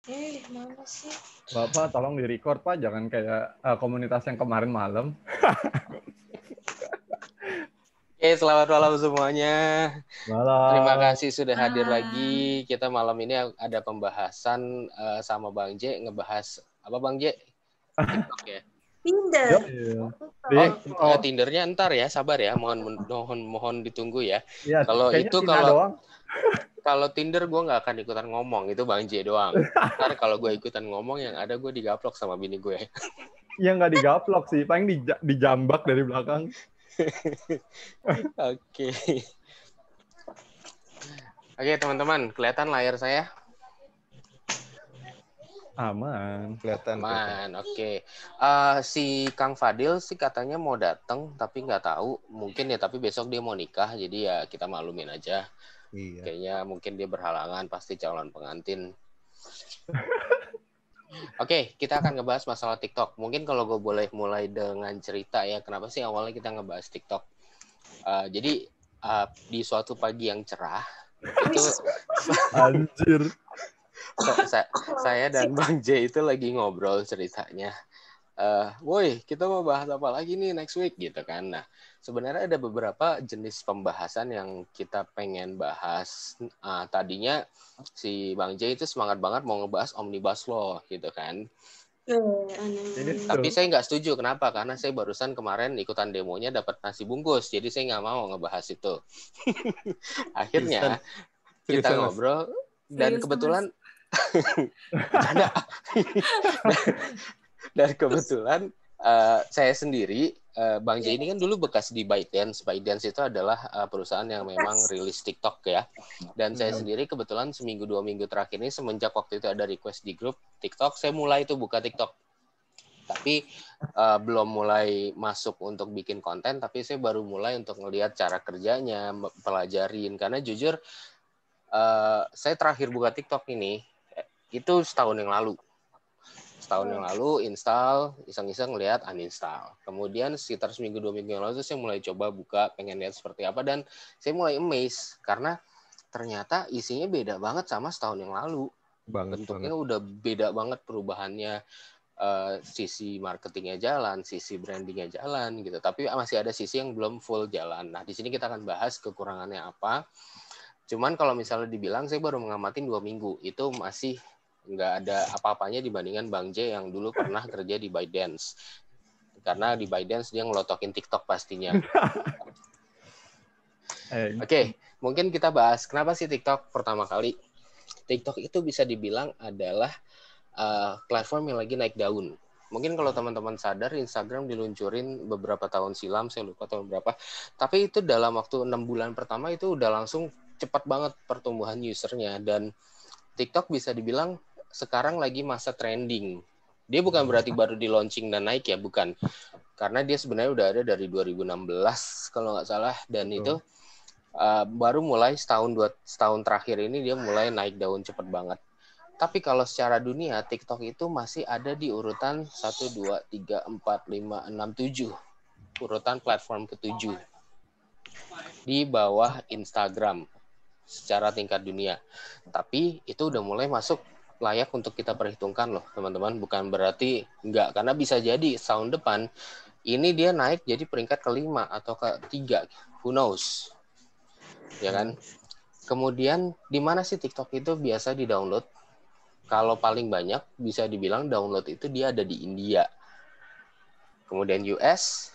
Mana sih? Bapak tolong di-record, Pak. Jangan kayak komunitas yang kemarin malam. Oke, selamat malam semuanya. Terima Malam. kasih sudah hadir lagi. Kita malam ini ada pembahasan sama Bang J, ngebahas apa Bang J? TikTok ya? Tinder. Tindernya ntar ya, sabar ya. Mohon ditunggu ya. Iya, Kalau kayaknya itu Tina doang. kalau Tinder gue nggak akan ikutan ngomong, itu Bang J doang. Ntar kalau gue ikutan ngomong yang ada gue digaplok sama bini gue. Ya nggak digaplok sih, paling dijambak dari belakang. Oke. Oke teman-teman, kelihatan layar saya? Aman. Kelihatan. Oke. Si Kang Fadil sih katanya mau datang, tapi nggak tahu. Mungkin ya, tapi besok dia mau nikah, jadi ya kita maklumin aja. Iya. Kayaknya mungkin dia berhalangan, pasti calon pengantin. Oke, kita akan ngebahas masalah TikTok. Mungkin kalau gue boleh mulai dengan cerita ya, kenapa sih awalnya kita ngebahas TikTok. Jadi di suatu pagi yang cerah, itu Anjir. saya dan Bang J itu lagi ngobrol ceritanya. Woi, kita mau bahas apa lagi nih next week gitu kan. Nah, sebenarnya ada beberapa jenis pembahasan yang kita pengen bahas. Tadinya si Bang J itu semangat banget mau ngebahas Omnibus Law gitu kan. Tapi saya nggak setuju. Kenapa? Karena saya barusan kemarin ikutan demonya dapat nasi bungkus. Jadi saya nggak mau ngebahas itu. Akhirnya kita ngobrol dan kebetulan dan kebetulan saya sendiri Bang J ini kan dulu bekas di ByteDance. ByteDance itu adalah perusahaan yang memang rilis TikTok ya. Dan saya sendiri kebetulan seminggu 2 minggu terakhir ini semenjak waktu itu ada request di grup TikTok, saya mulai itu buka TikTok. Tapi belum mulai masuk untuk bikin konten, tapi saya baru mulai untuk ngelihat cara kerjanya, pelajarin. Karena jujur saya terakhir buka TikTok ini itu setahun yang lalu. Install, iseng-iseng lihat, uninstall. Kemudian sekitar seminggu 2 minggu yang lalu saya mulai coba buka, pengen lihat seperti apa, dan saya mulai amazed karena ternyata isinya beda banget sama setahun yang lalu. Bentuknya udah beda banget perubahannya, sisi marketingnya jalan, sisi brandingnya jalan gitu. Tapi masih ada sisi yang belum full jalan. Nah, di sini kita akan bahas kekurangannya apa. Cuman kalau misalnya dibilang saya baru ngamatin 2 minggu, itu masih nggak ada apa-apanya dibandingkan Bang J yang dulu pernah kerja di ByteDance. Karena di ByteDance dia ngelotokin TikTok pastinya. Oke, mungkin kita bahas kenapa sih TikTok pertama kali. TikTok itu bisa dibilang adalah platform yang lagi naik daun. Mungkin kalau teman-teman sadar, Instagram diluncurin beberapa tahun silam, saya lupa tahun berapa. Tapi itu dalam waktu 6 bulan pertama itu udah langsung cepat banget pertumbuhan usernya. Dan TikTok bisa dibilang sekarang lagi masa trending. Dia bukan berarti baru di launching dan naik ya, bukan. Karena dia sebenarnya udah ada dari 2016 kalau nggak salah. Dan itu baru mulai setahun terakhir ini dia mulai naik daun cepat banget. Tapi kalau secara dunia, TikTok itu masih ada di urutan 1, 2, 3, 4, 5, 6, 7. Urutan platform ke-7. Di bawah Instagram secara tingkat dunia. Tapi itu udah mulai masuk layak untuk kita perhitungkan loh, teman-teman. Bukan berarti enggak, karena bisa jadi tahun depan ini dia naik jadi peringkat ke-5 atau ke-3. Who knows? Ya kan? Kemudian di mana sih TikTok itu biasa di-download? Kalau paling banyak bisa dibilang download itu dia ada di India. Kemudian US,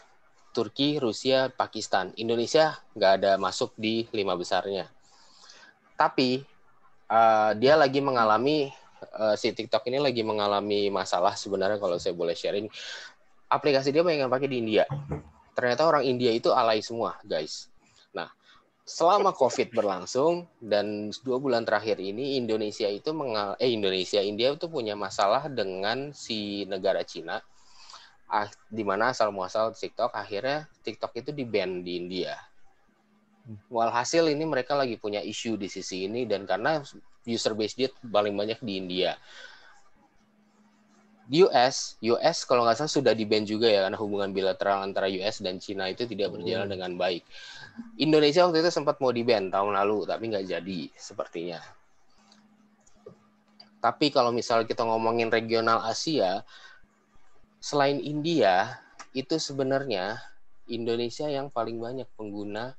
Turki, Rusia, Pakistan. Indonesia nggak ada masuk di 5 besarnya. Tapi dia lagi mengalami, si TikTok ini lagi mengalami masalah sebenarnya kalau saya boleh sharing. Aplikasi dia pengen pakai di India. Ternyata orang India itu alay semua, guys. Nah, selama COVID berlangsung dan 2 bulan terakhir ini India itu punya masalah dengan si negara Cina, di mana asal muasal TikTok, akhirnya TikTok itu di-ban di India. Walhasil ini mereka lagi punya isu di sisi ini, dan karena user base dia paling banyak di India. Di US kalau nggak salah sudah di-ban juga ya, karena hubungan bilateral antara US dan Cina itu tidak berjalan dengan baik. Indonesia waktu itu sempat mau di-ban tahun lalu, tapi nggak jadi sepertinya. Tapi kalau misal kita ngomongin regional Asia, selain India, itu sebenarnya Indonesia yang paling banyak pengguna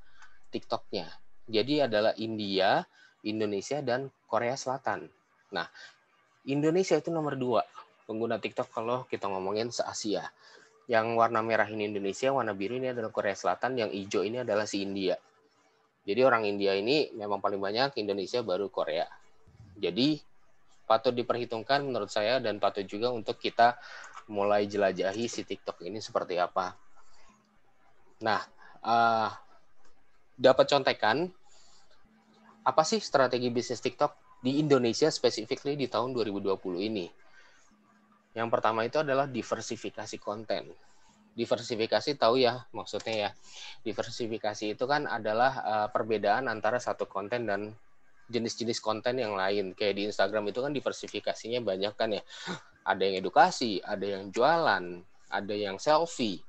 TikTok-nya. Jadi adalah India, Indonesia, dan Korea Selatan. Nah, Indonesia itu nomor 2 pengguna TikTok kalau kita ngomongin se-Asia. Yang warna merah ini Indonesia, warna biru ini adalah Korea Selatan, yang hijau ini adalah si India. Jadi orang India ini memang paling banyak, Indonesia baru Korea. Jadi patut diperhitungkan menurut saya dan patut juga untuk kita mulai jelajahi si TikTok ini seperti apa. Nah, dapat contekan apa sih strategi bisnis TikTok di Indonesia specifically di tahun 2020 ini? Yang pertama itu adalah diversifikasi konten. Diversifikasi tahu ya maksudnya ya. Diversifikasi itu kan adalah perbedaan antara satu konten dan jenis-jenis konten yang lain. Kayak di Instagram itu kan diversifikasinya banyak kan ya. Ada yang edukasi, ada yang jualan, ada yang selfie,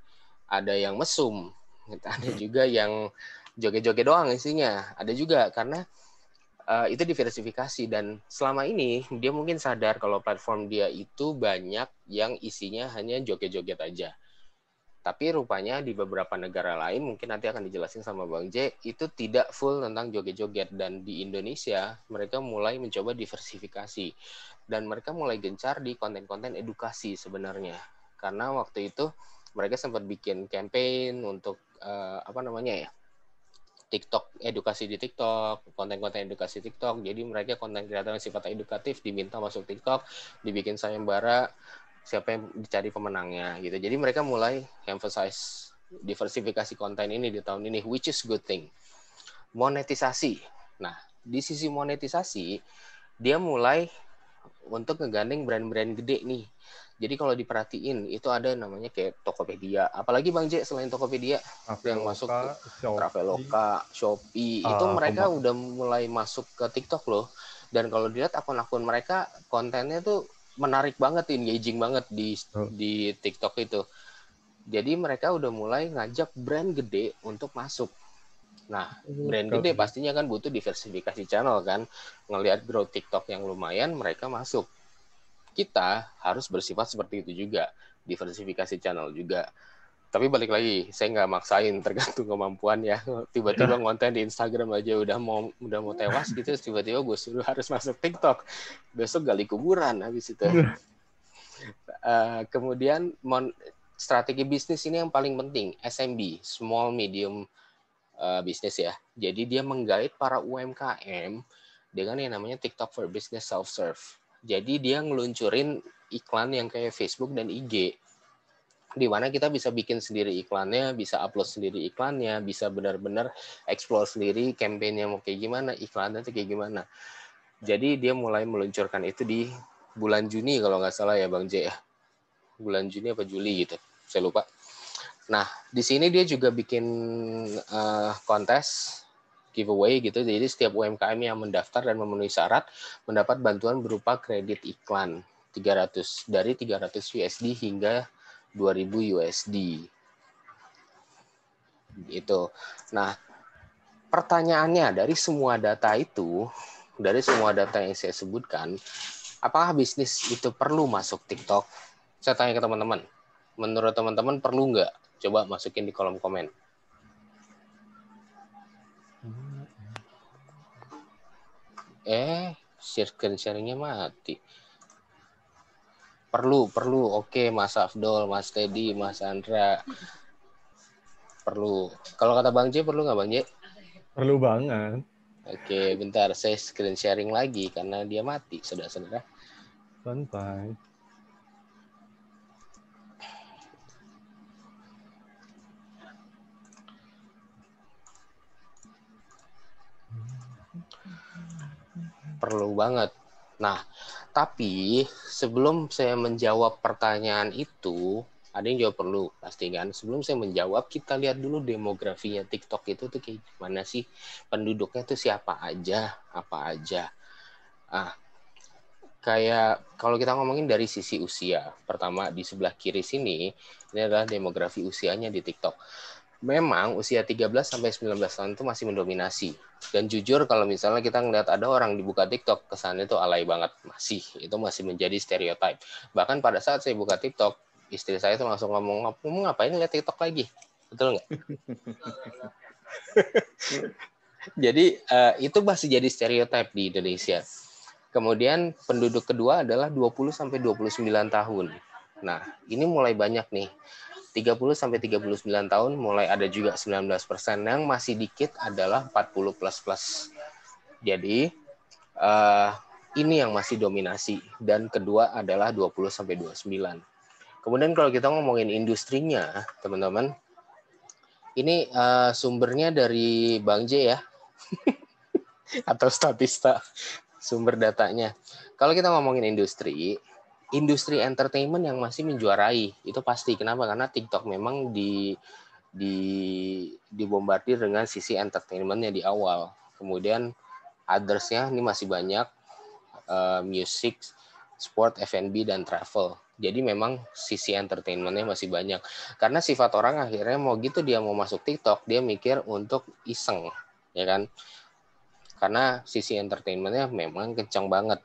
ada yang mesum, ada juga yang joget-joget doang isinya. Ada juga karena itu diversifikasi, dan selama ini dia mungkin sadar kalau platform dia itu banyak yang isinya hanya joget-joget aja. Tapi rupanya di beberapa negara lain, mungkin nanti akan dijelasin sama Bang J, itu tidak full tentang joget-joget. Dan di Indonesia, mereka mulai mencoba diversifikasi. Dan mereka mulai gencar di konten-konten edukasi sebenarnya. Karena waktu itu mereka sempat bikin campaign untuk, TikTok, edukasi di TikTok, konten-konten edukasi TikTok. Jadi mereka konten kreator yang sifatnya edukatif diminta masuk TikTok, dibikin sayembara, siapa yang dicari pemenangnya gitu. Jadi mereka mulai emphasize diversifikasi konten ini di tahun ini, which is good thing. Monetisasi. Nah, di sisi monetisasi dia mulai untuk ngegandeng brand-brand gede nih. Jadi kalau diperhatiin itu ada namanya kayak Tokopedia. Apalagi Bang J selain Tokopedia yang masuk Traveloka, Shopee, itu mereka udah mulai masuk ke TikTok loh. Dan kalau dilihat akun-akun mereka kontennya tuh menarik banget, engaging banget di TikTok itu. Jadi mereka udah mulai ngajak brand gede untuk masuk. Nah, brand gede pastinya kan butuh diversifikasi channel kan. Ngelihat growth TikTok yang lumayan, mereka masuk. Kita harus bersifat seperti itu juga. Diversifikasi channel juga. Tapi balik lagi, saya nggak maksain, tergantung kemampuan ya. Tiba-tiba ngonten di Instagram aja udah mau tewas gitu, tiba-tiba gue suruh harus masuk TikTok. Besok gali kuburan habis itu. Kemudian strategi bisnis ini yang paling penting, SMB, small medium business ya. Jadi dia menggait para UMKM dengan yang namanya TikTok for Business Self-Serve. Jadi dia ngeluncurin iklan yang kayak Facebook dan IG. Di mana kita bisa bikin sendiri iklannya, bisa upload sendiri iklannya, bisa benar-benar explore sendiri campaign-nya mau kayak gimana, iklannya itu kayak gimana. Jadi dia mulai meluncurkan itu di bulan Juni kalau nggak salah ya Bang J ya. Bulan Juni apa Juli gitu, saya lupa. Nah, di sini dia juga bikin kontes giveaway gitu. Jadi setiap UMKM yang mendaftar dan memenuhi syarat mendapat bantuan berupa kredit iklan 300 USD hingga 2.000 USD. Itu. Nah, pertanyaannya dari semua data yang saya sebutkan, apakah bisnis itu perlu masuk TikTok? Saya tanya ke teman-teman. Menurut teman-teman perlu nggak? Coba masukin di kolom komen. Sharingnya mati. Perlu. Oke, Mas Afdol, Mas Teddy, Mas Andra. Perlu. Kalau kata Bang J, perlu nggak Bang J? Perlu banget. Oke, bentar. Saya screen sharing lagi karena dia mati, saudara-saudara. Santai. Perlu banget. Nah, tapi sebelum saya menjawab pertanyaan itu, ada yang jawab perlu, pasti kan. Sebelum saya menjawab, kita lihat dulu demografinya TikTok itu tuh kayak gimana sih? Penduduknya tuh siapa aja, apa aja. Kayak kalau kita ngomongin dari sisi usia, pertama di sebelah kiri sini, ini adalah demografi usianya di TikTok. memang usia 13 sampai 19 tahun itu masih mendominasi. Dan jujur kalau misalnya kita ngeliat ada orang dibuka TikTok, kesannya itu alay banget. Itu masih menjadi stereotype. Bahkan pada saat saya buka TikTok, istri saya tuh langsung ngomong, ngapain lihat TikTok lagi? Betul nggak? Jadi itu masih jadi stereotype di Indonesia. Kemudian penduduk kedua adalah 20 sampai 29 tahun. Nah, ini mulai banyak nih. 30 sampai 39 tahun mulai ada juga 19%, yang masih dikit adalah 40 plus. Jadi ini yang masih dominasi, dan kedua adalah 20 sampai 29. Kemudian kalau kita ngomongin industrinya, teman-teman, ini sumbernya dari Bang J ya. Atau Statista sumber datanya. Kalau kita ngomongin industri entertainment yang masih menjuarai itu pasti. Kenapa? Karena TikTok memang dibombardir dengan sisi entertainmentnya di awal. Kemudian others-nya ini masih banyak, music, sport, F&B, dan travel. Jadi memang sisi entertainment-nya masih banyak. Karena sifat orang akhirnya mau gitu, dia mau masuk TikTok, dia mikir untuk iseng, ya kan? Karena sisi entertainment-nya memang kencang banget.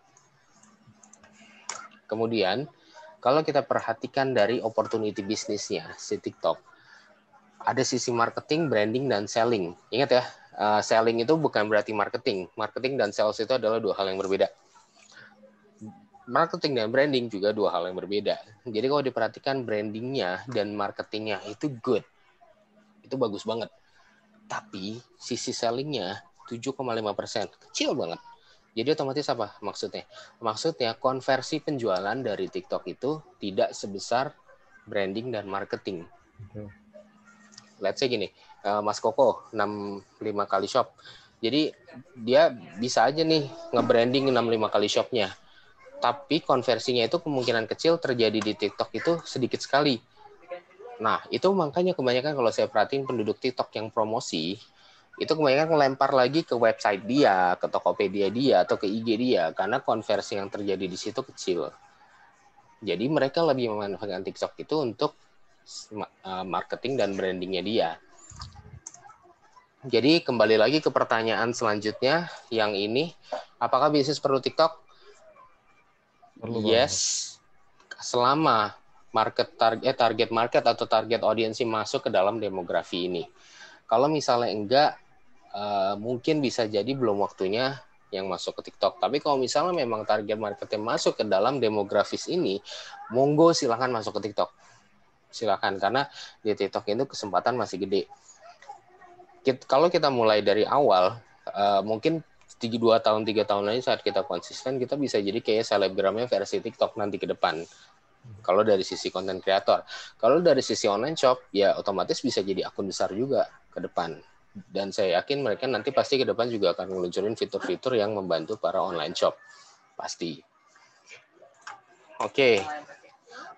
Kemudian, kalau kita perhatikan dari opportunity bisnisnya si TikTok, ada sisi marketing, branding, dan selling. Ingat ya, selling itu bukan berarti marketing. Marketing dan sales itu adalah dua hal yang berbeda. Marketing dan branding juga dua hal yang berbeda. Jadi kalau diperhatikan brandingnya dan marketingnya itu good. Itu bagus banget. Tapi sisi sellingnya 7,5%. Kecil banget. Jadi otomatis apa maksudnya? Maksudnya konversi penjualan dari TikTok itu tidak sebesar branding dan marketing. Let's say gini, Mas Koko 65 kali shop. Jadi dia bisa aja nih nge-branding 65 kali shopnya. Tapi konversinya itu kemungkinan kecil terjadi di TikTok itu sedikit sekali. Nah, itu makanya kebanyakan kalau saya perhatiin penduduk TikTok yang promosi, itu kebanyakan ngelempar lagi ke website dia, ke Tokopedia dia, atau ke IG dia, karena konversi yang terjadi di situ kecil. Jadi mereka lebih memanfaatkan TikTok itu untuk marketing dan brandingnya dia. Jadi kembali lagi ke pertanyaan selanjutnya, yang ini, apakah bisnis perlu TikTok? Perlu Yes, banget. selama target market atau target audience masuk ke dalam demografi ini. Kalau misalnya enggak, mungkin bisa jadi belum waktunya yang masuk ke TikTok. Tapi kalau misalnya memang target marketnya masuk ke dalam demografis ini, monggo silahkan masuk ke TikTok. Silahkan, karena di TikTok itu kesempatan masih gede. Kalau kita mulai dari awal, mungkin 3 tahun lagi saat kita konsisten, kita bisa jadi kayak selebgramnya versi TikTok nanti ke depan. Kalau dari sisi konten kreator. Kalau dari sisi online shop, ya otomatis bisa jadi akun besar juga ke depan. Dan saya yakin mereka nanti pasti ke depan juga akan ngeluncurin fitur-fitur yang membantu para online shop. Pasti. Oke.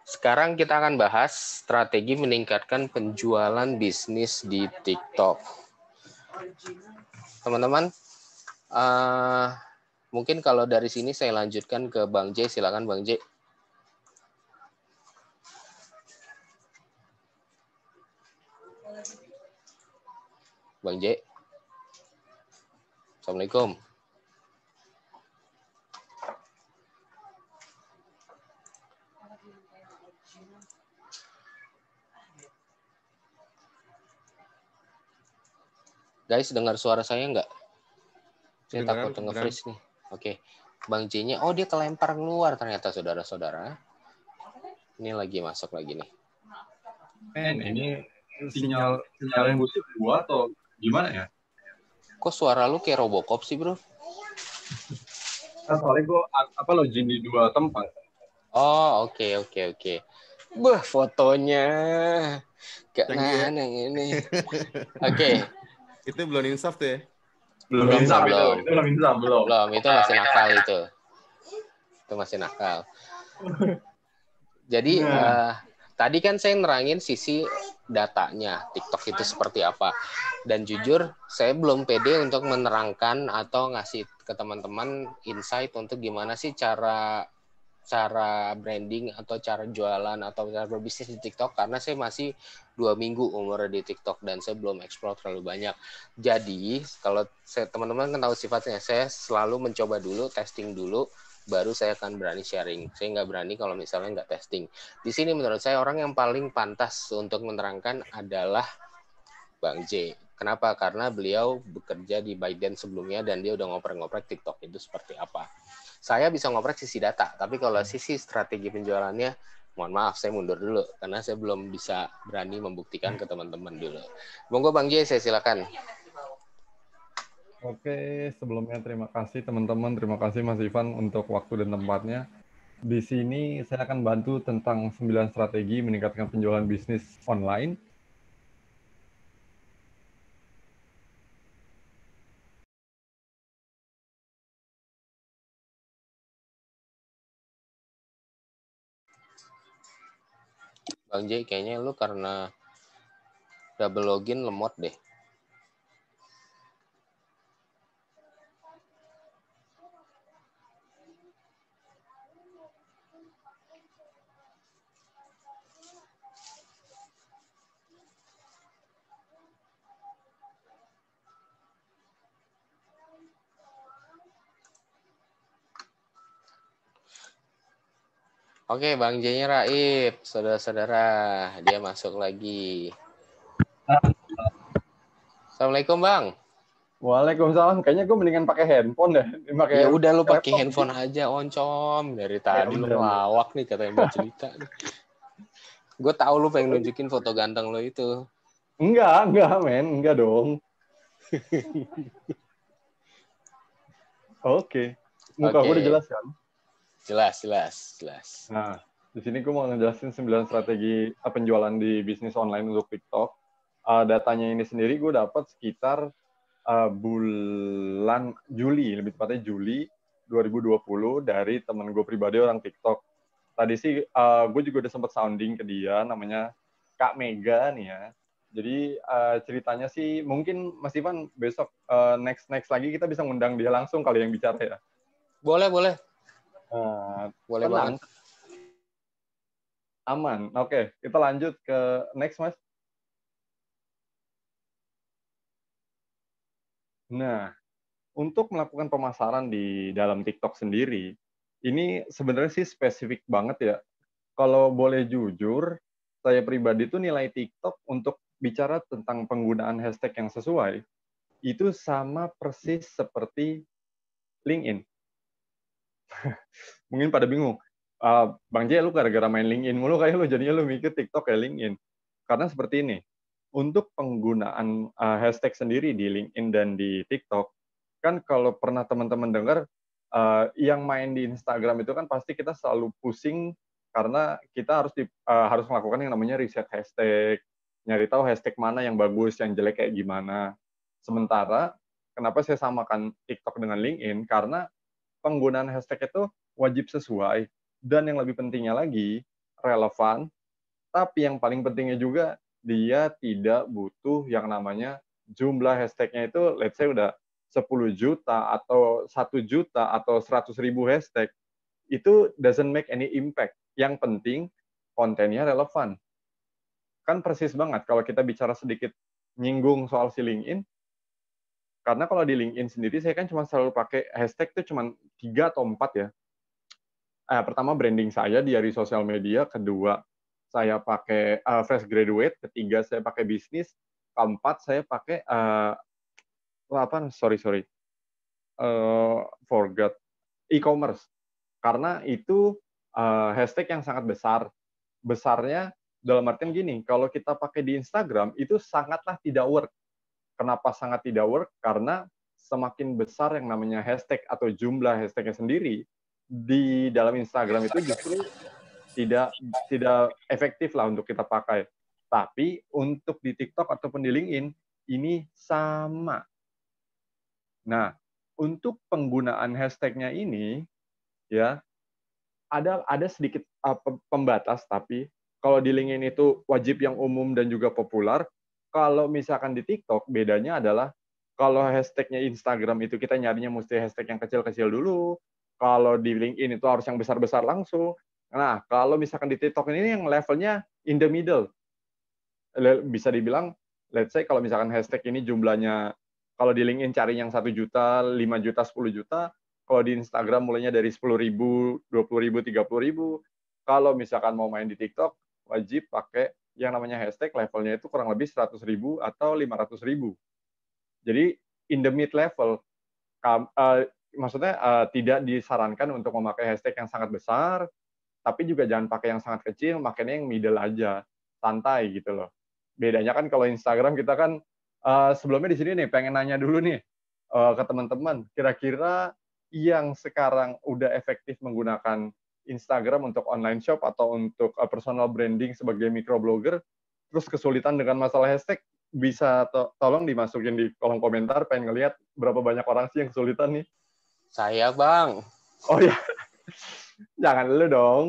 Sekarang kita akan bahas strategi meningkatkan penjualan bisnis di TikTok. Teman-teman, mungkin kalau dari sini saya lanjutkan ke Bang J. Silakan Bang J. Bang J. Assalamualaikum. Guys, dengar suara saya nggak? Saya takut nge-freeze nih. Oke. Bang J-nya, dia kelempar keluar ternyata, saudara-saudara. Ini lagi masuk lagi nih. Ini sinyal yang busuk gua atau gimana ya? Kok suara lu kayak Robocop sih, bro? Soalnya gua login di 2 tempat. Oh, oke. Wah, fotonya. Yang ini. Oke. Itu belum insaf tuh ya? Belum. Belum. Itu masih nakal itu. Itu masih nakal. Jadi, tadi kan saya nerangin sisi datanya TikTok itu seperti apa. Dan jujur, saya belum pede untuk menerangkan atau ngasih ke teman-teman insight untuk gimana sih cara cara branding atau cara jualan atau cara berbisnis di TikTok karena saya masih 2 minggu umurnya di TikTok dan saya belum explore terlalu banyak. Jadi kalau teman-teman kan tahu sifatnya, saya selalu mencoba dulu, testing dulu, baru saya akan berani sharing. Saya nggak berani kalau misalnya nggak testing. Di sini menurut saya orang yang paling pantas untuk menerangkan adalah Bang J. Kenapa? Karena beliau bekerja di ByteDance sebelumnya dan dia udah ngoprek-ngoprek TikTok itu seperti apa. Saya bisa ngoprek sisi data, tapi kalau sisi strategi penjualannya, mohon maaf, saya mundur dulu, karena saya belum bisa berani membuktikan ke teman-teman dulu. Monggo Bang J, saya silakan. Oke, sebelumnya terima kasih teman-teman, terima kasih Mas Ivan untuk waktu dan tempatnya. Di sini saya akan bantu tentang 9 strategi meningkatkan penjualan bisnis online. Bang J, kayaknya lu karena double login lemot deh. Oke, Bang J-nya Raib, saudara-saudara, dia masuk lagi. Assalamualaikum Bang. Waalaikumsalam. Kayaknya gue mendingan pakai handphone deh. Ya udah lu pakai handphone aja, oncom. Dari tadi lu ngelawak nih katanya buat cerita. Gue tahu lu pengen nunjukin foto ganteng lu itu. Enggak, men. Enggak dong. Oke. Muka gue udah jelas kan? Jelas. Nah, di sini gue mau ngejelasin 9 strategi penjualan di bisnis online untuk TikTok. Datanya ini sendiri gue dapat sekitar bulan Juli, lebih tepatnya Juli 2020 dari temen gue pribadi orang TikTok. Tadi sih gue juga udah sempat sounding ke dia, namanya Kak Mega nih ya. Jadi ceritanya sih mungkin Mas Ivan besok next lagi kita bisa ngundang dia langsung kali yang bicara ya. Boleh. Boleh tenang. banget. Aman. Oke, kita lanjut ke next, Mas. Nah, untuk melakukan pemasaran di dalam TikTok sendiri, ini sebenarnya sih spesifik banget ya. Kalau boleh jujur, saya pribadi tuh nilai TikTok untuk bicara tentang penggunaan hashtag yang sesuai, itu sama persis seperti LinkedIn. Mungkin pada bingung, Bang J, lu gara-gara main LinkedIn mulu, kayak lu jadinya lu mikir TikTok kayak LinkedIn. Karena seperti ini, untuk penggunaan hashtag sendiri di LinkedIn dan di TikTok, kan kalau pernah teman-teman dengar, yang main di Instagram itu kan pasti kita selalu pusing karena kita harus melakukan yang namanya riset hashtag, nyari tahu hashtag mana yang bagus, yang jelek kayak gimana. Sementara, kenapa saya samakan TikTok dengan LinkedIn? Karena penggunaan hashtag itu wajib sesuai, dan yang lebih pentingnya lagi, relevan, tapi yang paling pentingnya juga, dia tidak butuh yang namanya jumlah hashtag-nya itu, let's say udah 10 juta, atau 1 juta, atau 100.000 hashtag, itu doesn't make any impact. Yang penting, kontennya relevan. Kan persis banget, kalau kita bicara sedikit nyinggung soal si LinkedIn, karena kalau di LinkedIn sendiri, saya kan cuma selalu pakai hashtag itu cuma 3 atau 4 ya. Pertama, branding saya dari sosial media. Kedua, saya pakai fresh graduate. Ketiga, saya pakai bisnis. Keempat, saya pakai forgot e-commerce. Karena itu hashtag yang sangat besar. Besarnya dalam artian gini, kalau kita pakai di Instagram, itu sangatlah tidak work. Kenapa sangat tidak work? Karena semakin besar yang namanya hashtag atau jumlah hashtagnya sendiri, di dalam Instagram itu justru tidak efektif lah untuk kita pakai. Tapi untuk di TikTok ataupun di LinkedIn, ini sama. Nah, untuk penggunaan hashtagnya ini, ya ada sedikit pembatas, tapi kalau di LinkedIn itu wajib yang umum dan juga populer. Kalau misalkan di TikTok, bedanya adalah kalau hashtagnya Instagram itu kita nyarinya mesti hashtag yang kecil-kecil dulu, Kalau di LinkedIn itu harus yang besar-besar langsung. Nah, kalau misalkan di TikTok ini yang levelnya in the middle. Bisa dibilang, let's say kalau misalkan hashtag ini jumlahnya, kalau di LinkedIn cari yang 1 juta, 5 juta, 10 juta, kalau di Instagram mulainya dari 10.000, 20.000, 30.000. Kalau misalkan mau main di TikTok, wajib pakai yang namanya hashtag levelnya itu kurang lebih 100.000 atau 500.000. Jadi in the mid level, maksudnya tidak disarankan untuk memakai hashtag yang sangat besar, tapi juga jangan pakai yang sangat kecil, makanya yang middle aja, santai gitu loh. Bedanya kan kalau Instagram kita kan, sebelumnya di sini nih pengen nanya dulu nih ke teman-teman, kira-kira yang sekarang udah efektif menggunakan Instagram untuk online shop atau untuk personal branding sebagai microblogger, terus kesulitan dengan masalah hashtag, bisa tolong dimasukin di kolom komentar, pengen ngelihat berapa banyak orang sih yang kesulitan nih. Saya, Bang. Oh ya, jangan lu dong.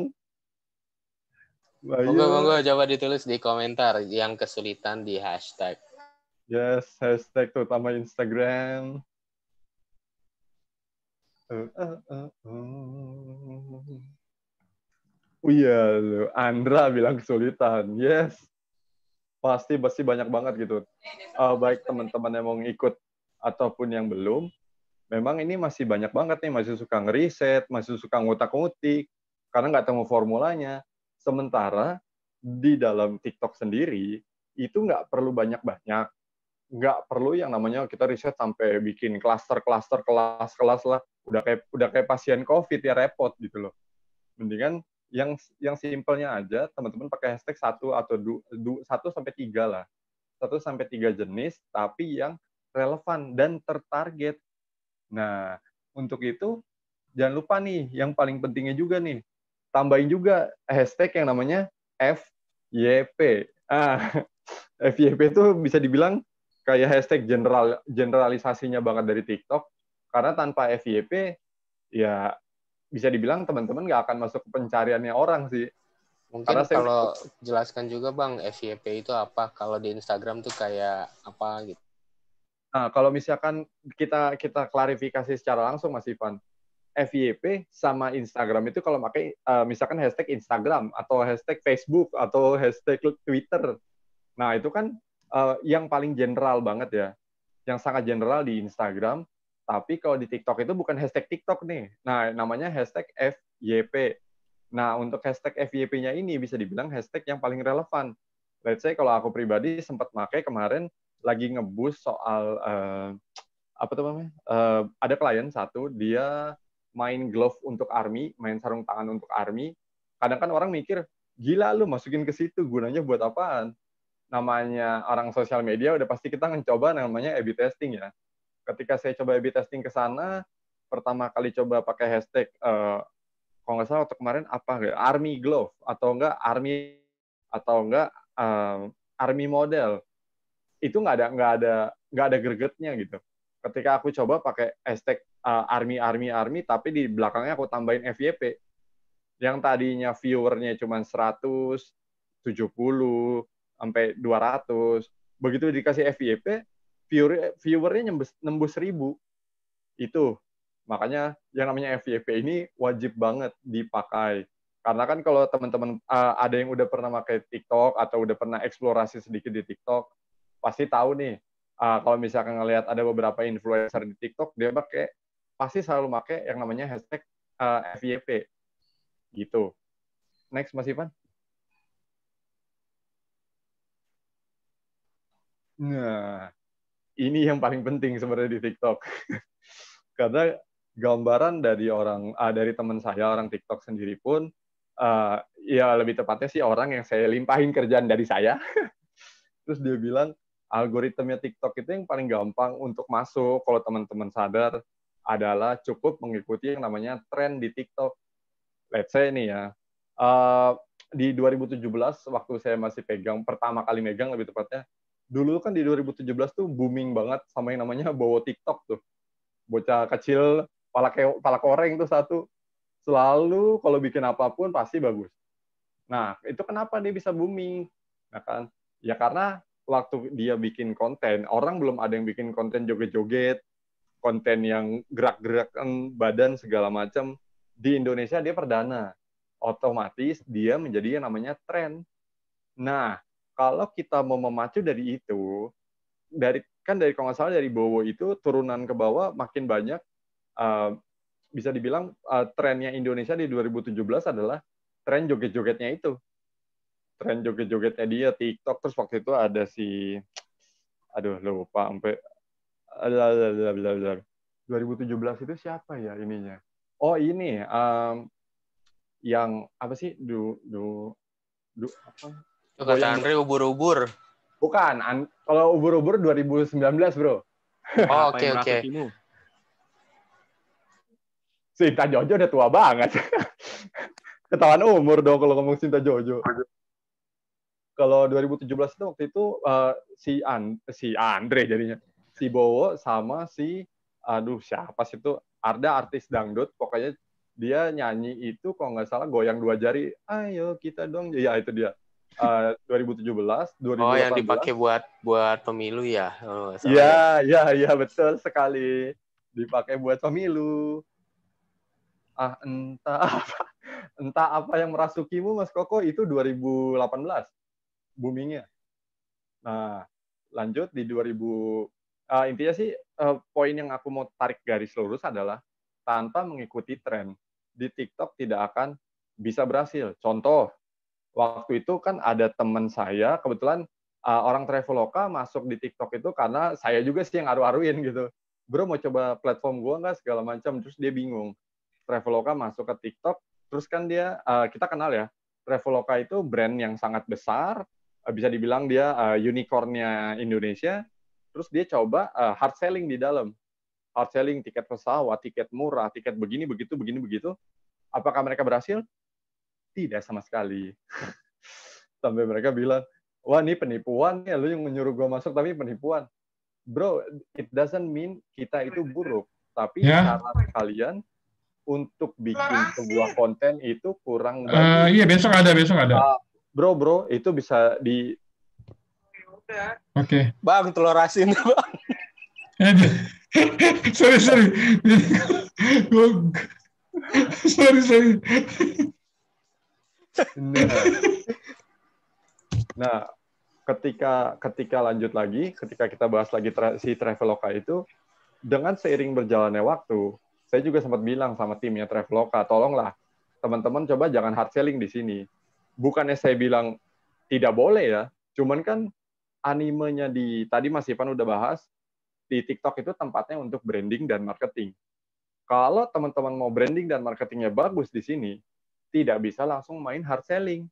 Monggo coba ditulis di komentar yang kesulitan di hashtag. Yes, hashtag terutama Instagram. Oh iya, Andra bilang kesulitan. Yes, pasti banyak banget gitu. Baik teman-teman yang mau ngikut ataupun yang belum, memang ini masih banyak banget nih, masih suka ngeriset, masih suka ngutak-ngutik, karena nggak temu formulanya. Sementara di dalam TikTok sendiri, itu nggak perlu banyak-banyak. Nggak perlu yang namanya kita riset sampai bikin klaster-klaster, kelas-kelas lah. Udah kayak pasien COVID ya, repot gitu loh. Mendingan yang simpelnya aja, teman-teman pakai hashtag 1 sampai 3 lah. 1 sampai 3 jenis, tapi yang relevan dan tertarget. Nah, untuk itu jangan lupa nih, yang paling pentingnya juga nih, tambahin juga hashtag yang namanya FYP. FYP itu bisa dibilang kayak hashtag generalisasinya banget dari TikTok, karena tanpa FYP, ya bisa dibilang teman-teman nggak akan masuk ke pencariannya orang sih. Mungkin kalau jelaskan juga Bang, FYP itu apa? Kalau di Instagram tuh kayak apa gitu? Nah, kalau misalkan kita klarifikasi secara langsung, Mas Ivan, FYP sama Instagram itu kalau pakai misalkan hashtag Instagram atau hashtag Facebook atau hashtag Twitter. Nah, itu kan yang paling general banget ya. Yang sangat general di Instagram, tapi kalau di TikTok itu bukan hashtag TikTok nih. Nah, namanya hashtag FYP. Nah, untuk hashtag FYP-nya ini bisa dibilang hashtag yang paling relevan. Let's say kalau aku pribadi sempat pakai kemarin lagi ngebus soal apa tuh namanya? Ada klien satu, dia main glove untuk army, main sarung tangan untuk army. Kadang kan orang mikir, gila lu masukin ke situ, gunanya buat apaan? Namanya orang sosial media udah pasti kita mencoba namanya A/B testing ya. Ketika saya coba A/B testing ke sana, pertama kali coba pakai hashtag kalau nggak salah waktu kemarin apa ya, army glove atau enggak army model, itu nggak ada gregetnya gitu. Ketika aku coba pakai hashtag army tapi di belakangnya aku tambahin FYP, yang tadinya viewernya cuma 170 sampai 200, begitu dikasih FYP, viewernya nembus 1000. Itu makanya yang namanya FYP ini wajib banget dipakai. Karena kan kalau teman-teman ada yang udah pernah pakai TikTok atau udah pernah eksplorasi sedikit di TikTok, pasti tahu nih, kalau misalkan ngelihat ada beberapa influencer di TikTok, dia pasti selalu pakai yang namanya hashtag FYP. Gitu. Next, Mas Ivan. Nah, ini yang paling penting sebenarnya di TikTok. Karena gambaran dari teman saya, orang TikTok sendiri pun, ya lebih tepatnya sih orang yang saya limpahin kerjaan dari saya. Terus dia bilang, algoritmanya TikTok itu yang paling gampang untuk masuk, kalau teman-teman sadar, adalah cukup mengikuti yang namanya tren di TikTok. Let's say nih ya, di 2017 waktu saya masih pertama kali megang lebih tepatnya, dulu kan di 2017 tuh booming banget sama yang namanya bawa TikTok tuh. Bocah kecil, pala koreng tuh satu. Selalu kalau bikin apapun pasti bagus. Nah, itu kenapa dia bisa booming? Nah kan, ya karena waktu dia bikin konten, orang belum ada yang bikin konten joget-joget, konten yang gerak-gerakan badan segala macam. Di Indonesia dia perdana. Otomatis dia menjadi yang namanya tren. Nah, kalau kita mau memacu dari itu, dari kalau nggak salah dari Bowo itu turunan ke bawah makin banyak, bisa dibilang trennya Indonesia di 2017 adalah tren joget-jogetnya itu. Tren joget-jogetnya dia, TikTok, terus waktu itu ada aduh lupa, sampai 2017 itu siapa ya ininya? Oh ini, yang apa sih? Apa? Itu kata Andre ubur-ubur. Bukan, kalau ubur-ubur 2019 bro. Oh, Apa yang oke. merasukimu? Sinta Jojo udah tua banget. Ketahuan umur dong kalau ngomong Sinta Jojo. Kalau 2017 itu waktu itu si Andre jadinya. Si Bowo sama siapa sih itu? Ada artis dangdut, pokoknya dia nyanyi itu kalau nggak salah goyang dua jari. Ayo kita dong. Ya itu dia. 2017, 2018. Oh, yang dipakai buat pemilu ya? Oh, Iya, betul sekali. Dipakai buat pemilu. Entah apa yang merasukimu, Mas Koko, itu 2018 boomingnya. Nah, lanjut di 2000, intinya sih poin yang aku mau tarik garis lurus adalah tanpa mengikuti tren di TikTok tidak akan bisa berhasil. Contoh, waktu itu kan ada teman saya, kebetulan orang Traveloka masuk di TikTok itu karena saya juga sih yang aru-aruin gitu. Bro mau coba platform gua nggak segala macam, terus dia bingung. Traveloka masuk ke TikTok, terus kan dia, kita kenal ya, Traveloka itu brand yang sangat besar, bisa dibilang dia unicorn-nya Indonesia, terus dia coba hard selling di dalam. Hard selling, tiket pesawat, tiket murah, tiket begini, begitu. Apakah mereka berhasil? Tidak sama sekali. Sampai mereka bilang, wah ini penipuan ya, lu yang menyuruh gue masuk tapi penipuan. Bro, it doesn't mean kita itu buruk, tapi cara kalian untuk bikin sebuah konten itu kurang bagus. Iya, besok ada. Bro, itu bisa di... Oke. Bang, telur asin, Bang. sorry. Sorry. Nah, ketika lanjut lagi, ketika kita bahas lagi si Traveloka itu, dengan seiring berjalannya waktu, saya juga sempat bilang sama timnya Traveloka, tolonglah teman-teman coba jangan hard selling di sini. Bukannya saya bilang tidak boleh ya, cuman kan animenya tadi Mas Ivan udah bahas, di TikTok itu tempatnya untuk branding dan marketing. Kalau teman-teman mau branding dan marketingnya bagus di sini, tidak bisa langsung main hard selling.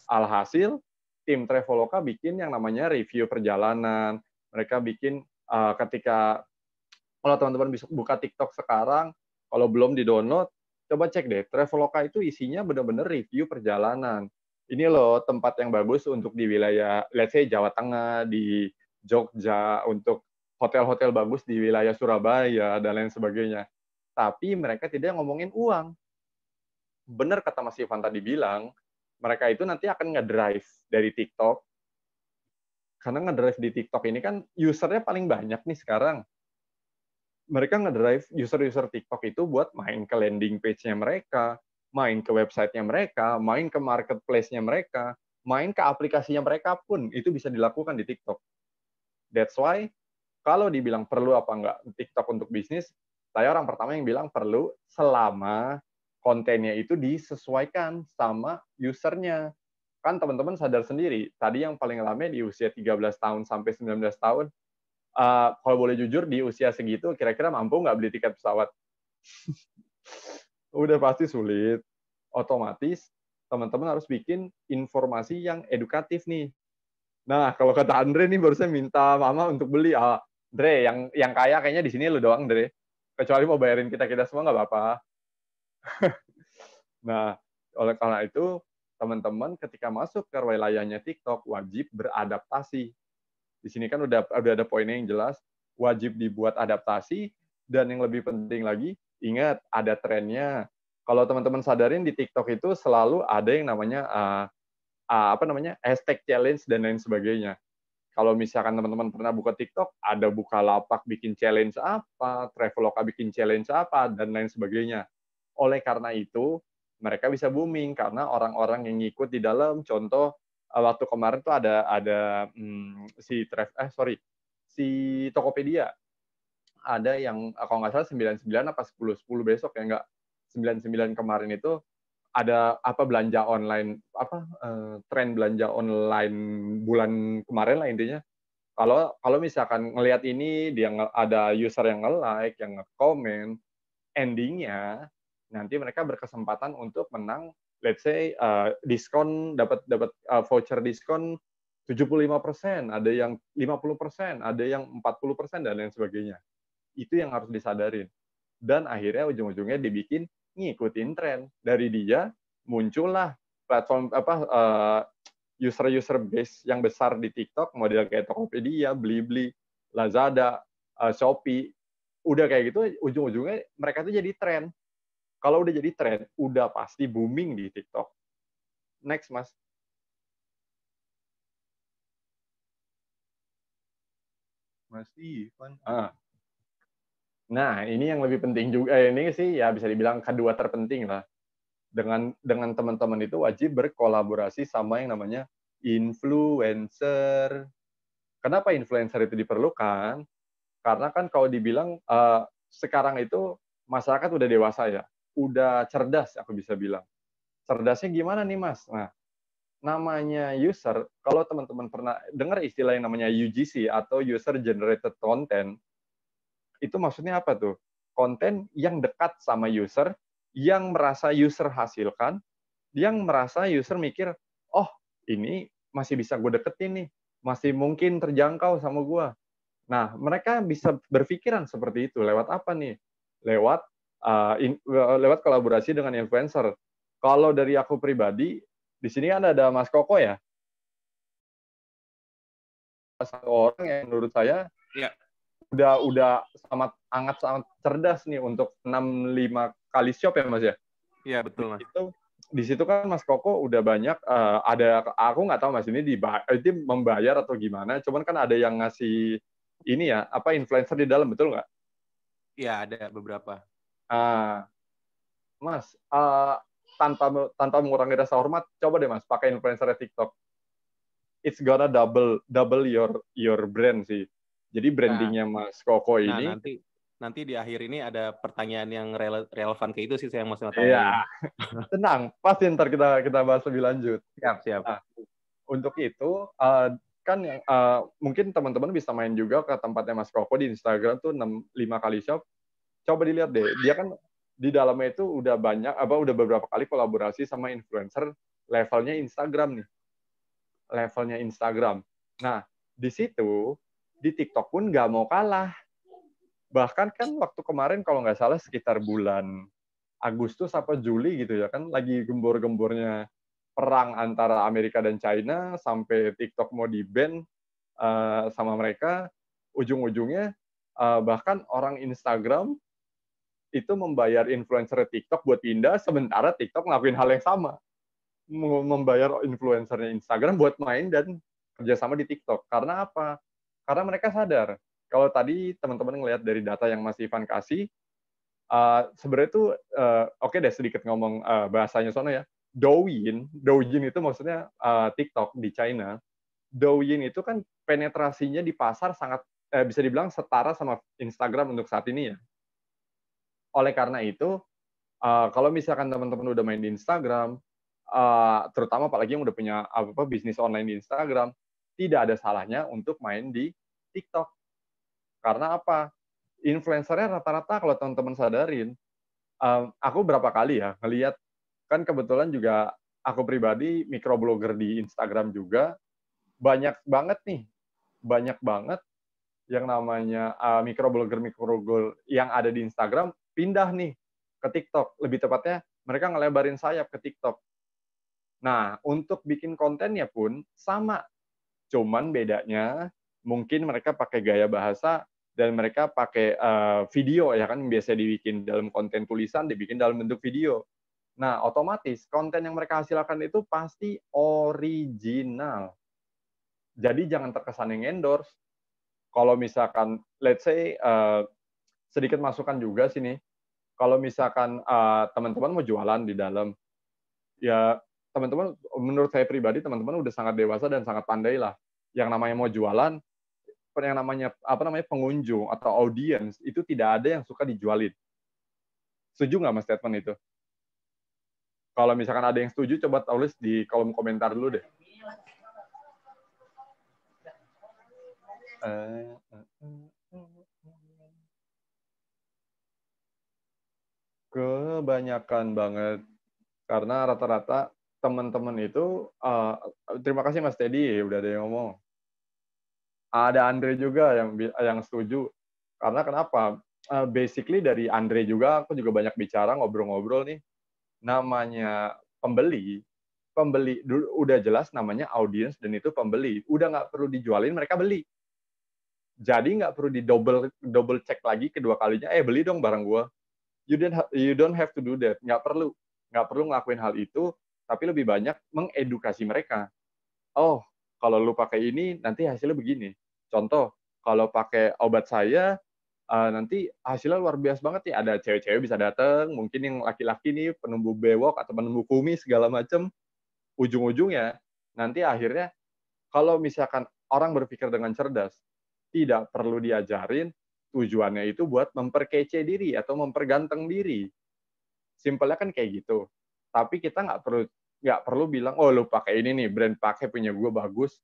Alhasil, tim Traveloka bikin yang namanya review perjalanan. Mereka bikin kalau teman-teman bisa buka TikTok sekarang, kalau belum di-download, coba cek deh. Traveloka itu isinya benar-benar review perjalanan. Ini loh tempat yang bagus untuk di wilayah, let's say Jawa Tengah, di Jogja, untuk hotel-hotel bagus di wilayah Surabaya, dan lain sebagainya. Tapi mereka tidak ngomongin uang. Benar kata Mas Ivan tadi bilang, mereka itu nanti akan ngedrive dari TikTok. Karena ngedrive di TikTok ini kan usernya paling banyak nih sekarang. Mereka ngedrive user-user TikTok itu buat main ke landing page-nya mereka, main ke website-nya mereka, main ke marketplace-nya mereka, main ke aplikasinya mereka pun, itu bisa dilakukan di TikTok. That's why, kalau dibilang perlu apa enggak TikTok untuk bisnis, saya orang pertama yang bilang perlu selama kontennya itu disesuaikan sama usernya. Kan teman-teman sadar sendiri, tadi yang paling rame di usia 13 tahun sampai 19 tahun, kalau boleh jujur, di usia segitu, kira-kira mampu nggak beli tiket pesawat? Udah pasti sulit. Otomatis, teman-teman harus bikin informasi yang edukatif nih. Nah, kalau kata Andre nih, barusan minta mama untuk beli. Andre, yang kaya kayaknya di sini lu doang, Andre. Kecuali mau bayarin kita semua nggak apa-apa. Nah, oleh karena itu, teman-teman ketika masuk ke wilayahnya TikTok, wajib beradaptasi. Di sini kan udah ada poinnya yang jelas, wajib dibuat adaptasi, dan yang lebih penting lagi, ingat, ada trennya. Kalau teman-teman sadarin, di TikTok itu selalu ada yang namanya hashtag challenge dan lain sebagainya. Kalau misalkan teman-teman pernah buka TikTok, ada Bukalapak bikin challenge apa, Traveloka bikin challenge apa, dan lain sebagainya. Oleh karena itu, mereka bisa booming karena orang-orang yang ngikut di dalam. Contoh waktu kemarin tuh ada si Tokopedia. Ada yang kalau nggak salah 99 apa 10 besok ya, nggak 99 kemarin itu ada apa belanja online, tren belanja online bulan kemarin lah intinya. Kalau misalkan ngelihat ini dia ada user yang nge-like, yang nge-comment, endingnya nanti mereka berkesempatan untuk menang, let's say diskon, dapat voucher diskon 75%, ada yang 50%, ada yang 40% dan lain sebagainya. Itu yang harus disadarin. Dan akhirnya ujung-ujungnya dibikin ngikutin tren. Dari dia muncullah platform user base yang besar di TikTok, model kayak Tokopedia, Blibli, Lazada, Shopee. Udah kayak gitu, ujung-ujungnya mereka tuh jadi tren. Kalau udah jadi tren, udah pasti booming di TikTok. Next, Mas. Mas Ivan. Nah, ini yang lebih penting juga. Ini sih ya bisa dibilang kedua terpenting lah. Dengan teman-teman itu wajib berkolaborasi sama yang namanya influencer. Kenapa influencer itu diperlukan? Karena kan kalau dibilang sekarang itu masyarakat udah dewasa ya, udah cerdas aku bisa bilang. Cerdasnya gimana nih Mas? Nah, namanya user, kalau teman-teman pernah dengar istilah yang namanya UGC atau User Generated Content, itu maksudnya apa tuh? Konten yang dekat sama user, yang merasa user hasilkan, yang merasa user mikir, oh ini masih bisa gue deketin nih, masih mungkin terjangkau sama gue. Nah, mereka bisa berpikiran seperti itu. Lewat apa nih? Lewat kolaborasi dengan influencer. Kalau dari aku pribadi, di sini kan ada Mas Koko ya. Satu orang yang menurut saya ya, udah sangat cerdas nih untuk 6-5 kali shop ya Mas ya. Iya betul Mas. Di situ kan Mas Koko udah banyak aku nggak tahu Mas ini membayar atau gimana. Cuman kan ada yang ngasih ini ya, influencer di dalam, betul nggak? Iya, ada beberapa. Mas, tanpa mengurangi rasa hormat, coba deh Mas pakai influencer TikTok. It's gonna double your brand sih. Jadi brandingnya Mas Koko ini. Nah, nanti di akhir ini ada pertanyaan yang relevan ke itu sih saya mau tanyain. Iya, tenang, pasti ntar kita bahas lebih lanjut. Siap. Nah, untuk itu kan mungkin teman-teman bisa main juga ke tempatnya Mas Koko di Instagram tuh 5 kali shop. Coba dilihat deh, dia kan di dalamnya itu udah beberapa kali kolaborasi sama influencer levelnya Instagram nih. Levelnya Instagram. Nah, di situ di TikTok pun nggak mau kalah. Bahkan kan waktu kemarin kalau nggak salah sekitar bulan Agustus apa Juli gitu ya kan, lagi gembor-gembornya perang antara Amerika dan China sampai TikTok mau di-ban sama mereka, ujung-ujungnya bahkan orang Instagram itu membayar influencer TikTok buat pindah, sementara TikTok ngelakuin hal yang sama, membayar influencernya Instagram buat main dan kerjasama di TikTok. Karena apa? Karena mereka sadar kalau tadi teman-teman ngelihat dari data yang Mas Ivan kasih, sebenarnya itu oke deh sedikit ngomong bahasanya sono ya. Douyin itu maksudnya TikTok di China. Douyin itu kan penetrasinya di pasar sangat bisa dibilang setara sama Instagram untuk saat ini ya. Oleh karena itu, kalau misalkan teman-teman udah main di Instagram, terutama apalagi yang udah punya bisnis online di Instagram, tidak ada salahnya untuk main di TikTok. Karena apa? Influencernya rata-rata kalau teman-teman sadarin, aku berapa kali ya ngelihat, kan kebetulan juga aku pribadi microblogger di Instagram juga, banyak banget yang namanya microblogger yang ada di Instagram pindah nih ke TikTok. Lebih tepatnya mereka ngelebarin sayap ke TikTok. Nah, untuk bikin kontennya pun sama. Cuman bedanya mungkin mereka pakai gaya bahasa dan mereka pakai video ya kan, biasa dibikin dalam konten tulisan dibikin dalam bentuk video. Nah, otomatis konten yang mereka hasilkan itu pasti original. Jadi jangan terkesan yang endorse. Kalau misalkan, let's say, sedikit masukan juga sini. Kalau misalkan teman-teman mau jualan di dalam, ya teman-teman, menurut saya pribadi, teman-teman udah sangat dewasa dan sangat pandai lah. Yang namanya mau jualan, yang namanya pengunjung atau audiens itu tidak ada yang suka dijualin. Setuju nggak mas statement itu? Kalau misalkan ada yang setuju, coba tulis di kolom komentar dulu deh. Kebanyakan banget. Karena rata-rata teman-teman itu, terima kasih Mas Teddy, udah ada yang ngomong. Ada Andre juga yang setuju. Karena kenapa? Basically dari Andre juga, aku juga banyak bicara, ngobrol-ngobrol nih. Namanya pembeli udah jelas namanya audiens dan itu pembeli. Udah nggak perlu dijualin, mereka beli. Jadi nggak perlu di double check lagi kedua kalinya, beli dong barang gua. You don't have to do that. Nggak perlu ngelakuin hal itu, tapi lebih banyak mengedukasi mereka. Oh, kalau lu pakai ini nanti hasilnya begini. Contoh, kalau pakai obat saya nanti hasilnya luar biasa banget nih. Ada cewek-cewek bisa datang, mungkin yang laki-laki nih penumbuh bewok atau penumbuh kumis segala macam. Ujung-ujungnya nanti akhirnya kalau misalkan orang berpikir dengan cerdas, tidak perlu diajarin, tujuannya itu buat memperkece diri atau memperganteng diri. Simpelnya kan kayak gitu. Tapi kita nggak perlu bilang, oh lu pakai ini nih, brand pakai punya gue bagus,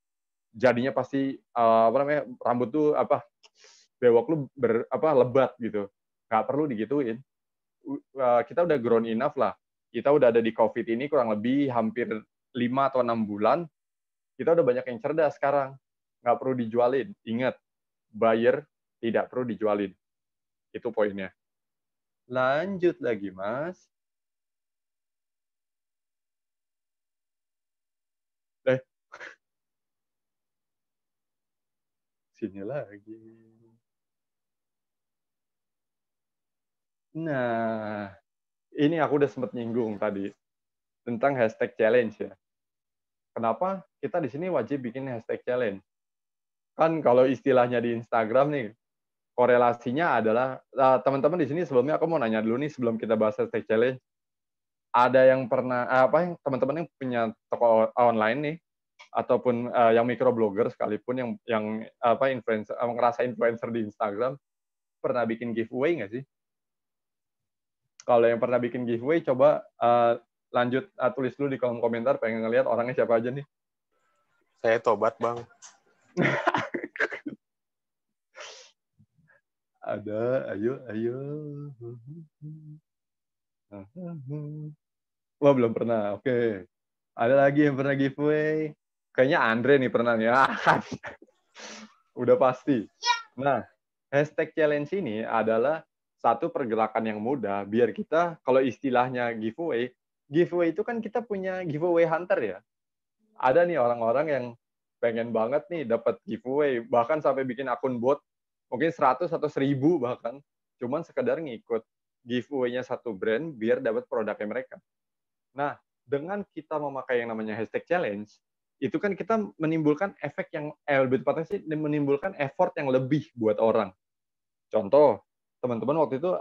jadinya pasti rambut tuh bewok lu lebat gitu. Nggak perlu digituin. Kita udah grown enough lah. Kita udah ada di COVID ini kurang lebih hampir 5 atau 6 bulan, kita udah banyak yang cerdas sekarang. Nggak perlu dijualin. Ingat, buyer tidak perlu dijualin. Itu poinnya. Lanjut lagi, Mas. Sini lagi. Nah, ini aku udah sempat nyinggung tadi tentang hashtag challenge ya. Kenapa kita di sini wajib bikin hashtag challenge? Kan kalau istilahnya di Instagram nih, korelasinya adalah teman-teman di sini sebelumnya aku mau nanya dulu nih sebelum kita bahas hashtag challenge. Ada yang pernah teman-teman yang punya toko online nih ataupun yang microblogger sekalipun yang influencer ngerasa influencer di Instagram pernah bikin giveaway nggak sih? Kalau yang pernah bikin giveaway coba lanjut tulis dulu di kolom komentar, pengen ngelihat orangnya siapa aja nih. Saya tobat, Bang. Ada, ayo. Wah, belum pernah. Oke. Ada lagi yang pernah giveaway. Kayaknya Andre nih pernah nih. Udah pasti. Nah, hashtag challenge ini adalah satu pergerakan yang mudah biar kita, kalau istilahnya giveaway itu kan kita punya giveaway hunter ya. Ada nih orang-orang yang pengen banget nih dapat giveaway, bahkan sampai bikin akun bot, mungkin 100 atau 1000 bahkan, cuman sekedar ngikut giveaway-nya satu brand biar dapat produknya mereka. Nah, dengan kita memakai yang namanya hashtag challenge, itu kan kita menimbulkan efek yang lebih tepatnya sih menimbulkan effort yang lebih buat orang. Contoh, teman-teman waktu itu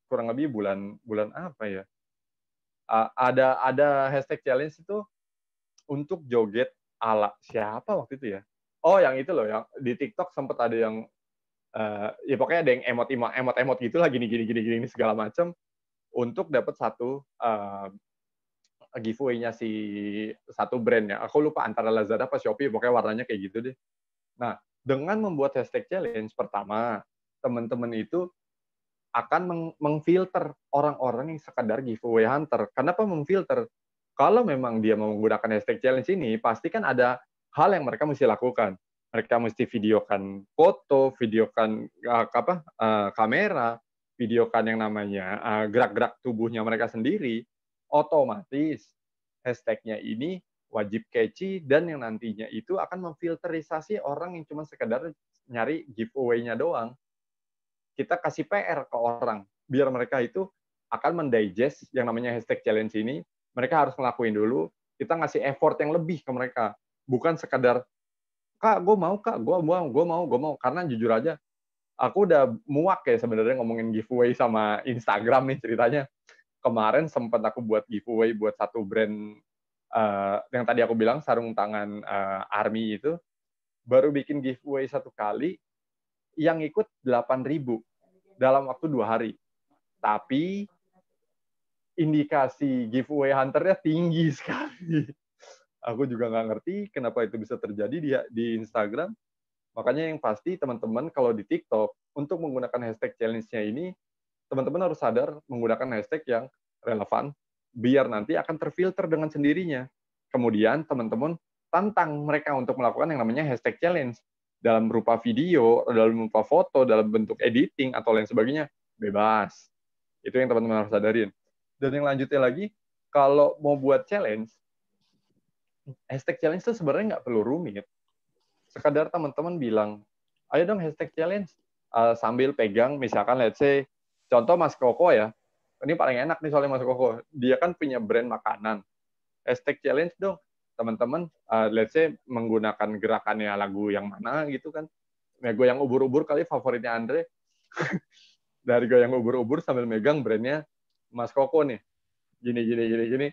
kurang lebih bulan apa ya? Ada hashtag challenge itu untuk joget ala siapa waktu itu ya? Oh, yang itu loh, yang di TikTok sempat ada yang ya pokoknya ada yang emot gitulah gini segala macam untuk dapat satu giveaway-nya si satu brand ya. Aku lupa antara Lazada apa Shopee, pokoknya warnanya kayak gitu deh. Nah, dengan membuat hashtag challenge, pertama, teman-teman itu akan mengfilter orang-orang yang sekadar giveaway hunter. Kenapa memfilter? Kalau memang dia mau menggunakan hashtag challenge ini, pasti kan ada hal yang mereka mesti lakukan. Mereka mesti videokan foto, videokan kamera, videokan yang namanya gerak-gerak tubuhnya mereka sendiri. Otomatis hashtag-nya ini wajib catchy dan yang nantinya itu akan memfilterisasi orang yang cuma sekedar nyari giveaway-nya doang. Kita kasih PR ke orang biar mereka itu akan mendigest yang namanya hashtag challenge ini. Mereka harus ngelakuin dulu, kita ngasih effort yang lebih ke mereka. bukan sekadar Kak, gue mau, gue mau. Karena jujur aja, aku udah muak ya sebenarnya ngomongin giveaway sama Instagram nih ceritanya. Kemarin sempat aku buat giveaway buat satu brand yang tadi aku bilang sarung tangan Army itu, baru bikin giveaway satu kali, yang ikut 8.000 dalam waktu 2 hari. Tapi indikasi giveaway hunternya tinggi sekali. Aku juga nggak ngerti kenapa itu bisa terjadi di Instagram. Makanya yang pasti teman-teman kalau di TikTok, untuk menggunakan hashtag challenge-nya ini, teman-teman harus sadar menggunakan hashtag yang relevan, biar nanti akan terfilter dengan sendirinya. Kemudian teman-teman tantang mereka untuk melakukan yang namanya hashtag challenge. Dalam berupa video, dalam berupa foto, dalam bentuk editing, atau lain sebagainya, bebas. Itu yang teman-teman harus sadarin. Dan yang lanjutnya lagi, kalau mau buat challenge, hashtag challenge itu sebenarnya nggak perlu rumit. Sekadar teman-teman bilang, ayo dong hashtag challenge, sambil pegang, misalkan let's say, contoh Mas Koko ya, ini paling enak nih soalnya Mas Koko, dia kan punya brand makanan, hashtag challenge dong, teman-teman, let's say menggunakan gerakannya lagu yang mana gitu kan, nah, goyang ubur-ubur kali favoritnya Andre, dari goyang ubur-ubur sambil megang brandnya Mas Koko nih, gini,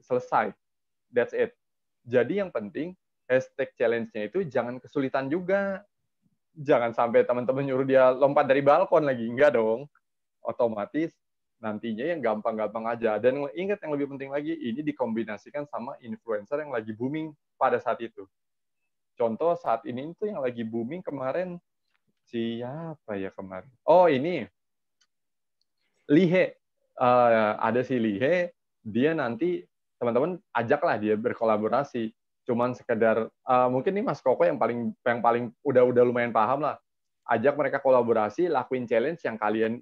selesai, that's it. Jadi yang penting, hashtag challenge-nya itu jangan kesulitan juga. Jangan sampai teman-teman nyuruh dia lompat dari balkon lagi. Enggak dong. Otomatis nantinya yang gampang-gampang aja. Dan ingat yang lebih penting lagi, ini dikombinasikan sama influencer yang lagi booming pada saat itu. Contoh saat ini itu yang lagi booming kemarin, siapa ya kemarin? Oh ini, Lihe. Ada si Lihe, dia nanti teman-teman ajaklah dia berkolaborasi. Cuman sekedar mungkin nih Mas Koko yang paling udah lumayan paham lah. Ajak mereka kolaborasi, lakuin challenge yang kalian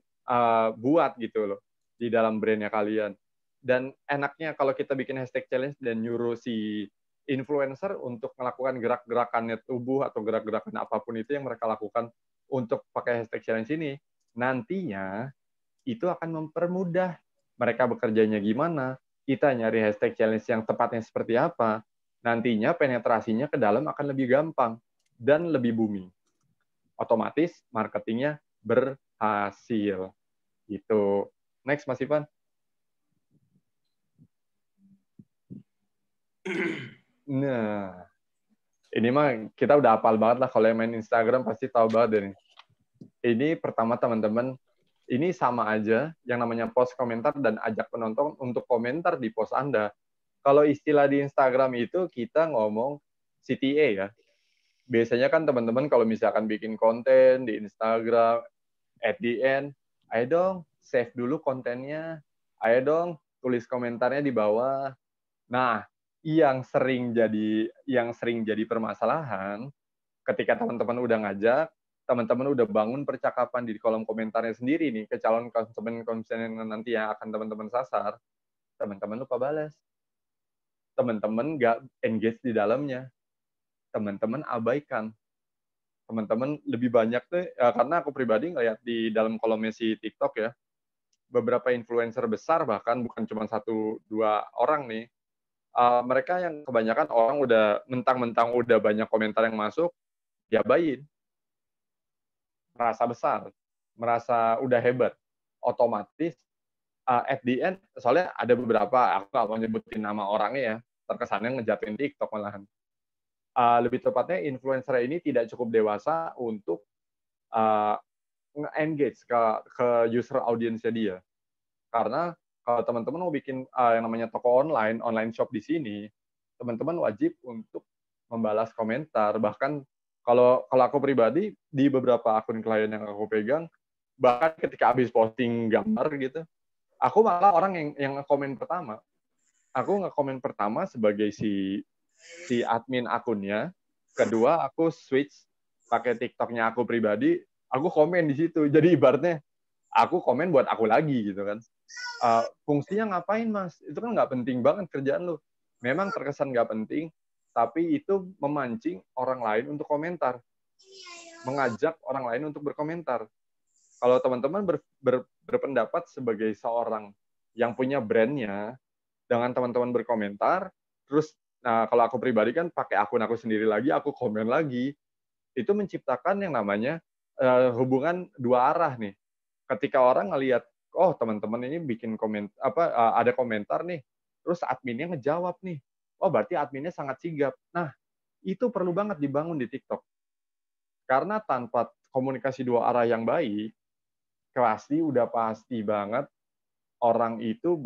buat gitu loh di dalam brandnya kalian. Dan enaknya kalau kita bikin hashtag challenge dan nyuruh si influencer untuk melakukan gerak-gerakannya tubuh atau gerak-gerakan apapun itu yang mereka lakukan untuk pakai hashtag challenge ini, nantinya itu akan mempermudah mereka bekerjanya gimana, kita nyari hashtag challenge yang tepatnya seperti apa, nantinya penetrasinya ke dalam akan lebih gampang dan lebih booming. Otomatis marketingnya berhasil. Gitu. Next, Mas Ivan. Nah, ini mah kita udah hafal banget lah, kalau yang main Instagram pasti tahu banget nih. Ini pertama teman-teman, ini sama aja yang namanya post komentar dan ajak penonton untuk komentar di post Anda. Kalau istilah di Instagram itu kita ngomong CTA ya. Biasanya kan teman-teman kalau misalkan bikin konten di Instagram, at the end, ayo dong save dulu kontennya, ayo dong tulis komentarnya di bawah. Nah, yang sering jadi permasalahan ketika teman-teman udah ngajak, teman-teman udah bangun percakapan di kolom komentarnya sendiri nih ke calon konsumen nanti yang akan teman-teman sasar, teman-teman lupa balas. Teman-teman nggak engage di dalamnya. Teman-teman abaikan. Teman-teman lebih banyak tuh, karena aku pribadi ngeliat di dalam kolomnya si TikTok ya, beberapa influencer besar bahkan bukan cuma 1-2 orang nih, mereka yang kebanyakan orang udah mentang-mentang udah banyak komentar yang masuk, diabain. Merasa besar, merasa udah hebat. Otomatis, at the end, soalnya ada beberapa, aku nggak mau nyebutin nama orangnya ya, terkesannya ngejatuhin TikTok malahan. Lebih tepatnya influencer ini tidak cukup dewasa untuk nge-engage ke user audience-nya dia. Karena kalau teman-teman mau bikin yang namanya toko online shop di sini, teman-teman wajib untuk membalas komentar. Bahkan kalau aku pribadi, di beberapa akun klien yang aku pegang, bahkan ketika habis posting gambar gitu, aku malah orang yang nge-komen pertama. Aku nge-komen pertama sebagai si admin akunnya. Kedua, aku switch pakai TikToknya aku pribadi, aku komen di situ. Jadi ibaratnya aku komen buat aku lagi gitu kan. Fungsinya ngapain Mas? Itu kan nggak penting banget kerjaan lu. Memang terkesan nggak penting, tapi itu memancing orang lain untuk komentar. Mengajak orang lain untuk berkomentar. Kalau teman-teman berpendapat sebagai seorang yang punya brandnya, dengan teman-teman berkomentar, terus Nah, kalau aku pribadi kan pakai akun aku sendiri lagi, aku komen lagi. Itu menciptakan yang namanya hubungan dua arah nih. Ketika orang ngelihat, oh teman-teman ini bikin ada komentar nih, terus adminnya ngejawab nih. Oh berarti adminnya sangat sigap. Nah, itu perlu banget dibangun di TikTok. Karena tanpa komunikasi dua arah yang baik, udah pasti banget orang itu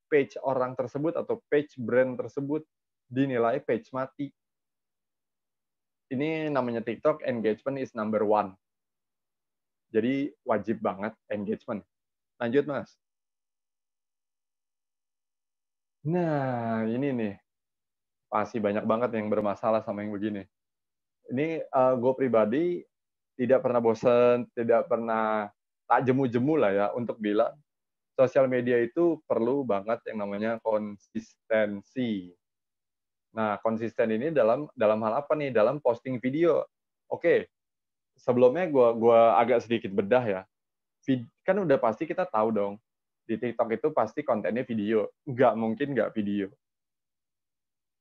page orang tersebut atau page brand tersebut dinilai page mati. Ini namanya TikTok, engagement is number one. Jadi wajib banget engagement. Lanjut, Mas. Nah, ini nih. Pasti banyak banget yang bermasalah sama yang begini. Ini gue pribadi tidak pernah bosan, tidak pernah tak jemu-jemu lah ya untuk bilang sosial media itu perlu banget yang namanya konsistensi. Nah, konsisten ini dalam hal apa nih? Dalam posting video. Oke, sebelumnya gue agak sedikit bedah ya. Kan udah pasti kita tahu dong, di TikTok itu pasti kontennya video. Nggak mungkin nggak video.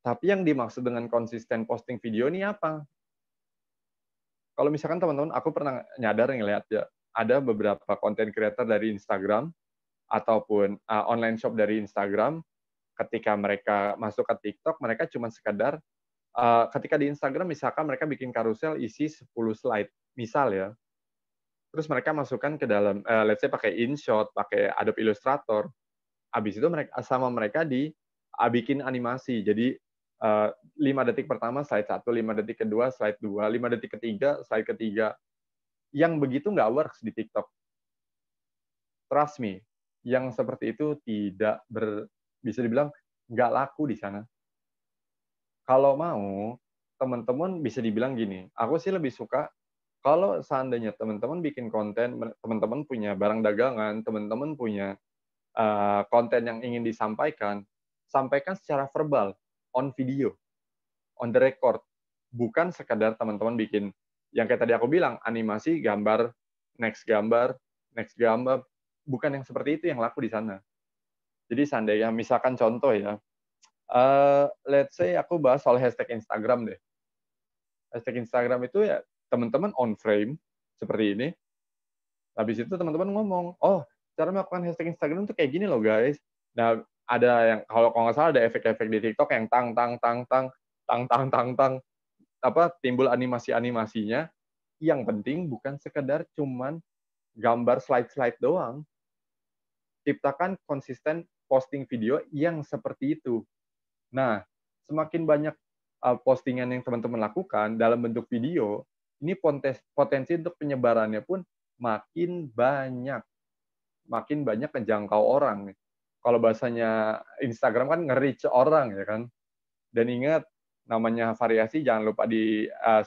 Tapi yang dimaksud dengan konsisten posting video ini apa? Kalau misalkan teman-teman, aku pernah nyadar ngeliat ya, ada beberapa content creator dari Instagram, ataupun online shop dari Instagram, ketika mereka masuk ke TikTok, mereka cuma sekadar, ketika di Instagram misalkan mereka bikin karusel isi 10 slide, misal ya, terus mereka masukkan ke dalam, let's say pakai InShot, pakai Adobe Illustrator, habis itu mereka bikin animasi, jadi 5 detik pertama slide 1, 5 detik kedua slide 2, 5 detik ketiga slide ketiga. Yang begitu nggak works di TikTok. Trust me, yang seperti itu bisa dibilang nggak laku di sana. Kalau mau, teman-teman bisa dibilang gini, aku sih lebih suka kalau seandainya teman-teman bikin konten, teman-teman punya barang dagangan, teman-teman punya konten yang ingin disampaikan, sampaikan secara verbal, on video, on the record. Bukan sekadar teman-teman bikin, yang kayak tadi aku bilang, animasi, gambar, next gambar, bukan yang seperti itu yang laku di sana. Jadi seandainya, misalkan contoh ya, let's say aku bahas soal hashtag Instagram deh. Hashtag Instagram itu ya, teman-teman on frame, seperti ini, habis itu teman-teman ngomong, oh, cara melakukan hashtag Instagram itu kayak gini loh guys. Nah, ada yang kalau nggak salah ada efek-efek di TikTok yang timbul animasi-animasinya. Yang penting bukan sekedar cuman gambar slide-slide doang. Ciptakan konsisten posting video yang seperti itu. Nah, semakin banyak postingan yang teman-teman lakukan dalam bentuk video, ini potensi untuk penyebarannya pun makin banyak menjangkau orang. Kalau bahasanya Instagram kan nge-reach orang ya kan. Dan ingat, namanya variasi jangan lupa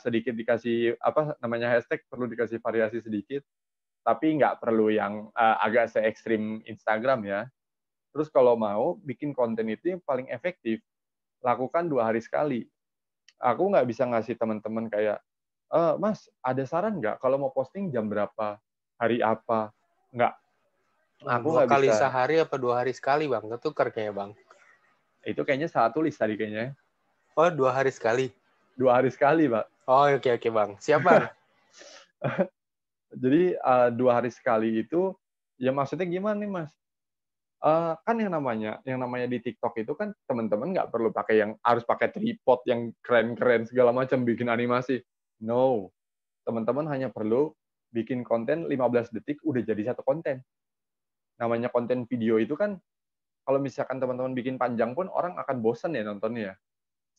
sedikit dikasih hashtag, perlu dikasih variasi sedikit, tapi nggak perlu yang agak se-ekstrim Instagram ya. Terus kalau mau bikin konten itu yang paling efektif, lakukan 2 hari sekali. Aku nggak bisa ngasih teman-teman kayak, Mas, ada saran nggak kalau mau posting jam berapa, hari apa? Nggak. Aku 2 nggak kali bisa. sehari apa 2 hari sekali, Bang? Ketukar kayaknya, Bang. Itu kayaknya salah tulis tadi kayaknya. Oh, 2 hari sekali? 2 hari sekali, Pak. Oh, oke, Bang. Siap, Bang. Jadi 2 hari sekali itu, ya maksudnya gimana nih, Mas? Kan yang namanya di TikTok itu kan teman-teman nggak perlu harus pakai tripod yang keren-keren segala macam bikin animasi. No. Teman-teman hanya perlu bikin konten 15 detik udah jadi satu konten. Namanya konten video itu kan, kalau misalkan teman-teman bikin panjang pun orang akan bosan ya nontonnya.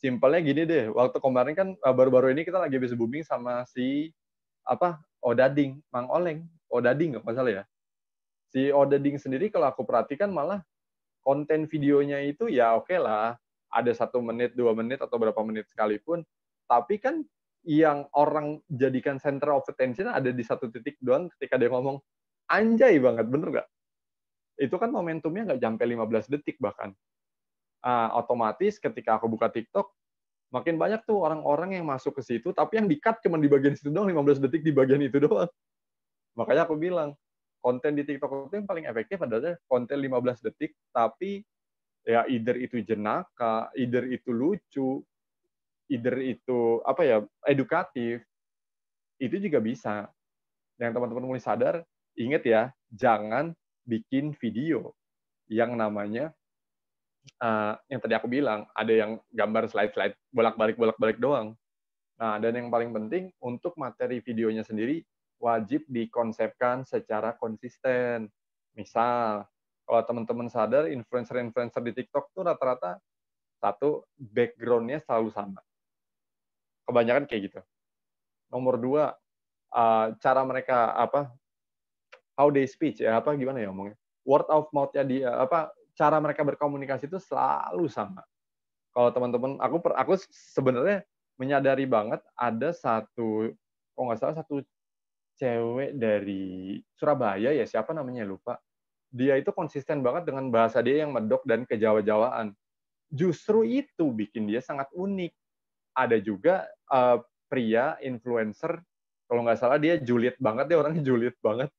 Simpelnya gini deh, waktu kemarin kan baru-baru ini kita lagi habis booming sama si Odading, Mang Oleng, Odading nggak masalah ya. Si Odading sendiri kalau aku perhatikan malah konten videonya itu ya oke lah, ada 1 menit, 2 menit atau berapa menit sekalipun, tapi kan yang orang jadikan center of attention ada di 1 titik doang ketika dia ngomong, anjay banget, bener nggak? Itu kan momentumnya nggak sampai 15 detik bahkan. Otomatis ketika aku buka TikTok, makin banyak tuh orang-orang yang masuk ke situ, tapi yang di-cut cuma di bagian situ doang, 15 detik di bagian itu doang. Makanya aku bilang, konten di TikTok itu yang paling efektif adalah konten 15 detik, tapi Ya, either itu jenaka, either itu lucu, either itu apa ya, edukatif, itu juga bisa. Yang teman-teman mulai sadar, ingat ya, jangan bikin video yang namanya yang tadi aku bilang, ada yang gambar slide-slide bolak-balik doang. Nah, dan yang paling penting untuk materi videonya sendiri wajib dikonsepkan secara konsisten. Misal, kalau teman-teman sadar influencer-influencer di TikTok tuh rata-rata satu background-nya selalu sama. Kebanyakan kayak gitu. Nomor dua, cara mereka how they speech ya, gimana ya ngomongnya? Word of mouth-nya dia cara mereka berkomunikasi itu selalu sama. Kalau teman-teman, aku sebenarnya menyadari banget ada satu, kalau nggak salah satu cewek dari Surabaya ya, siapa namanya lupa. Dia itu konsisten banget dengan bahasa dia yang medok dan kejawa-jawaan. Justru itu bikin dia sangat unik. Ada juga pria influencer, kalau nggak salah dia julid banget, dia orangnya julid banget.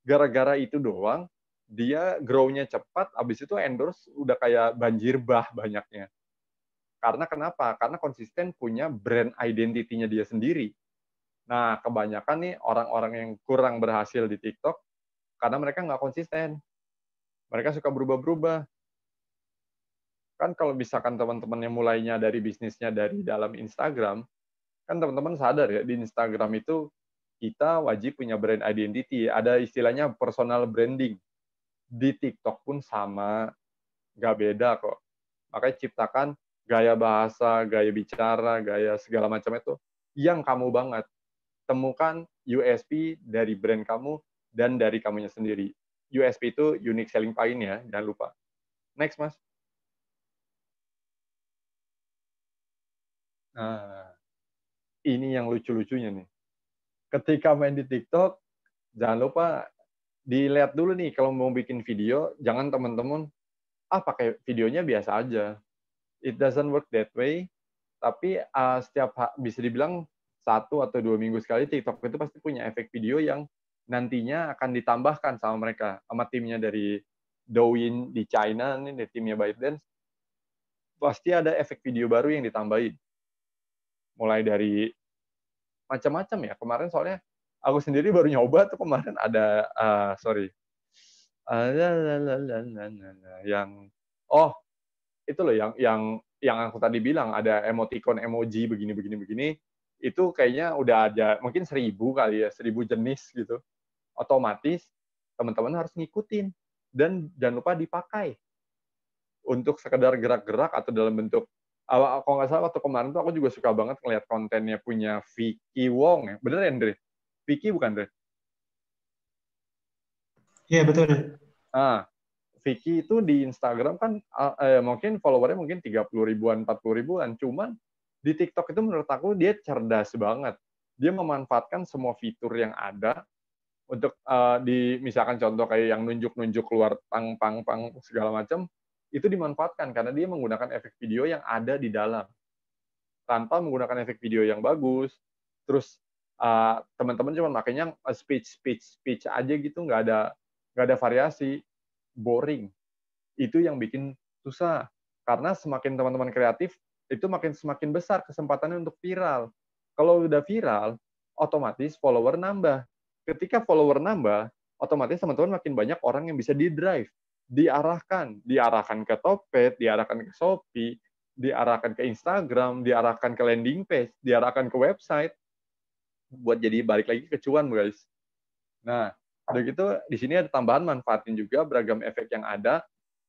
Gara-gara itu doang, dia grow-nya cepat, abis itu endorse udah kayak banjir bah banyaknya. Karena kenapa? Karena konsisten punya brand identity-nya dia sendiri. Nah, kebanyakan nih orang-orang yang kurang berhasil di TikTok, karena mereka nggak konsisten. Mereka suka berubah-berubah. Kan kalau misalkan teman-teman yang mulainya dari bisnisnya dari dalam Instagram, kan teman-teman sadar ya, di Instagram itu kita wajib punya brand identity. Ada istilahnya personal branding. Di TikTok pun sama, nggak beda kok. Makanya ciptakan gaya bahasa, gaya bicara, gaya segala macam itu yang kamu banget. Temukan USP dari brand kamu dan dari kamunya sendiri. USP itu unique selling point ya, jangan lupa. Next, Mas. Nah, ini yang lucu-lucunya nih. Ketika main di TikTok, jangan lupa dilihat dulu nih kalau mau bikin video, jangan teman-teman pakai videonya biasa aja. It doesn't work that way. Tapi setiap bisa dibilang 1 atau 2 minggu sekali TikTok itu pasti punya efek video yang nantinya akan ditambahkan sama mereka, sama timnya dari Douyin di China, nih dari timnya ByteDance, pasti ada efek video baru yang ditambahin. Mulai dari macam-macam ya. Kemarin soalnya aku sendiri baru nyoba tuh kemarin ada, yang itu loh yang aku tadi bilang ada emoji begini itu kayaknya udah ada mungkin 1000 kali ya, 1000 jenis gitu. Otomatis teman-teman harus ngikutin dan jangan lupa dipakai untuk sekedar gerak-gerak atau dalam bentuk kalau nggak salah waktu kemarin tuh aku juga suka banget ngeliat kontennya punya Vicky Wong ya. Bener ya, Andre? Vicky bukan, Andre? Iya, betul. Vicky itu di Instagram kan mungkin followernya mungkin 30 ribuan, 40 ribuan. Cuman di TikTok itu menurut aku dia cerdas banget. Dia memanfaatkan semua fitur yang ada untuk misalkan contoh kayak yang nunjuk-nunjuk keluar pang segala macam, itu dimanfaatkan karena dia menggunakan efek video yang ada di dalam. Tanpa menggunakan efek video yang bagus. Terus teman-teman cuma makanya speech aja gitu, nggak ada variasi. Boring. Itu yang bikin susah. Karena semakin teman-teman kreatif, itu semakin besar kesempatannya untuk viral. Kalau udah viral, otomatis follower nambah. Ketika follower nambah, otomatis teman-teman makin banyak orang yang bisa di-drive, diarahkan ke Tokped, diarahkan ke Shopee, diarahkan ke Instagram, diarahkan ke landing page, diarahkan ke website, buat jadi balik lagi ke cuan, guys. Nah, udah gitu, di sini ada tambahan manfaatin juga beragam efek yang ada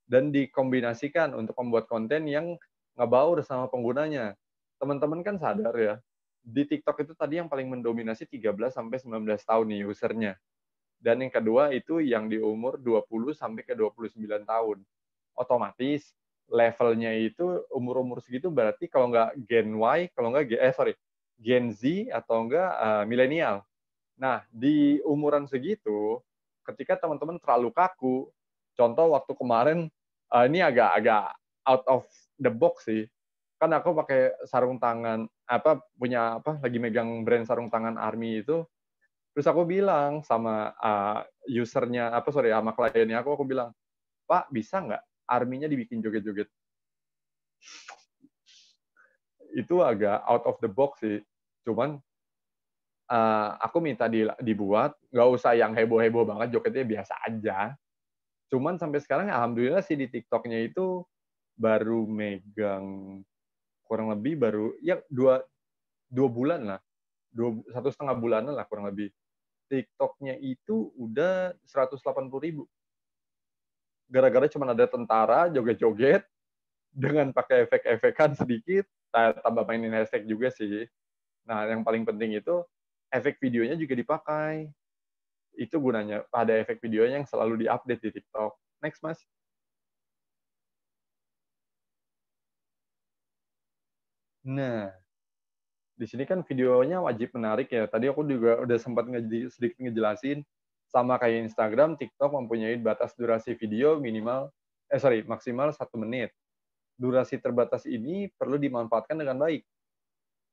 dan dikombinasikan untuk membuat konten yang ngebaur sama penggunanya. Teman-teman kan sadar ya, di TikTok itu tadi yang paling mendominasi 13-19 tahun nih usernya. Dan yang kedua itu yang di umur 20 sampai ke 29 tahun. Otomatis levelnya itu umur-umur segitu berarti kalau nggak Gen Y, kalau nggak Gen Z atau nggak milenial. Nah, di umuran segitu, ketika teman-teman terlalu kaku, contoh waktu kemarin, ini agak out of the box sih. Kan aku pakai sarung tangan, lagi megang brand sarung tangan Army itu, terus aku bilang sama usernya, sama kliennya aku bilang, Pak, bisa nggak arminya dibikin joget-joget. Itu agak out of the box sih. Cuman aku minta dibuat, nggak usah yang heboh-heboh banget, jogetnya biasa aja. Cuman sampai sekarang alhamdulillah sih di TikTok-nya itu baru megang kurang lebih baru ya 2 bulan lah, 1,5 bulanan lah kurang lebih. TikTok-nya itu udah 180.000. Gara-gara cuma ada tentara joget-joget dengan pakai efek-efekan sedikit, tambah mainin hashtag juga sih. Nah, yang paling penting itu efek videonya juga dipakai. Itu gunanya, ada efek videonya yang selalu diupdate di TikTok. Next, Mas. Nah, di sini kan videonya wajib menarik ya. Tadi aku juga udah sempat sedikit ngejelasin, sama kayak Instagram, TikTok mempunyai batas durasi video maksimal 1 menit. Durasi terbatas ini perlu dimanfaatkan dengan baik.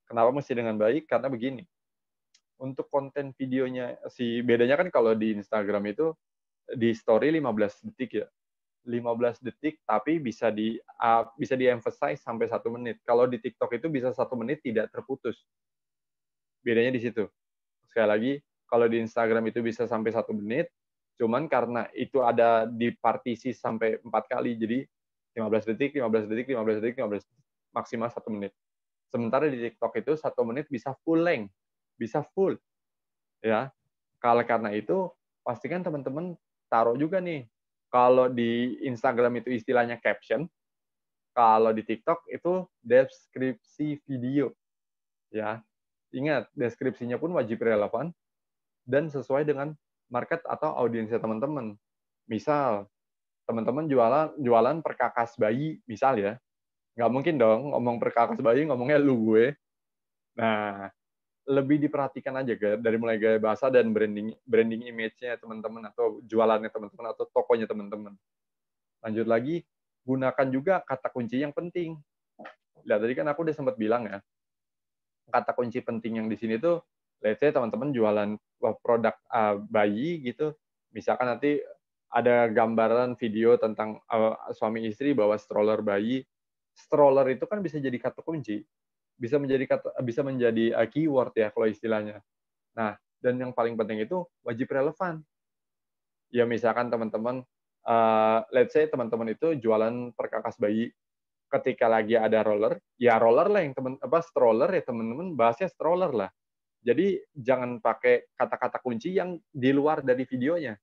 Kenapa mesti dengan baik? Karena begini, untuk konten videonya, bedanya kan kalau di Instagram itu, di story 15 detik ya. 15 detik, tapi bisa di-emphasize sampai 1 menit. Kalau di TikTok itu bisa 1 menit tidak terputus. Bedanya di situ. Sekali lagi, kalau di Instagram itu bisa sampai 1 menit, cuman karena itu ada di partisi sampai 4 kali, jadi 15 detik, 15 detik, 15 detik, 15 detik, maksimal 1 menit. Sementara di TikTok itu 1 menit bisa full length, bisa full. Ya. Karena itu, pastikan teman-teman taruh juga nih, kalau di Instagram itu istilahnya caption, kalau di TikTok itu deskripsi video. Ya. Ingat, deskripsinya pun wajib relevan dan sesuai dengan market atau audiensnya teman-teman. Misal, teman-teman jualan perkakas bayi, misal ya. Nggak mungkin dong ngomong perkakas bayi, ngomongnya lu gue. Nah, lebih diperhatikan aja dari mulai gaya bahasa dan branding image-nya teman-teman, atau jualannya teman-teman, atau tokonya teman-teman. Lanjut lagi, gunakan juga kata kunci yang penting. Lihat, tadi kan aku udah sempat bilang ya, kata kunci penting yang di sini tuh, let's say teman-teman jualan produk bayi gitu, misalkan nanti ada gambaran video tentang suami istri bawa stroller bayi. Stroller itu kan bisa jadi kata kunci, bisa menjadi keyword ya kalau istilahnya. Nah, dan yang paling penting itu wajib relevan. Ya misalkan teman-teman, let's say teman-teman itu jualan perkakas bayi, ketika lagi ada roller, ya roller lah yang stroller ya teman-teman bahasnya stroller lah. Jadi jangan pakai kata-kata kunci yang di luar dari videonya.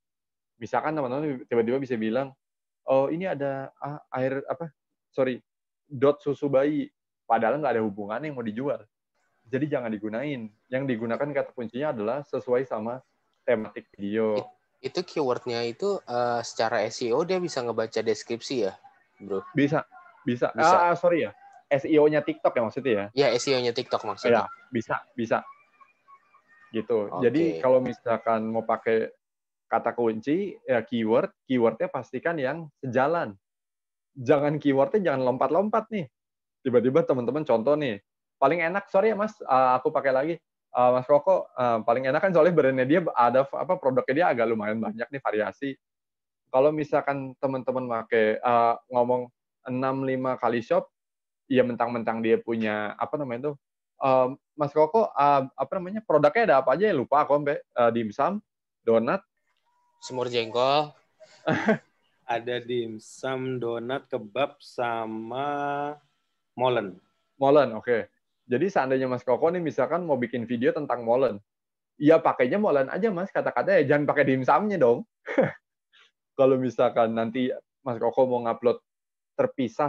Misalkan teman-teman tiba-tiba bisa bilang, oh ini ada dot susu bayi, padahal nggak ada hubungannya yang mau dijual. Jadi jangan digunain. Yang digunakan kata kuncinya adalah sesuai sama tematik video. Itu keywordnya itu secara SEO dia bisa ngebaca deskripsi ya, bro? Bisa. Sorry ya, SEO-nya TikTok ya maksudnya ya? Ya, SEO-nya TikTok maksudnya. Ya, bisa. Gitu. Okay. Jadi kalau misalkan mau pakai kata kunci, ya keywordnya pastikan yang sejalan. Jangan keywordnya jangan lompat-lompat nih. Tiba-tiba teman-teman contoh nih, paling enak, sorry ya Mas, aku pakai lagi. Mas Koko, paling enak kan soalnya brandnya dia ada produknya dia agak lumayan banyak nih variasi. Kalau misalkan teman-teman pakai ngomong 6-5 kali shop, ya mentang-mentang dia punya Mas Koko produknya ada apa aja ya, lupa aku sampai dimsum, donat, semur jengkol. Ada dimsum, donat, kebab, sama molen. Molen, oke. Jadi seandainya Mas Koko nih misalkan mau bikin video tentang molen, ya pakainya molen aja Mas, kata-katanya jangan pakai dimsumnya dong. Kalau misalkan nanti Mas Koko mau ngupload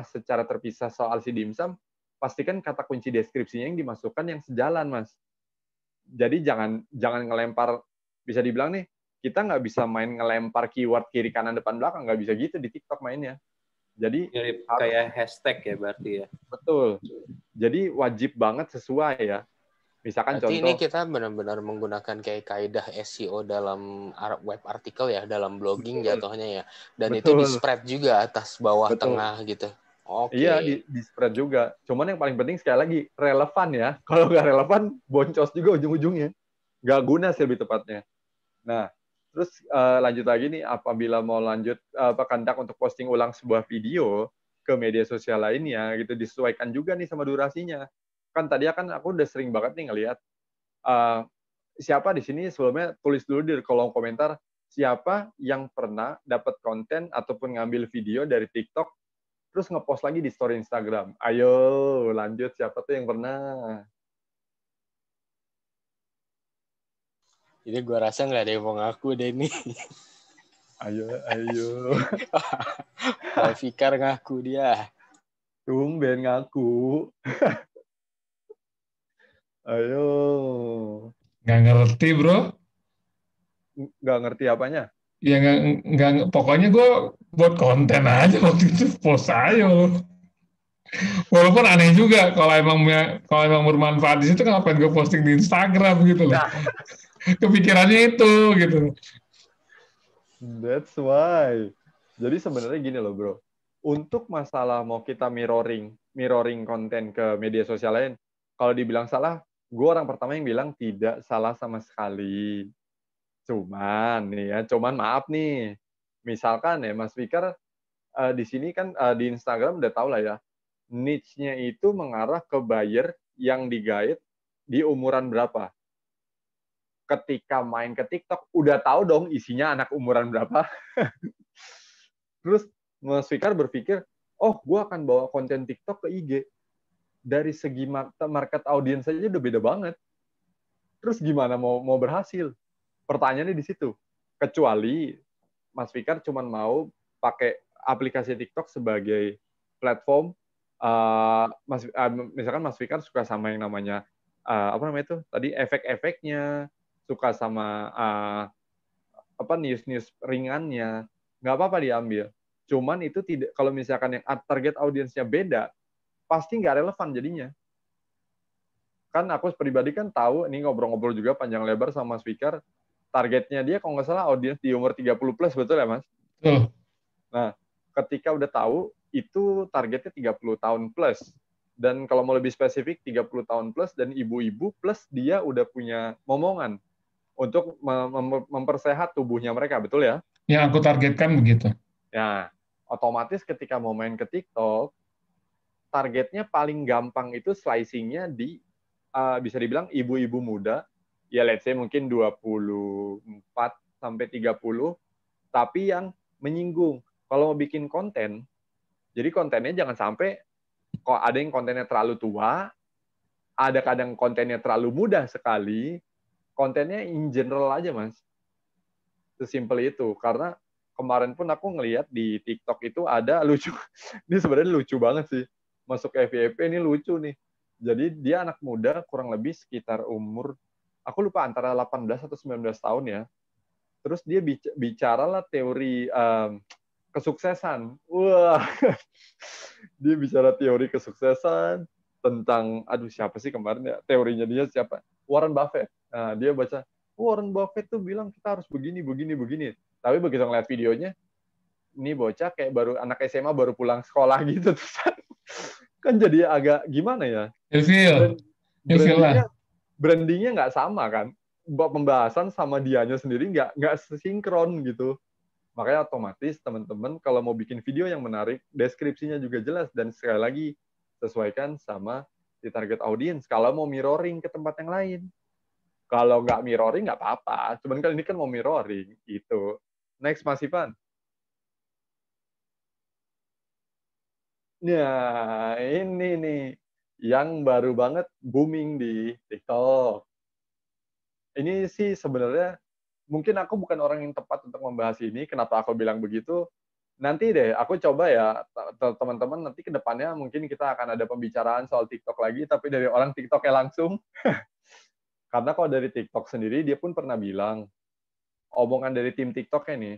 secara terpisah soal si dimsum, pastikan kata kunci deskripsinya yang dimasukkan yang sejalan, Mas. Jadi jangan ngelempar, bisa dibilang nih, kita nggak bisa main ngelempar keyword kiri kanan depan belakang, nggak bisa gitu di TikTok mainnya. Jadi kayak hashtag ya berarti ya. Betul. Jadi wajib banget sesuai ya. Misalkan berarti contoh. Ini kita benar-benar menggunakan kayak kaidah SEO dalam web artikel ya, dalam blogging jatuhnya ya. Dan Betul. itu di-spread juga atas, bawah, Betul. tengah gitu. Oke. Iya, di-spread juga. Cuman yang paling penting sekali lagi relevan ya. Kalau nggak relevan, boncos juga ujung-ujungnya. Nggak guna sih lebih tepatnya. Nah, Terus lanjut lagi nih, apabila mau lanjut kehendak untuk posting ulang sebuah video ke media sosial lainnya, gitu disesuaikan juga nih sama durasinya. Kan tadi kan aku udah sering banget nih ngelihat siapa di sini sebelumnya tulis dulu di kolom komentar siapa yang pernah dapat konten ataupun ngambil video dari TikTok terus ngepost lagi di story Instagram. Ayo lanjut, siapa tuh yang pernah? Jadi gue rasa nggak ada yang mau ngaku deh nih. Ayo. Kalau Fikar ngaku dia. Tumben ngaku. Ayo. Nggak ngerti, bro. Nggak ngerti apanya? Ya nggak, pokoknya gue buat konten aja waktu itu, post aja loh. Walaupun aneh juga kalau emang bermanfaat di situ, ngapain gue posting di Instagram gitu loh. Kepikirannya itu gitu. That's why. Jadi sebenarnya gini loh bro, untuk masalah mau kita mirroring konten ke media sosial lain, kalau dibilang salah, gue orang pertama yang bilang tidak salah sama sekali. Cuman maaf nih, misalkan ya Mas Fikar di sini kan di Instagram udah tahu lah ya, niche-nya itu mengarah ke buyer yang digait di umuran berapa. Ketika main ke TikTok, udah tahu dong isinya anak umuran berapa. Terus Mas Fikar berpikir, oh gue akan bawa konten TikTok ke IG. Dari segi market audience saja udah beda banget. Terus gimana mau berhasil? Pertanyaannya di situ. Kecuali Mas Fikar cuma mau pakai aplikasi TikTok sebagai platform. Misalkan Mas Fikar suka sama yang namanya apa namanya itu tadi efek-efeknya, suka sama news ringannya, nggak apa-apa diambil. Cuman itu tidak, kalau misalkan yang target audiensnya beda, pasti nggak relevan jadinya. Kan aku pribadi kan tahu, ini ngobrol-ngobrol juga panjang lebar sama Mas Fikar, targetnya dia kalau nggak salah audiens di umur 30 plus, betul ya Mas? Tuh. Nah, ketika udah tahu, itu targetnya 30 tahun plus. Dan kalau mau lebih spesifik, 30 tahun plus dan ibu-ibu plus dia udah punya momongan untuk mempersehat tubuhnya mereka, betul ya? Yang aku targetkan begitu. Ya, otomatis ketika mau main ke TikTok, targetnya paling gampang itu slicing-nya di bisa dibilang ibu-ibu muda, ya let's say mungkin 24 sampai 30, tapi yang menyinggung. Kalau mau bikin konten, jadi kontennya jangan sampai kok ada yang kontennya terlalu tua, ada kadang kontennya terlalu mudah sekali, kontennya in general aja, Mas. Sesimpel itu. Karena kemarin pun aku ngelihat di TikTok itu ada lucu. Ini sebenarnya lucu banget sih. Masuk FYP ini lucu nih. Jadi dia anak muda kurang lebih sekitar umur, aku lupa antara 18 atau 19 tahun ya. Terus dia bicara lah teori kesuksesan. Wah, dia bicara teori kesuksesan tentang, siapa sih kemarin ya, teorinya dia siapa? Warren Buffett. Nah, dia baca, Warren Buffett tuh bilang kita harus begini. Tapi begitu ngeliat videonya, ini bocah kayak baru anak SMA baru pulang sekolah gitu. Kan jadi agak gimana ya? Brandingnya nggak sama kan? Pembahasan sama dianya sendiri nggak sesinkron gitu. Makanya otomatis teman-teman kalau mau bikin video yang menarik, deskripsinya juga jelas dan sekali lagi sesuaikan sama di target audience. Kalau mau mirroring ke tempat yang lain, kalau nggak mirroring nggak apa-apa. Cuman kali ini kan mau mirroring gitu. Next Mas Ivan. Nah, ini nih yang baru banget booming di TikTok. Ini sih sebenarnya mungkin aku bukan orang yang tepat untuk membahas ini. Kenapa aku bilang begitu? Nanti deh, aku coba ya, teman-teman, nanti ke depannya mungkin kita akan ada pembicaraan soal TikTok lagi, tapi dari orang TikTok-nya langsung. Karena kalau dari TikTok sendiri, dia pun pernah bilang, omongan dari tim TikTok ini,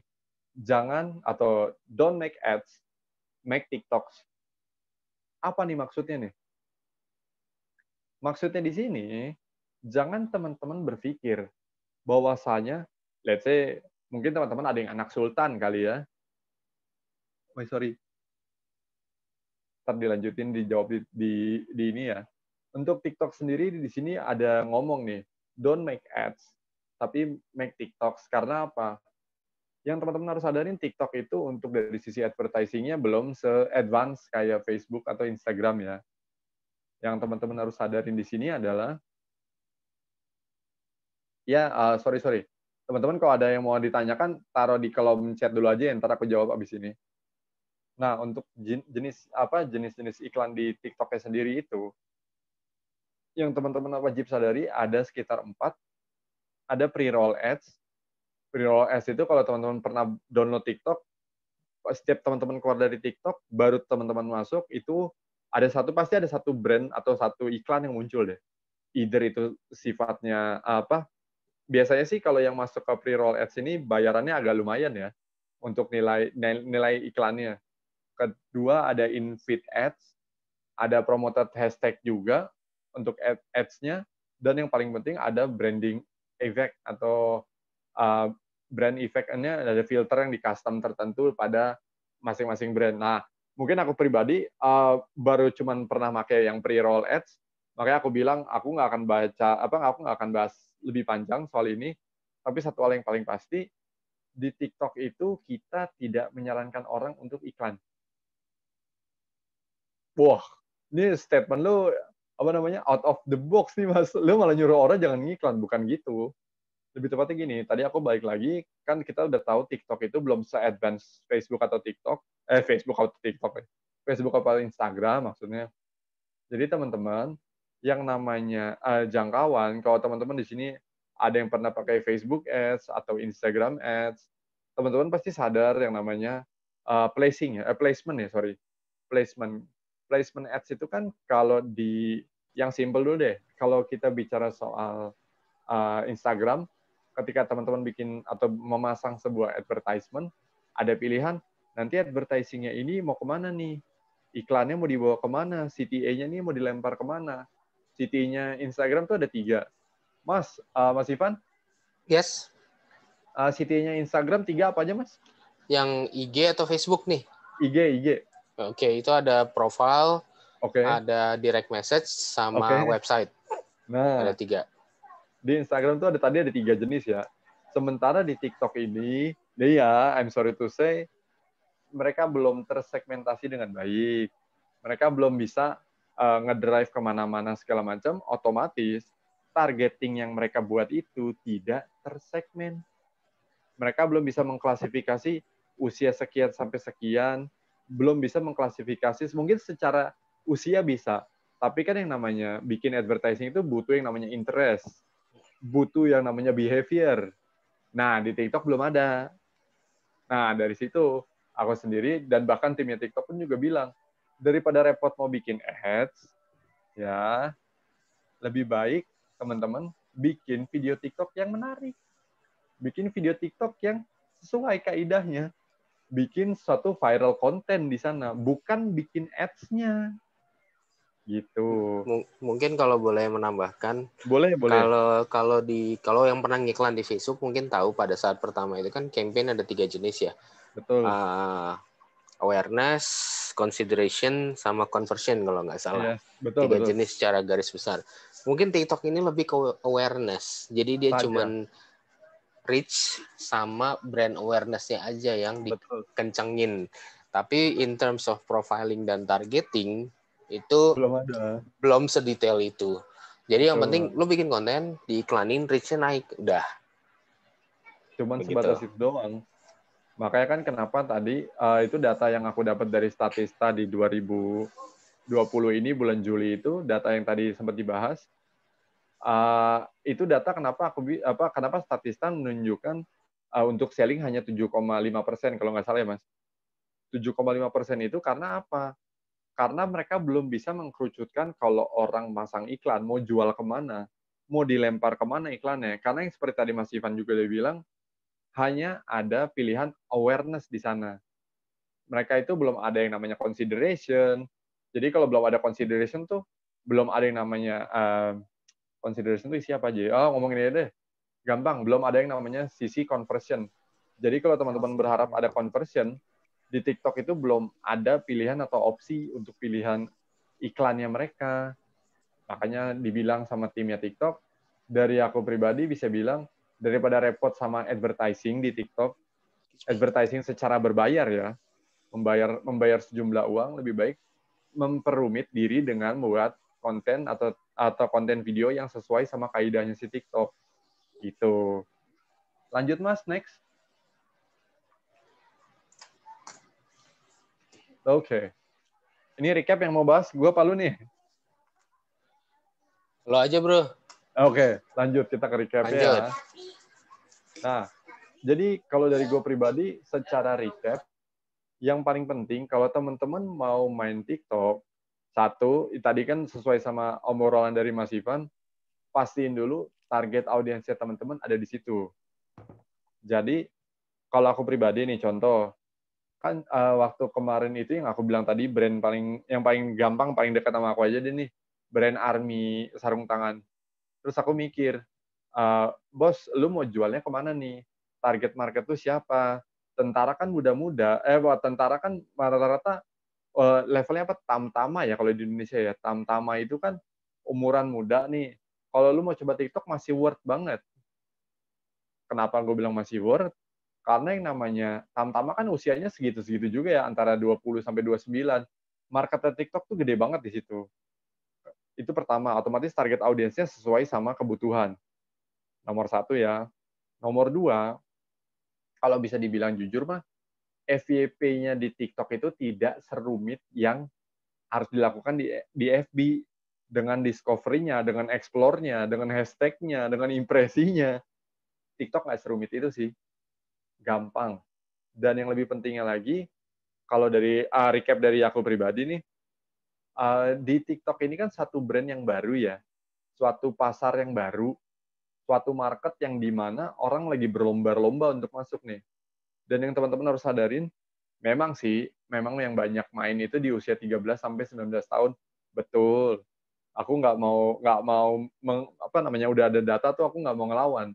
jangan atau don't make ads, make TikToks. Apa nih maksudnya nih? Maksudnya di sini, jangan teman-teman berpikir bahwasanya, let's say, mungkin teman-teman ada yang anak sultan kali ya. Sorry. Ntar dilanjutin, dijawab di ini ya. Untuk TikTok sendiri di sini ada ngomong nih, don't make ads, tapi make TikToks. Karena apa? Yang teman-teman harus sadarin, TikTok itu untuk dari sisi advertising-nya belum se-advance kayak Facebook atau Instagram ya. Yang teman-teman harus sadarin di sini adalah, sorry. Teman-teman kalau ada yang mau ditanyakan, taruh di kolom chat dulu aja, ntar aku jawab abis ini. Nah, untuk jenis-jenis iklan di TikTok-nya sendiri itu, yang teman-teman wajib sadari ada sekitar 4. Ada pre-roll ads. Pre-roll ads itu kalau teman-teman pernah download TikTok, setiap teman-teman keluar dari TikTok, baru teman-teman masuk, itu pasti ada satu brand atau satu iklan yang muncul deh. Either itu sifatnya apa? Biasanya sih kalau yang masuk ke pre-roll ads ini bayarannya agak lumayan ya untuk nilai iklannya. Kedua ada in-feed ads, ada promoted hashtag juga untuk ads-nya, dan yang paling penting ada branding effect atau brand effect-nya, ada filter yang di custom tertentu pada masing-masing brand. Nah, mungkin aku pribadi baru cuman pernah pakai yang pre-roll ads, makanya aku bilang aku nggak akan bahas lebih panjang soal ini. Tapi satu hal yang paling pasti, di TikTok itu kita tidak menyarankan orang untuk iklan. Wah, ini statement lu out of the box nih Mas. Lu malah nyuruh orang jangan ngiklan, bukan gitu. Lebih tepatnya gini, tadi aku balik lagi, kan kita udah tahu TikTok itu belum se-advance Facebook atau TikTok, Facebook atau Instagram maksudnya. Jadi teman-teman, yang namanya jangkauan, kalau teman-teman di sini ada yang pernah pakai Facebook Ads atau Instagram Ads, teman-teman pasti sadar yang namanya placement ads itu kan kalau yang simple dulu deh, kalau kita bicara soal Instagram, ketika teman-teman bikin atau memasang sebuah advertisement, ada pilihan, nanti advertising-nya ini mau kemana nih? Iklannya mau dibawa kemana? CTA-nya ini mau dilempar kemana? CTA-nya Instagram tuh ada 3. Mas Ivan? Yes. CTA-nya Instagram 3 apa aja, Mas? Yang IG atau Facebook nih? IG. Oke, itu ada profile, Oke. ada direct message, sama website. Nah, ada 3. Di Instagram tuh ada 3 jenis ya. Sementara di TikTok ini, I'm sorry to say, mereka belum tersegmentasi dengan baik. Mereka belum bisa ngedrive kemana-mana segala macam, otomatis targeting yang mereka buat itu tidak tersegmen. Mereka belum bisa mengklasifikasi usia sekian sampai sekian, belum bisa mengklasifikasi, mungkin secara usia bisa, tapi kan yang namanya bikin advertising itu butuh yang namanya interest, butuh yang namanya behavior. Nah, di TikTok belum ada. Nah, dari situ aku sendiri dan bahkan timnya TikTok pun juga bilang, daripada repot mau bikin ads, ya lebih baik teman-teman bikin video TikTok yang menarik. Bikin video TikTok yang sesuai kaidahnya. Bikin suatu viral konten di sana, bukan bikin ads-nya. Gitu. Mungkin kalau boleh menambahkan, boleh. Kalau yang pernah ngiklan di Facebook mungkin tahu pada saat pertama itu kan campaign ada 3 jenis ya. Betul. Awareness, consideration, sama conversion kalau nggak salah. Yes, betul. 3 jenis secara garis besar. Mungkin TikTok ini lebih ke awareness. Jadi dia cuman reach sama brand awareness-nya aja yang dikencengin. Tapi in terms of profiling dan targeting itu belum sedetail itu. Jadi yang penting lu bikin konten, diiklanin, reach-nya naik, udah. Cuman sebatas itu doang. Makanya kan kenapa tadi itu data yang aku dapat dari Statista di 2020 ini bulan Juli itu, data yang tadi sempat dibahas. Itu data kenapa Statista menunjukkan untuk selling hanya 7,5% kalau nggak salah ya Mas. 7,5% itu karena apa? Karena mereka belum bisa mengkerucutkan kalau orang masang iklan mau jual kemana, mau dilempar kemana iklannya. Karena yang seperti tadi Mas Ivan juga udah bilang, hanya ada pilihan awareness di sana. Mereka itu belum ada yang namanya consideration. Jadi kalau belum ada consideration tuh belum ada yang namanya consideration itu isi apa aja? Ngomongin aja deh. Gampang, belum ada yang namanya sisi conversion. Jadi kalau teman-teman berharap ada conversion, di TikTok itu belum ada pilihan atau opsi untuk pilihan iklannya mereka. Makanya dibilang sama timnya TikTok, dari aku pribadi bisa bilang, daripada repot sama advertising di TikTok, advertising secara berbayar ya, membayar sejumlah uang, lebih baik memperumit diri dengan membuat konten atau konten video yang sesuai sama kaidahnya si TikTok. Gitu. Lanjut Mas, next. Oke. Ini recap yang mau bahas, gue apa lu nih? Lo aja, Bro. Oke, lanjut kita ke recap ya. Nah, jadi kalau dari gue pribadi, secara recap, yang paling penting kalau teman-teman mau main TikTok, satu, tadi kan sesuai sama obrolan dari Mas Ivan, pastiin dulu target audiensnya teman-teman ada di situ. Jadi, kalau aku pribadi nih, contoh, kan waktu kemarin itu yang aku bilang tadi, brand yang paling gampang, paling dekat sama aku aja deh nih, brand Army sarung tangan. Terus aku mikir, bos, lu mau jualnya kemana nih? Target market tuh siapa? Tentara kan muda-muda, tentara kan rata-rata levelnya apa? Tamtama ya kalau di Indonesia ya. Tamtama itu kan umuran muda nih. Kalau lu mau coba TikTok masih worth banget. Kenapa gue bilang masih worth? Karena yang namanya Tamtama kan usianya segitu-segitu juga ya, antara 20 sampai 29. Marketnya TikTok tuh gede banget di situ. Itu pertama, otomatis target audiensnya sesuai sama kebutuhan. Nomor satu ya. Nomor dua, kalau bisa dibilang jujur mah, FYP-nya di TikTok itu tidak serumit yang harus dilakukan di FB. Dengan discovery-nya, dengan explore-nya, dengan hashtag-nya, dengan impresinya. TikTok nggak serumit itu sih. Gampang. Dan yang lebih pentingnya lagi, kalau dari recap dari aku pribadi nih, di TikTok ini kan satu brand yang baru ya, suatu pasar yang baru, suatu market yang dimana orang lagi berlomba-lomba untuk masuk nih. Dan yang teman-teman harus sadarin, memang yang banyak main itu di usia 13 sampai 19 tahun. Betul. Aku nggak mau udah ada data tuh aku nggak mau ngelawan.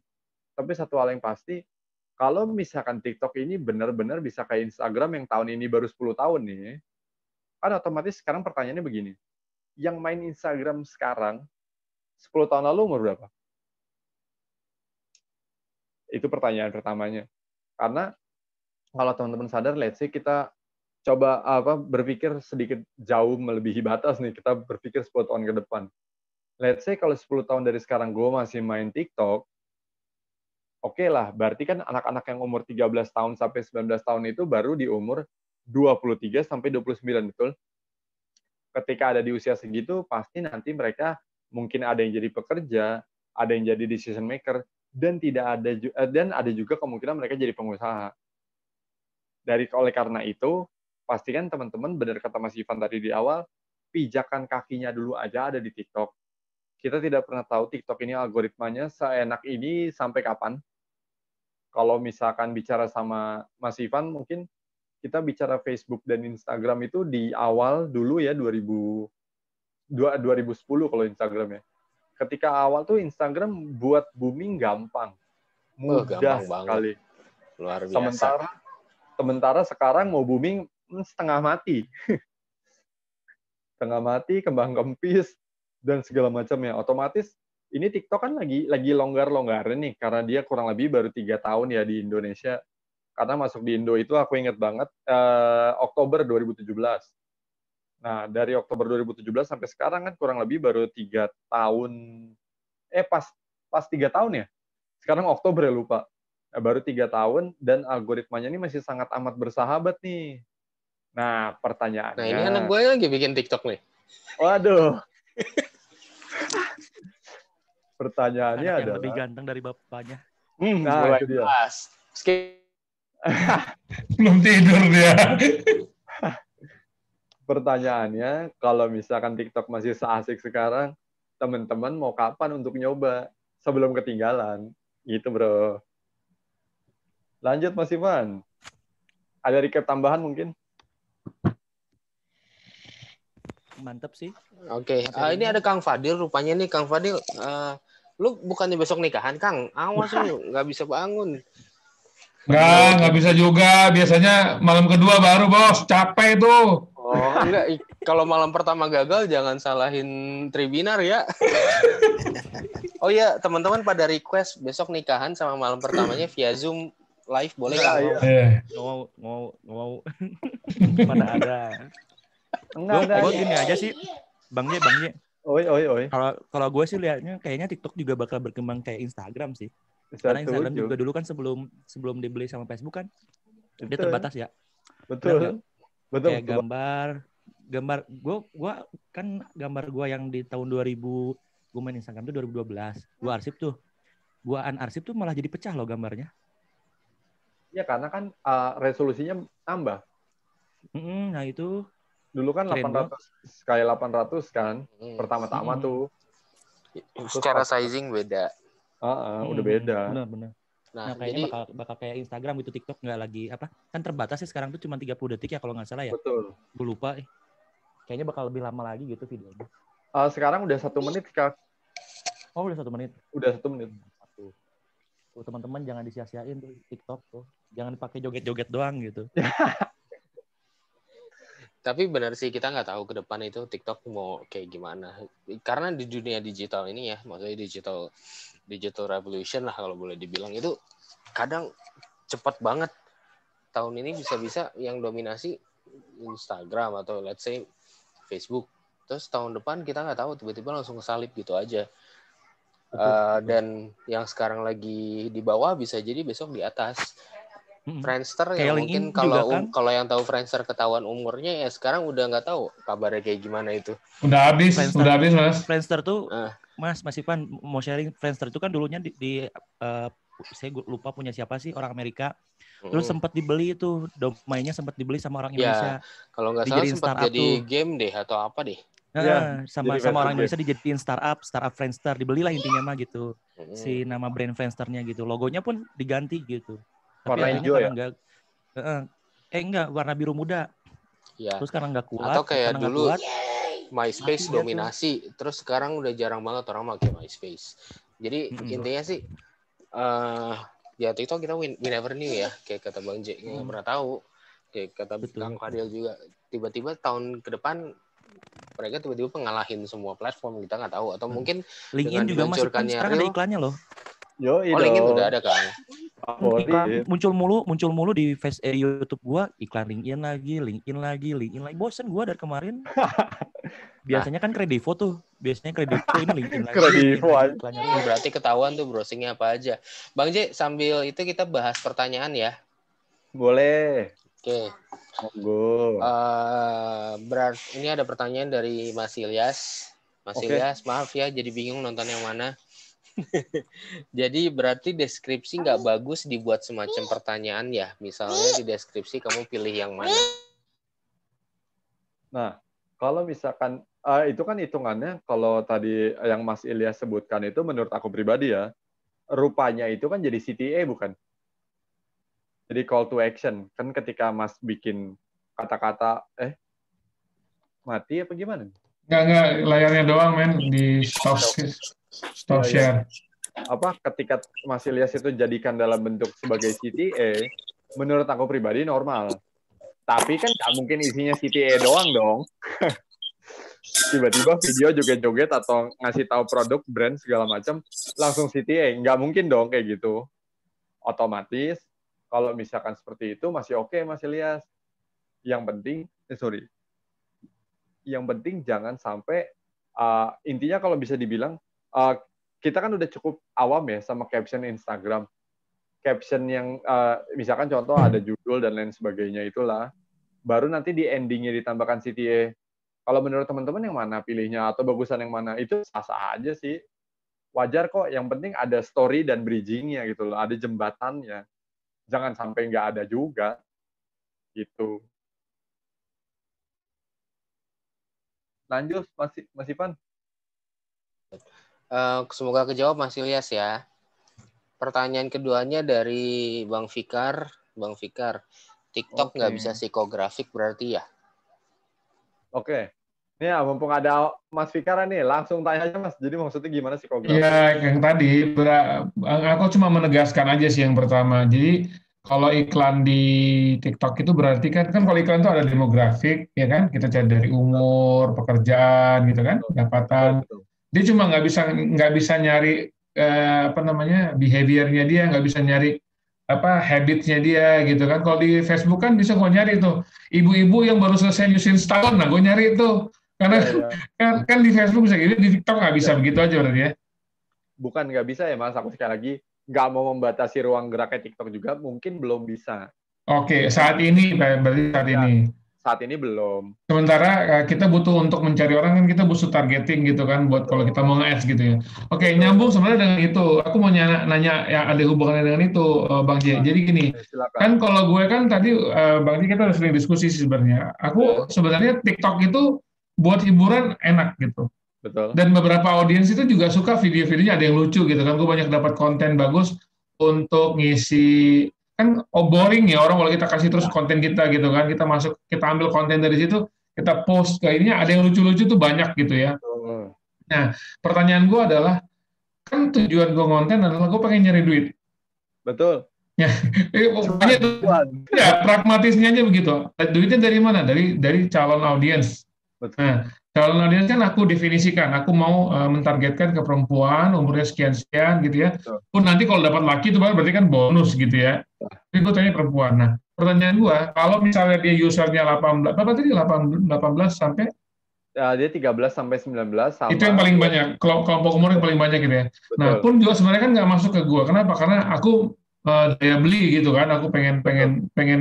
Tapi satu hal yang pasti, kalau misalkan TikTok ini benar-benar bisa kayak Instagram yang tahun ini baru 10 tahun nih, kan otomatis sekarang pertanyaannya begini, yang main Instagram sekarang, 10 tahun lalu umur berapa? Itu pertanyaan pertamanya. Karena kalau teman-teman sadar, let's say kita coba berpikir sedikit jauh melebihi batas nih, kita berpikir 10 tahun ke depan. Let's say kalau 10 tahun dari sekarang gue masih main TikTok, oke lah, berarti kan anak-anak yang umur 13 tahun sampai 19 tahun itu baru di umur 23 sampai 29, betul? Ketika ada di usia segitu, pasti nanti mereka mungkin ada yang jadi pekerja, ada yang jadi decision maker, dan ada juga kemungkinan mereka jadi pengusaha. Oleh karena itu, pastikan teman-teman, benar kata Mas Ivan tadi di awal, pijakan kakinya dulu aja ada di TikTok. Kita tidak pernah tahu TikTok ini algoritmanya seenak ini sampai kapan. Kalau misalkan bicara sama Mas Ivan, mungkin kita bicara Facebook dan Instagram itu di awal dulu ya, 2010 kalau Instagram ya. Ketika awal tuh Instagram buat booming gampang. Mudah gampang sekali. Banget. Luar biasa. Sementara sekarang mau booming setengah mati. Setengah mati, kembang kempis, dan segala macamnya. Otomatis ini TikTok kan lagi longgar-longgaran nih, karena dia kurang lebih baru 3 tahun ya di Indonesia. Karena masuk di Indo itu aku ingat banget, Oktober 2017. Nah, dari Oktober 2017 sampai sekarang kan kurang lebih baru 3 tahun. Pas 3 tahun ya? Sekarang Oktober ya, lupa. Baru 3 tahun, dan algoritmanya ini masih sangat amat bersahabat nih. Nah, pertanyaannya... Nah, ini anak gue lagi bikin TikTok nih. Waduh. Pertanyaannya anak yang adalah... lebih ganteng dari bapaknya. Nah, itu dia. Belum tidur dia. Pertanyaannya, kalau misalkan TikTok masih seasik sekarang, teman-teman mau kapan untuk nyoba sebelum ketinggalan? Gitu, bro. Lanjut, Mas Ivan. Ada recap tambahan mungkin? Mantep sih. Oke, ini ada Kang Fadil. Rupanya nih, Kang Fadil, lu bukannya besok nikahan, Kang? Awas lu, nggak bisa bangun. Nggak bisa juga. Biasanya malam kedua baru, bos. Capek tuh. Oh, enggak. Kalau malam pertama gagal, jangan salahin Tribinar ya. Oh iya, teman-teman pada request besok nikahan sama malam pertamanya via Zoom live, boleh nggak? Iya. Mau. Mana ada. Enggak. Gue gini aja sih, Bang J. Oi. Kalau gue sih lihatnya kayaknya TikTok juga bakal berkembang kayak Instagram sih. Karena Instagram juga dulu kan sebelum dibeli sama Facebook kan, dia terbatas ya. Betul. Kayak gambar gue kan gambar gue yang di tahun 2000 gue main Instagram tuh 2012. Gue arsip tuh. Gue unarsip tuh malah jadi pecah loh gambarnya. Ya karena kan resolusinya tambah. Nah itu. Dulu kan 800 kali 800 kan. Pertama-tama tuh. Secara sizing beda. Udah beda. Benar. Nah kayaknya bakal kayak Instagram gitu, TikTok nggak lagi apa? Kan terbatas sih sekarang tuh cuma 30 detik ya kalau nggak salah ya. Betul. Gue lupa. Kayaknya bakal lebih lama lagi gitu videonya. Sekarang udah 1 menit, Kak. Oh, udah 1 menit. Udah 1 menit. Tuh, teman-teman jangan disia-siain tuh TikTok tuh. Jangan dipakai joget-joget doang gitu. Tapi benar sih, kita nggak tahu ke depan itu TikTok mau kayak gimana. Karena di dunia digital ini ya, maksudnya digital revolution lah kalau boleh dibilang, itu kadang cepat banget. Tahun ini bisa-bisa yang dominasi Instagram atau let's say Facebook. Terus tahun depan kita nggak tahu, tiba-tiba langsung kesalip gitu aja. Dan yang sekarang lagi di bawah bisa jadi besok di atas. Friendster yang mungkin kalau yang tahu Friendster ketahuan umurnya ya sekarang udah nggak tahu kabarnya kayak gimana itu. Udah habis Mas. Friendster tuh Mas Ipan mau sharing. Friendster itu kan dulunya saya lupa punya siapa sih, orang Amerika. Terus sempat dibeli itu, domainnya sempat dibeli sama orang Indonesia. Kalau nggak salah sempat jadi game deh atau apa deh. Sama orang Indonesia dijadiin startup Friendster, dibelilah intinya mah gitu. Si nama brand Friendsternya gitu. Logonya pun diganti gitu. Tapi warna hijau ya? Enggak, warna biru muda. Ya. Terus karena nggak kuat. Atau kayak dulu MySpace dominasi, terus sekarang udah jarang banget orang pakai MySpace. Jadi intinya sih, ya TikTok kita we never knew ya, kayak kata Bang J, nggak pernah tahu. Kayak kata Kang Fadil juga, tiba-tiba tahun ke depan mereka tiba-tiba pengalahin semua platform, kita nggak tahu. Atau mungkin LinkedIn juga masih kan sekarang ada iklannya loh. LinkedIn udah ada kan? Muncul mulu di YouTube gua, iklan LinkedIn lagi. Bosen gua dari kemarin. Biasanya kan Kredivo tuh. Ini LinkedIn lagi. Kredivo aja. Berarti ketahuan tuh browsingnya apa aja. Bang J, sambil itu kita bahas pertanyaan ya. Boleh. Oke. Monggo. Berarti ini ada pertanyaan dari Mas Ilyas. Ilyas, maaf ya jadi bingung nonton yang mana. Jadi berarti deskripsi nggak bagus dibuat semacam pertanyaan ya. Misalnya di deskripsi kamu pilih yang mana. Nah, kalau misalkan itu kan hitungannya kalau tadi yang Mas Ilyas sebutkan itu menurut aku pribadi ya, rupanya itu kan jadi CTA bukan? Jadi call to action. Kan ketika Mas bikin kata-kata mati apa gimana? Enggak, layarnya doang men di stop share. Ketika Mas Ilyas itu jadikan dalam bentuk sebagai CTA, menurut aku pribadi normal. Tapi kan nggak mungkin isinya CTA doang dong. Tiba-tiba video joget-joget atau ngasih tahu produk, brand segala macam, langsung CTA. Nggak mungkin dong kayak gitu. Otomatis, kalau misalkan seperti itu masih oke, Mas Ilyas. Yang penting jangan sampai intinya kalau bisa dibilang kita kan udah cukup awam ya sama caption Instagram. Caption yang misalkan contoh ada judul dan lain sebagainya itulah. Baru nanti di endingnya ditambahkan CTA. Kalau menurut teman-teman yang mana pilihnya atau bagusan yang mana, itu sah-sah aja sih. Wajar kok, yang penting ada story dan bridging-nya gitu loh, ada jembatannya. Jangan sampai nggak ada juga. Gitu. Lanjut, Mas Ipan. Semoga kejawab Mas Ilyas ya. Pertanyaan keduanya dari Bang Fikar. TikTok nggak bisa psikografik berarti ya? Oke. Nih ya, mumpung ada Mas Fikar nih, langsung tanya aja Mas. Jadi maksudnya gimana psikografik? Iya, yang tadi, aku cuma menegaskan aja sih yang pertama. Jadi kalau iklan di TikTok itu berarti kan kalau iklan itu ada demografik, ya kan? Kita cari dari umur, pekerjaan, gitu kan, pendapatan. Betul. Dia cuma nggak bisa nyari apa namanya behaviornya dia, nggak bisa nyari apa habitsnya dia, gitu kan. Kalau di Facebook kan bisa gue nyari tuh ibu-ibu yang baru selesai nyusun setahun, nah gue nyari itu karena Ya. kan di Facebook bisa gitu, di TikTok nggak bisa Ya. begitu aja berarti ya. Bukan nggak bisa ya Mas, aku sekali lagi nggak mau membatasi ruang geraknya TikTok juga, mungkin belum bisa. Oke, saat ini berarti saat Ya. ini. Saat ini belum. Sementara kita butuh untuk mencari orang kan kita butuh targeting gitu kan buat kalau kita mau nge-ads gitu ya. Oke, nyambung sebenarnya dengan itu. Aku mau nanya yang ada hubungannya dengan itu, Bang J. Jadi gini, Silakan. kan kalau gue kan tadi Bang J kita udah sering diskusi sih sebenarnya. Aku sebenarnya TikTok itu buat hiburan enak gitu. Betul. Dan beberapa audiens itu juga suka video-videonya ada yang lucu gitu kan. Gue banyak dapat konten bagus untuk ngisi, kan boring ya orang kalau kita kasih terus konten kita gitu kan, kita ambil konten dari situ, kita post ke ininya ada yang lucu-lucu tuh banyak gitu ya. Nah, pertanyaan gue adalah, kan tujuan gue konten adalah gue pengen nyari duit. Betul. Banyak tuh, ya pragmatisnya aja begitu. Duitnya dari mana? Dari calon audiens. Nah, calon audiens kan aku definisikan, aku mau mentargetkan ke perempuan umurnya sekian-sekian gitu ya. Pun nanti kalau dapat laki itu berarti kan bonus gitu ya. Tapi gue tanya perempuan. Nah, pertanyaan gue, kalau misalnya dia usernya 18, apa tadi 18 sampai? Ya, dia 13 sampai 19 sama. Itu yang paling banyak, kelompok umur yang paling banyak gitu ya. Betul. Nah, pun juga sebenarnya kan nggak masuk ke gue. Kenapa? Karena aku daya beli gitu kan. Aku pengen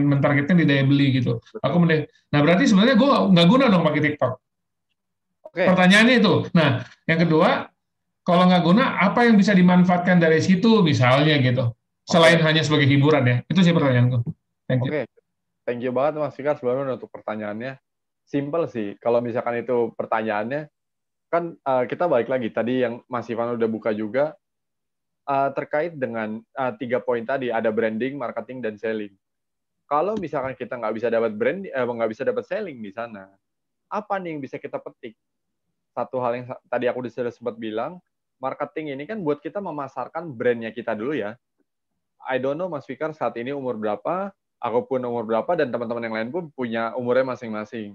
mentargetkan di daya beli gitu. Nah, berarti sebenarnya gue nggak guna dong pakai TikTok. Okay. Pertanyaannya itu. Nah, yang kedua, kalau nggak guna, apa yang bisa dimanfaatkan dari situ misalnya gitu. Selain hanya sebagai hiburan ya. Itu sih pertanyaanku. Thank you. Oke. Thank you banget Mas Fikar sebelumnya untuk pertanyaannya. Simple sih. Kalau misalkan itu pertanyaannya, kan kita balik lagi. Tadi yang Mas Ivan udah buka juga, terkait dengan 3 poin tadi, ada branding, marketing, dan selling. Kalau misalkan kita nggak bisa dapat branding, nggak bisa dapat selling di sana, apa nih yang bisa kita petik? Satu hal yang tadi aku sudah sempat bilang, marketing ini kan buat kita memasarkan brandnya kita dulu ya. I don't know Mas Fikar saat ini umur berapa, aku pun umur berapa, dan teman-teman yang lain pun punya umurnya masing-masing.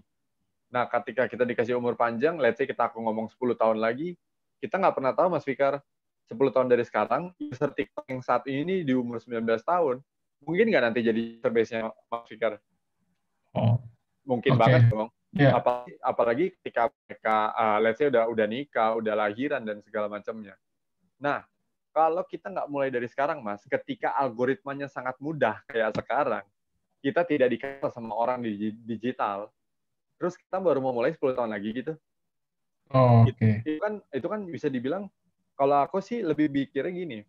Nah, ketika kita dikasih umur panjang, let's say aku ngomong 10 tahun lagi, kita nggak pernah tahu Mas Fikar, 10 tahun dari sekarang, user TikTok yang saat ini di umur 19 tahun, mungkin nggak nanti jadi user base-nya Mas Fikar? Mungkin banget dong. Yeah. Apalagi ketika mereka, let's say udah nikah, udah lahiran, dan segala macamnya. Nah, kalau kita nggak mulai dari sekarang, Mas, ketika algoritmanya sangat mudah kayak sekarang, kita tidak dikenal sama orang di digital, terus kita baru mau mulai 10 tahun lagi gitu. Oke. Itu kan bisa dibilang, kalau aku sih lebih pikirnya gini,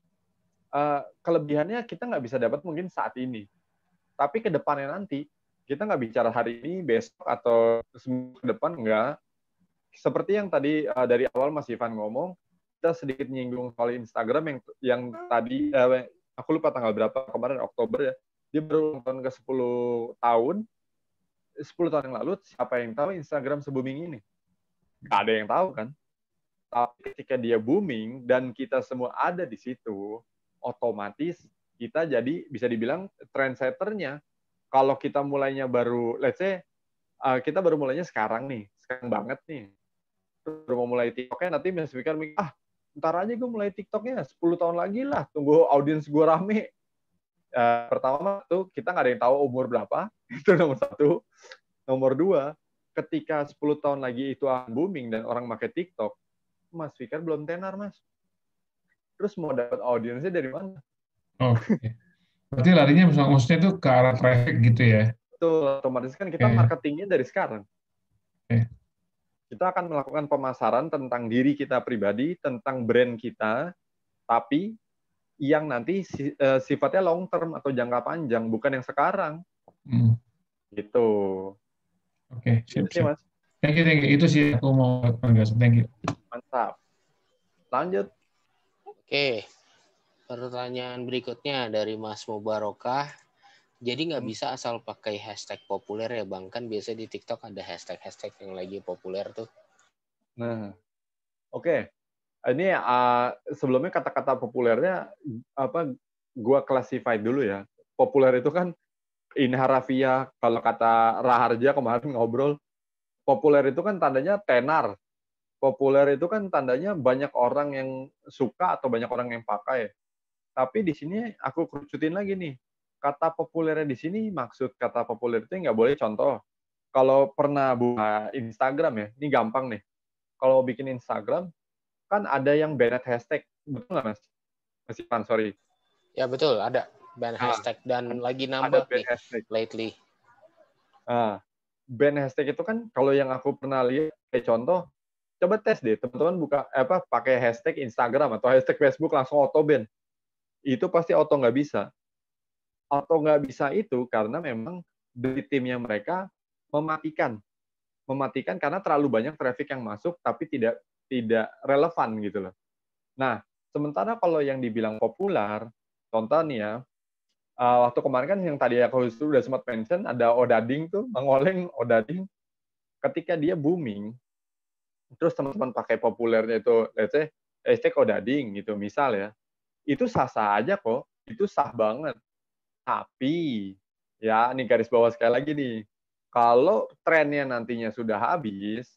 kelebihannya kita nggak bisa dapat mungkin saat ini, tapi ke depannya nanti, kita nggak bicara hari ini, besok, atau seminggu ke depan, nggak. Seperti yang tadi dari awal Mas Ivan ngomong, kita sedikit nyinggung soal Instagram yang tadi, aku lupa tanggal berapa, kemarin Oktober ya, dia baru tahun ke 10 tahun, 10 tahun yang lalu, siapa yang tahu Instagram se-booming ini? Nggak ada yang tahu kan? Tapi ketika dia booming, dan kita semua ada di situ, otomatis kita jadi, bisa dibilang, trendsetternya. Kalau kita mulainya baru, let's say, kita baru mulainya sekarang banget nih. Baru mau mulai TikTok-nya, nanti Mas Fikar mikir, ntar aja gue mulai TikTok-nya, 10 tahun lagi lah, tunggu audiens gue rame. Pertama tuh, kita nggak ada yang tahu umur berapa, itu nomor 1. Nomor 2, ketika 10 tahun lagi itu akan booming dan orang pakai TikTok, Mas Fikar belum tenar, Mas. Terus mau dapat audiensnya dari mana? Oke. Berarti larinya maksudnya itu ke arah traffic gitu ya? Betul, otomatis kan kita marketingnya dari sekarang. Kita akan melakukan pemasaran tentang diri kita pribadi, tentang brand kita, tapi yang nanti sifatnya long term atau jangka panjang, bukan yang sekarang. Gitu. Oke, siap. Mas. Thank you. Itu sih aku mau penjelasan. Thank you. Mantap. Lanjut. Oke. Pertanyaan berikutnya dari Mas Mubarokah. Jadi nggak bisa asal pakai hashtag populer ya Bang? Kan biasa di TikTok ada hashtag yang lagi populer tuh. Nah, oke. Ini sebelumnya kata-kata populernya gua classify dulu ya. populer itu kan inharafiyah, kalau kata Raharja kemarin ngobrol, populer itu kan tandanya tenar. Populer itu kan tandanya banyak orang yang suka atau banyak orang yang pakai. Tapi di sini aku kerucutin lagi nih. Kata populernya di sini, maksud kata populer itu nggak boleh contoh. Kalau pernah buka Instagram ya, ini gampang nih. Kalau bikin Instagram, kan ada yang banned hashtag. Betul nggak, Mas? Mas Ivan, sorry. Ya betul, ada ban hashtag dan lagi nambah nih hashtag lately. Ban hashtag itu kan kalau yang aku pernah lihat kayak contoh, coba tes deh teman-teman buka pakai hashtag Instagram atau hashtag Facebook langsung auto ban. Itu pasti auto nggak bisa. Auto nggak bisa itu karena memang dari timnya mereka mematikan karena terlalu banyak traffic yang masuk tapi tidak relevan gitu loh. Nah, sementara kalau yang dibilang populer, contoh nih ya, waktu kemarin kan yang tadi aku sudah sempat mention, ada Odading tuh, Bang Oleng Odading, ketika dia booming, terus teman-teman pakai populernya itu, let's say, hashtag Odading gitu, misal ya, itu sah-sah aja kok, itu sah banget. Tapi, ya ini garis bawah sekali lagi nih, kalau trennya nantinya sudah habis,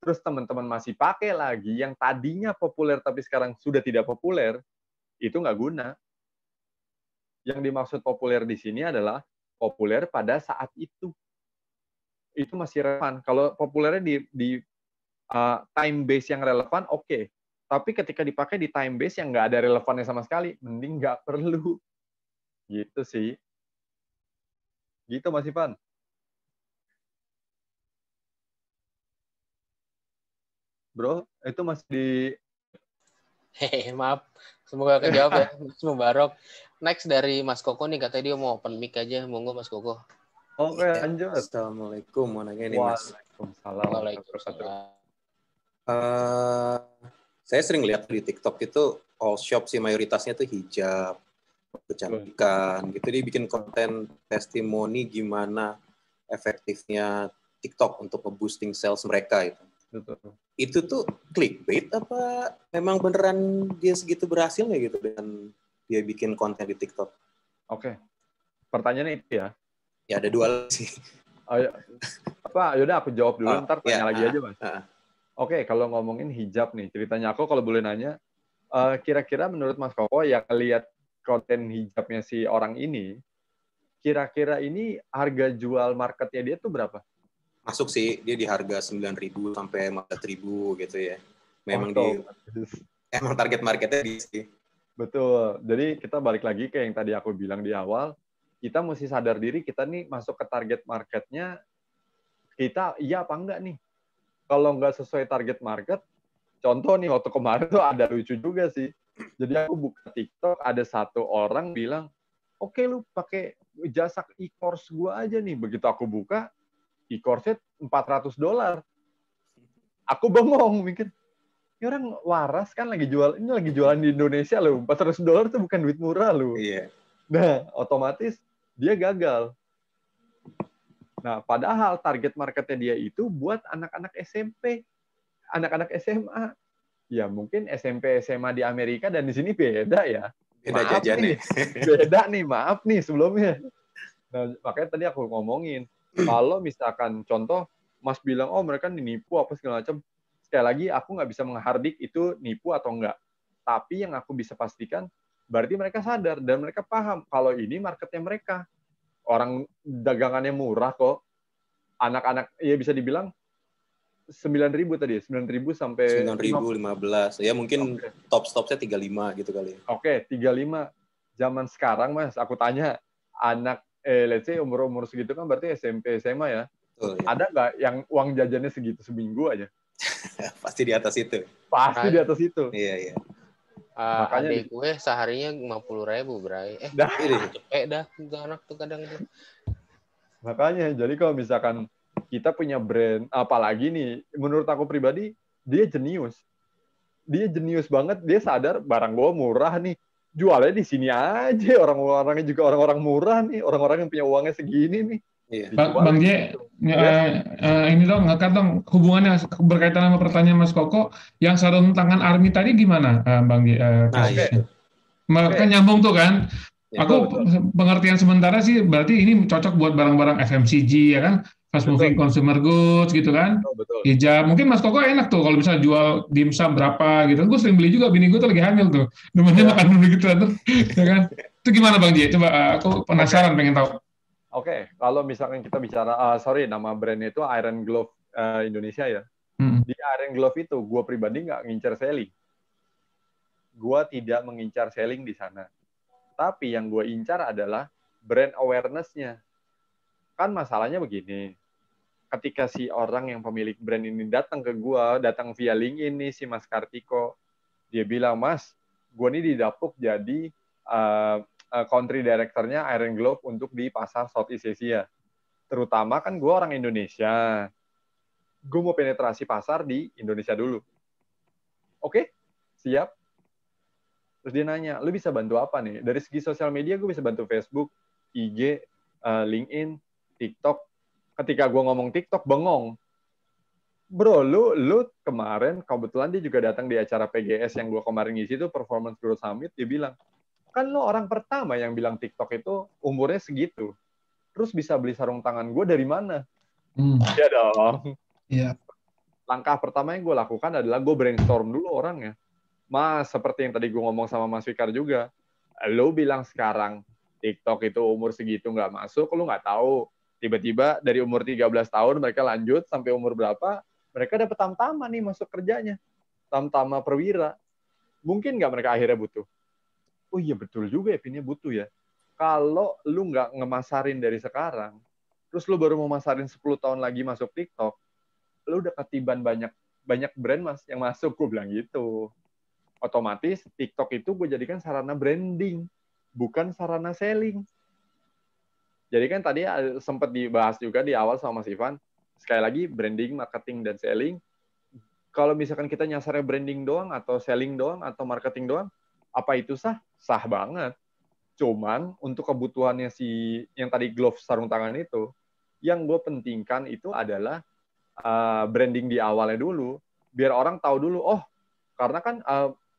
terus teman-teman masih pakai lagi yang tadinya populer tapi sekarang sudah tidak populer, itu nggak guna. Yang dimaksud populer di sini adalah populer pada saat itu. Itu masih relevan. Kalau populernya di time base yang relevan, oke. Tapi ketika dipakai di time base yang nggak ada relevannya sama sekali, mending nggak perlu. Gitu sih. Gitu, Mas Ivan. Bro, itu masih di... Hehehe, maaf. Semoga kejawab ya, Mas Mubarok. Next dari Mas Koko nih, katanya dia mau open mic aja. Monggo Mas Koko. Oke, lanjut. Assalamualaikum, mau nanya nih Mas. Waalaikumsalam. Saya sering lihat di TikTok itu all shop sih mayoritasnya tuh hijab, kecantikan gitu. Dia bikin konten testimoni gimana efektifnya TikTok untuk nge-boosting sales mereka itu. Betul. Itu tuh clickbait apa memang beneran dia segitu berhasilnya gitu dengan dia bikin konten di TikTok? Oke. Pertanyaannya itu ya. Ya ada dua sih. Oh, ya. Yaudah aku jawab dulu, ntar tanya lagi aja, Mas. Oke, kalau ngomongin hijab nih, ceritanya aku kalau boleh nanya, kira-kira menurut Mas Koko yang lihat konten hijabnya si orang ini, kira-kira ini harga jual marketnya dia tuh berapa? Masuk sih, dia di harga 9.000 sampai 14.000 gitu ya. Memang emang target marketnya di sih. Betul. Jadi kita balik lagi ke yang tadi aku bilang di awal, kita mesti sadar diri kita nih masuk ke target marketnya, kita iya apa enggak nih? Kalau nggak sesuai target market, contoh nih waktu kemarin tuh ada lucu juga sih. Jadi aku buka TikTok, ada satu orang bilang, oke lu pakai jasa e-course gua aja nih. Begitu aku buka, e-course-nya $400. Aku bengong mikir, ini orang waras kan lagi jualan di Indonesia loh. $400 itu bukan duit murah loh. Iya. Nah, otomatis dia gagal. Nah, padahal target marketnya dia itu buat anak-anak SMP, anak-anak SMA. Ya mungkin SMP, SMA di Amerika dan di sini beda ya. Beda maaf jajannya. Beda nih, maaf nih sebelumnya. Nah, makanya tadi aku ngomongin, kalau misalkan contoh, Mas bilang, oh mereka nipu apa segala macam. Sekali lagi, aku nggak bisa menghardik itu nipu atau enggak. Tapi yang aku bisa pastikan, berarti mereka sadar dan mereka paham kalau ini marketnya mereka. Orang dagangannya murah kok. Anak-anak, ya bisa dibilang 9.000 tadi, 9.000 sampai 9.015. Ya mungkin top-stopnya 35 gitu kali. Oke, 35. Zaman sekarang, Mas, aku tanya, anak, let's say umur-umur segitu kan berarti SMP, SMA ya. Betul, ya. Ada nggak yang uang jajannya segitu seminggu aja? Pasti di atas itu. Pasti di atas itu. Iya, iya. Makanya adik gue seharinya 50.000, Bray. Cepet dah tuh anak tuh kadang tuh. Makanya, jadi kalau misalkan kita punya brand, apalagi nih, menurut aku pribadi, dia jenius. Dia jenius banget, dia sadar barang gue murah nih, jualnya di sini aja. Orang-orangnya juga orang-orang murah nih, orang-orang yang punya uangnya segini nih. Iya. Bang J, ini dong, ngekat dong, hubungannya berkaitan sama pertanyaan Mas Koko, yang sarung tangan ARMY tadi gimana, Bang J? Nah, iya. Kan nyambung tuh kan, Ya, Aku pengertian sementara sih berarti ini cocok buat barang-barang FMCG ya kan, fast moving consumer goods gitu kan. Betul. Hijab, mungkin Mas Koko enak tuh kalau misalnya jual dimsum berapa gitu. Gue sering beli juga, bini gue tuh lagi hamil tuh. Demennya makan begitu terus, ya kan. Itu gimana Bang J? Coba aku penasaran pengen tahu. Oke, kalau misalkan kita bicara, nama brandnya itu Iron Glove Indonesia ya. Di Iron Glove itu, gue pribadi nggak ngincar selling. Gue tidak mengincar selling di sana. Tapi yang gue incar adalah brand awareness-nya. Kan masalahnya begini, ketika si orang yang pemilik brand ini datang ke gue, datang via LinkedIn nih si Mas Kartiko, dia bilang, Mas, gue ini didapuk jadi country director-nya Iron Glove untuk di pasar Southeast Asia. Terutama kan gue orang Indonesia. Gue mau penetrasi pasar di Indonesia dulu. Oke, siap. Terus dia nanya, lu bisa bantu apa nih? Dari segi sosial media, gue bisa bantu Facebook, IG, LinkedIn, TikTok. Ketika gue ngomong TikTok, bengong. Bro, lu kemarin, kebetulan dia juga datang di acara PGS yang gue kemarin ngisi itu, Performance Growth Summit, dia bilang, kan lu orang pertama yang bilang TikTok itu umurnya segitu. Terus bisa beli sarung tangan gue dari mana? Iya dong. Iya. Langkah pertama yang gue lakukan adalah gue brainstorm dulu orangnya. Mas, seperti yang tadi gue ngomong sama Mas Fikar juga, lo bilang sekarang TikTok itu umur segitu nggak masuk, lo nggak tahu. Tiba-tiba dari umur 13 tahun mereka lanjut sampai umur berapa, mereka dapat tamtama nih masuk kerjanya. Tamtama perwira. Mungkin nggak mereka akhirnya butuh? Oh iya betul juga ya, Pinnya butuh ya. Kalau lo nggak ngemasarin dari sekarang, terus lo baru mau masarin 10 tahun lagi masuk TikTok, lo udah ketiban banyak brand mas yang masuk, gue bilang gitu. Otomatis TikTok itu gue jadikan sarana branding, bukan sarana selling. Jadi kan tadi sempat dibahas juga di awal sama Mas Ivan, sekali lagi branding, marketing, dan selling. Kalau misalkan kita nyasarnya branding doang, atau selling doang, atau marketing doang, apa itu sah? Sah banget. Cuman untuk kebutuhannya si yang tadi glove sarung tangan itu, yang gue pentingkan itu adalah branding di awalnya dulu, biar orang tahu dulu, oh karena kan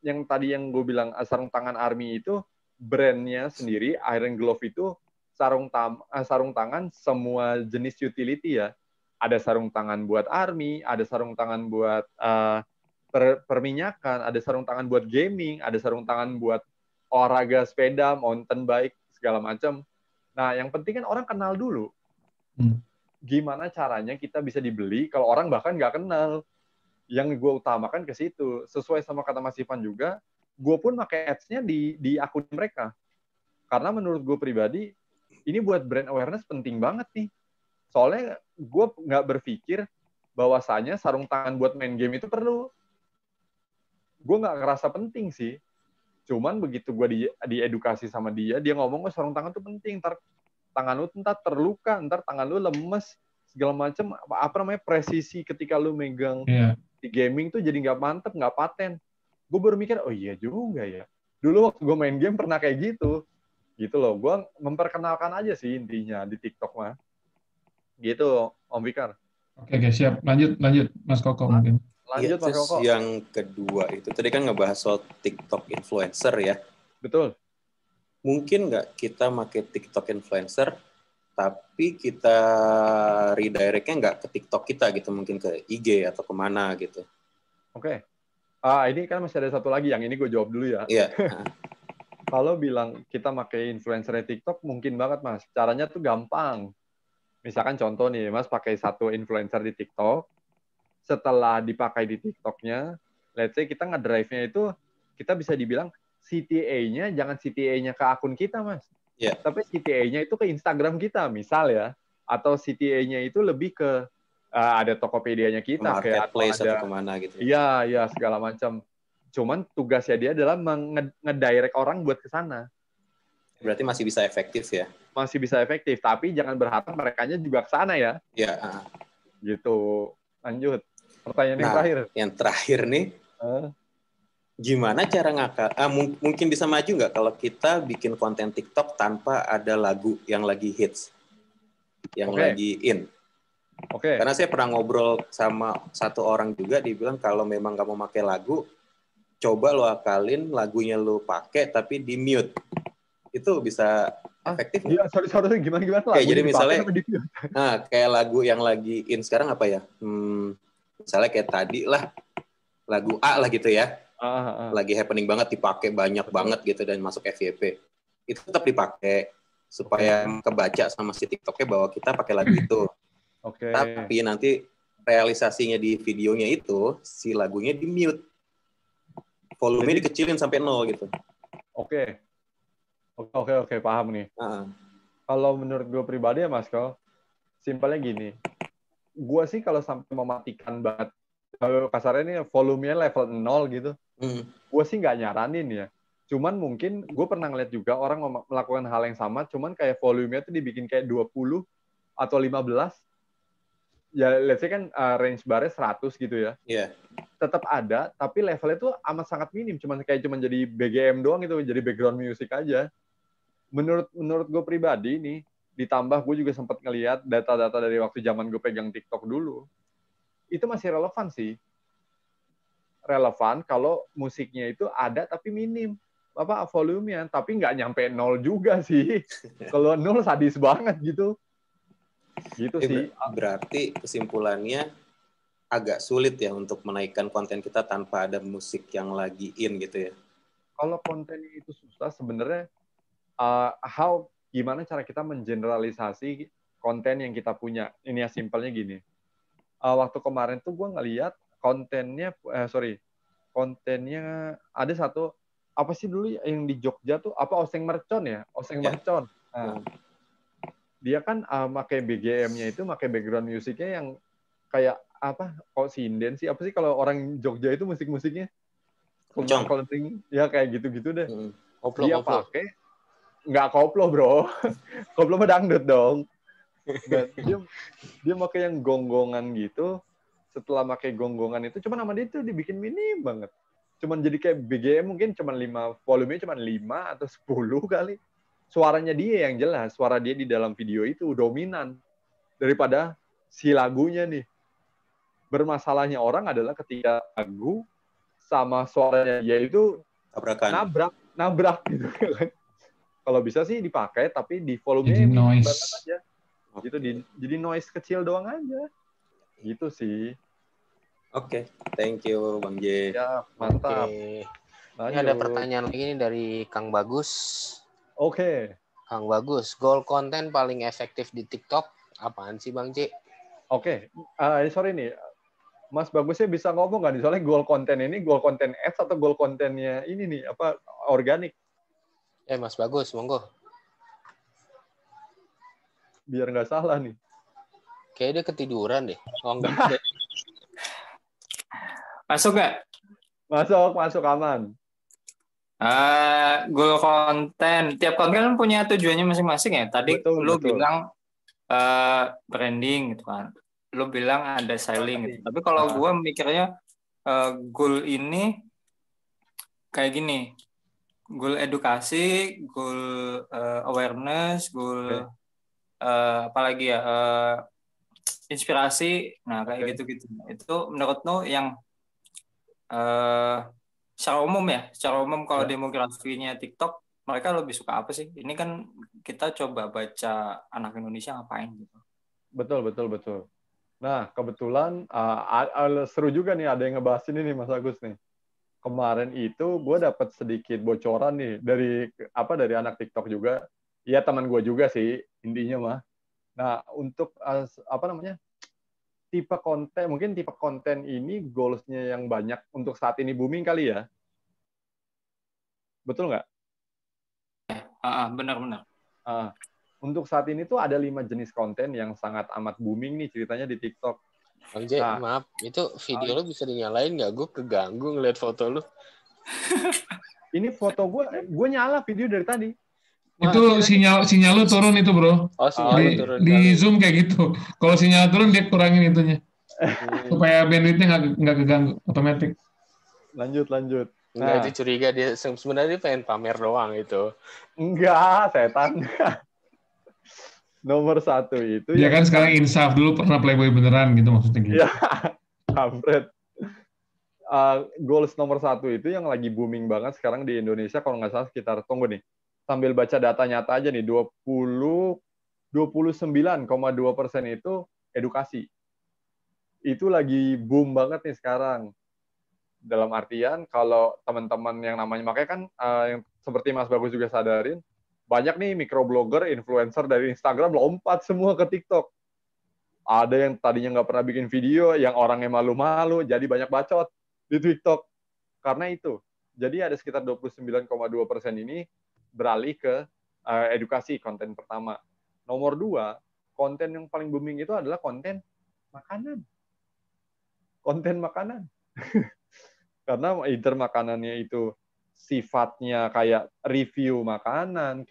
yang tadi yang gue bilang sarung tangan Army itu brandnya sendiri, Iron Glove itu sarung tangan semua jenis utility ya. Ada sarung tangan buat Army, ada sarung tangan buat perminyakan, ada sarung tangan buat gaming, ada sarung tangan buat olahraga sepeda, mountain bike, segala macam. Nah, yang penting kan orang kenal dulu. Gimana caranya kita bisa dibeli kalau orang bahkan nggak kenal. Yang gue utamakan ke situ. Sesuai sama kata Mas Ivan juga, gue pun pakai ads-nya di akun mereka. Karena menurut gue pribadi, ini buat brand awareness penting banget nih. Soalnya gue nggak berpikir bahwasanya sarung tangan buat main game itu perlu. Gue nggak ngerasa penting sih. Cuman begitu gue diedukasi sama dia ngomong, sarung tangan tuh penting. Ntar tangan lu ntar terluka, ntar tangan lu lemes, segala macam. Apa namanya, presisi ketika lu megang di gaming tuh jadi nggak mantep, nggak paten. Gue baru mikir, oh iya juga ya. Dulu waktu gue main game pernah kayak gitu. Gitu loh, gue memperkenalkan aja sih intinya di TikTok mah. Gitu, Om Fikar. Oke, siap. Lanjut Mas Koko mungkin. Lanjut Mas Koko. Yang kedua itu, tadi kan ngebahas soal TikTok influencer ya. Betul. Mungkin nggak kita pakai TikTok influencer, tapi kita redirect-nya nggak ke TikTok kita gitu, mungkin ke IG atau kemana gitu. Oke. Ini kan masih ada satu lagi, yang ini gue jawab dulu ya. Iya. Kalau bilang kita pakai influencer TikTok, mungkin banget Mas. Caranya tuh gampang. Misalkan contoh nih, Mas pakai satu influencer di TikTok, setelah dipakai di TikTok-nya, let's say kita ngedrive-nya itu, kita bisa dibilang CTA-nya jangan CTA-nya ke akun kita, Mas. Yeah. Tapi CTA-nya itu ke Instagram kita, misal ya. Atau CTA-nya itu lebih ke ada Tokopedia-nya kita, marketplace kayak atau kemana gitu. Iya, segala macam. Cuman tugasnya dia adalah ngedirect orang buat ke sana. Berarti masih bisa efektif ya? Masih bisa efektif, tapi jangan berharap merekanya juga ke sana ya. Iya. Gitu. Lanjut. Pertanyaan yang terakhir. Yang terakhir nih, gimana cara mungkin bisa maju nggak kalau kita bikin konten TikTok tanpa ada lagu yang lagi hits, yang lagi in? Oke. Karena saya pernah ngobrol sama satu orang juga, dia bilang kalau memang nggak mau pakai lagu, coba lo akalin lagunya lo pakai tapi di mute. itu bisa efektif nggak? Iya, sorry, gimana Kayak jadi lagunya misalnya, dipakai apa di-view? nah kayak lagu yang lagi in sekarang apa ya? Misalnya kayak tadi lah, lagu A lah gitu ya. Lagi happening banget, dipakai banyak banget gitu dan masuk FYP. Itu tetap dipakai supaya kebaca sama si TikToknya bahwa kita pakai lagu itu. Oke. Tapi nanti realisasinya di videonya itu si lagunya di mute, volumenya dikecilin sampai 0 gitu. Oke, paham nih. Nah, Kalau menurut gue pribadi ya Mas Ko, simpelnya gini. Gue sih kalau sampai mematikan banget, kasarnya ini volumenya level 0 gitu, gue sih nggak nyaranin ya. Cuman mungkin gue pernah ngeliat juga orang melakukan hal yang sama, cuman kayak volumenya tuh dibikin kayak 20 atau 15. Ya let's say kan range barnya 100 gitu ya. Iya. Tetap ada, tapi levelnya tuh amat sangat minim, cuman jadi BGM doang gitu, jadi background music aja. Menurut gue pribadi nih, ditambah gue juga sempat ngelihat data-data dari waktu zaman gue pegang TikTok dulu, itu masih relevan sih. Relevan kalau musiknya itu ada tapi minim volumenya, tapi nggak nyampe 0 juga sih. Kalau 0 sadis banget gitu. Gitu sih. Berarti kesimpulannya agak sulit ya untuk menaikkan konten kita tanpa ada musik yang lagi in gitu ya. Kalau kontennya itu susah sebenarnya, gimana cara kita mengeneralisasi konten yang kita punya. Ini ya simpelnya gini. Waktu kemarin tuh gue ngeliat kontennya ada satu, apa sih dulu yang di Jogja tuh, Oseng Mercon ya? Oseng Mercon. Nah, dia kan pakai BGM-nya itu, pakai background musiknya yang kayak kok sinden sih? Apa sih kalau orang Jogja itu musik-musiknya? Kencang. Ya kayak gitu-gitu deh. Dia pakai, nggak koplo bro. Koplo mah dangdut dong. Dan dia pakai yang gonggongan gitu. Setelah pakai gonggongan itu, cuman sama dia itu dibikin minim banget. Cuman jadi kayak BGM mungkin cuman 5, volumenya cuman 5 atau 10 kali. Suaranya dia yang jelas, suara dia di dalam video itu dominan daripada si lagunya nih. Bermasalahnya orang adalah ketika lagu sama suaranya dia itu nabrak gitu kan. Kalau bisa sih dipakai tapi di volumenya noise banget aja. Gitu jadi noise kecil doang aja. Gitu sih. Oke, thank you Bang J. Ya, mantap. Ini ada pertanyaan lagi nih dari Kang Bagus. Oke. Kang Bagus, goal konten paling efektif di TikTok apaan sih Bang J? Oke. Sorry nih. Mas Bagusnya bisa ngomong nggak nih? Soalnya goal konten ads atau goal kontennya ini nih, organik? Mas Bagus, monggo. Biar nggak salah nih. Kayaknya dia ketiduran deh. Oh enggak. Masuk nggak? Masuk aman. Goal konten. Tiap konten kan punya tujuannya masing-masing ya. Tadi lu bilang branding gitu kan. Lu bilang ada selling gitu. Tapi kalau gue mikirnya goal ini kayak gini. Goal edukasi, goal awareness, goal apalagi ya inspirasi. Nah kayak gitu-gitu. Itu menurut lu yang secara umum kalau demografinya TikTok mereka lebih suka apa sih? Ini kan kita coba baca anak Indonesia ngapain gitu. Betul. Nah, kebetulan seru juga nih ada yang ngebahas ini nih Mas Agus nih. Kemarin itu gue dapat sedikit bocoran nih dari anak TikTok juga. Ya teman gue juga sih intinya mah. Nah, untuk tipe konten ini goals-nya yang banyak untuk saat ini booming kali ya. Betul nggak? Benar. Untuk saat ini tuh ada 5 jenis konten yang sangat amat booming nih ceritanya di TikTok. Bang J, maaf, itu video lo bisa dinyalain nggak? Gue keganggu ngeliat foto lo. Ini foto gue nyala video dari tadi. Itu sinyal lu turun itu bro. Oh, sinyal turun. Di Zoom kayak gitu. Kalau sinyal turun dia kurangin itunya. Supaya bandwidth-nya nggak keganggu otomatis. Lanjut. Enggak, itu curiga dia sebenarnya pengen pamer doang itu. Enggak, setan. Nomor 1 itu. Ya kan sekarang insaf, dulu pernah playboy beneran gitu maksudnya gitu. Iya, kampret. Goals nomor 1 itu yang lagi booming banget sekarang di Indonesia kalau nggak salah sekitar, tunggu nih. sambil baca data nyata aja nih, 29,2% itu edukasi. Itu lagi boom banget nih sekarang. Dalam artian kalau teman-teman yang namanya, makanya kan yang seperti Mas Bagus juga sadarin, banyak nih microblogger, influencer dari Instagram lompat semua ke TikTok. Ada yang tadinya nggak pernah bikin video, yang orangnya malu-malu, jadi banyak bacot di TikTok. Karena itu. Jadi ada sekitar 29,2% ini beralih ke edukasi, konten pertama. Nomor 2, konten yang paling booming itu adalah konten makanan. Konten makanan. Karena either makanannya itu sifatnya kayak review makanan,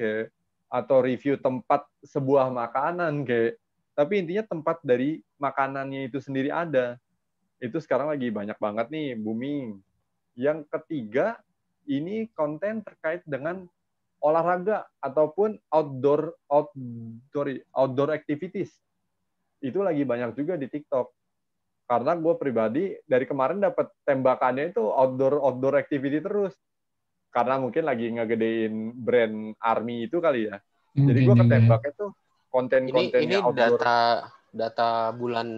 atau review tempat sebuah makanan, tapi intinya tempat dari makanannya itu sendiri ada. Itu sekarang lagi banyak banget nih, booming. Yang ketiga, ini konten terkait dengan olahraga ataupun outdoor activities. Itu lagi banyak juga di TikTok. Karena gue pribadi dari kemarin dapat tembakannya itu outdoor activity terus. Karena mungkin lagi ngegedein brand Army itu kali ya. Jadi gue ketembaknya tuh konten-kontennya outdoor. Ini data bulan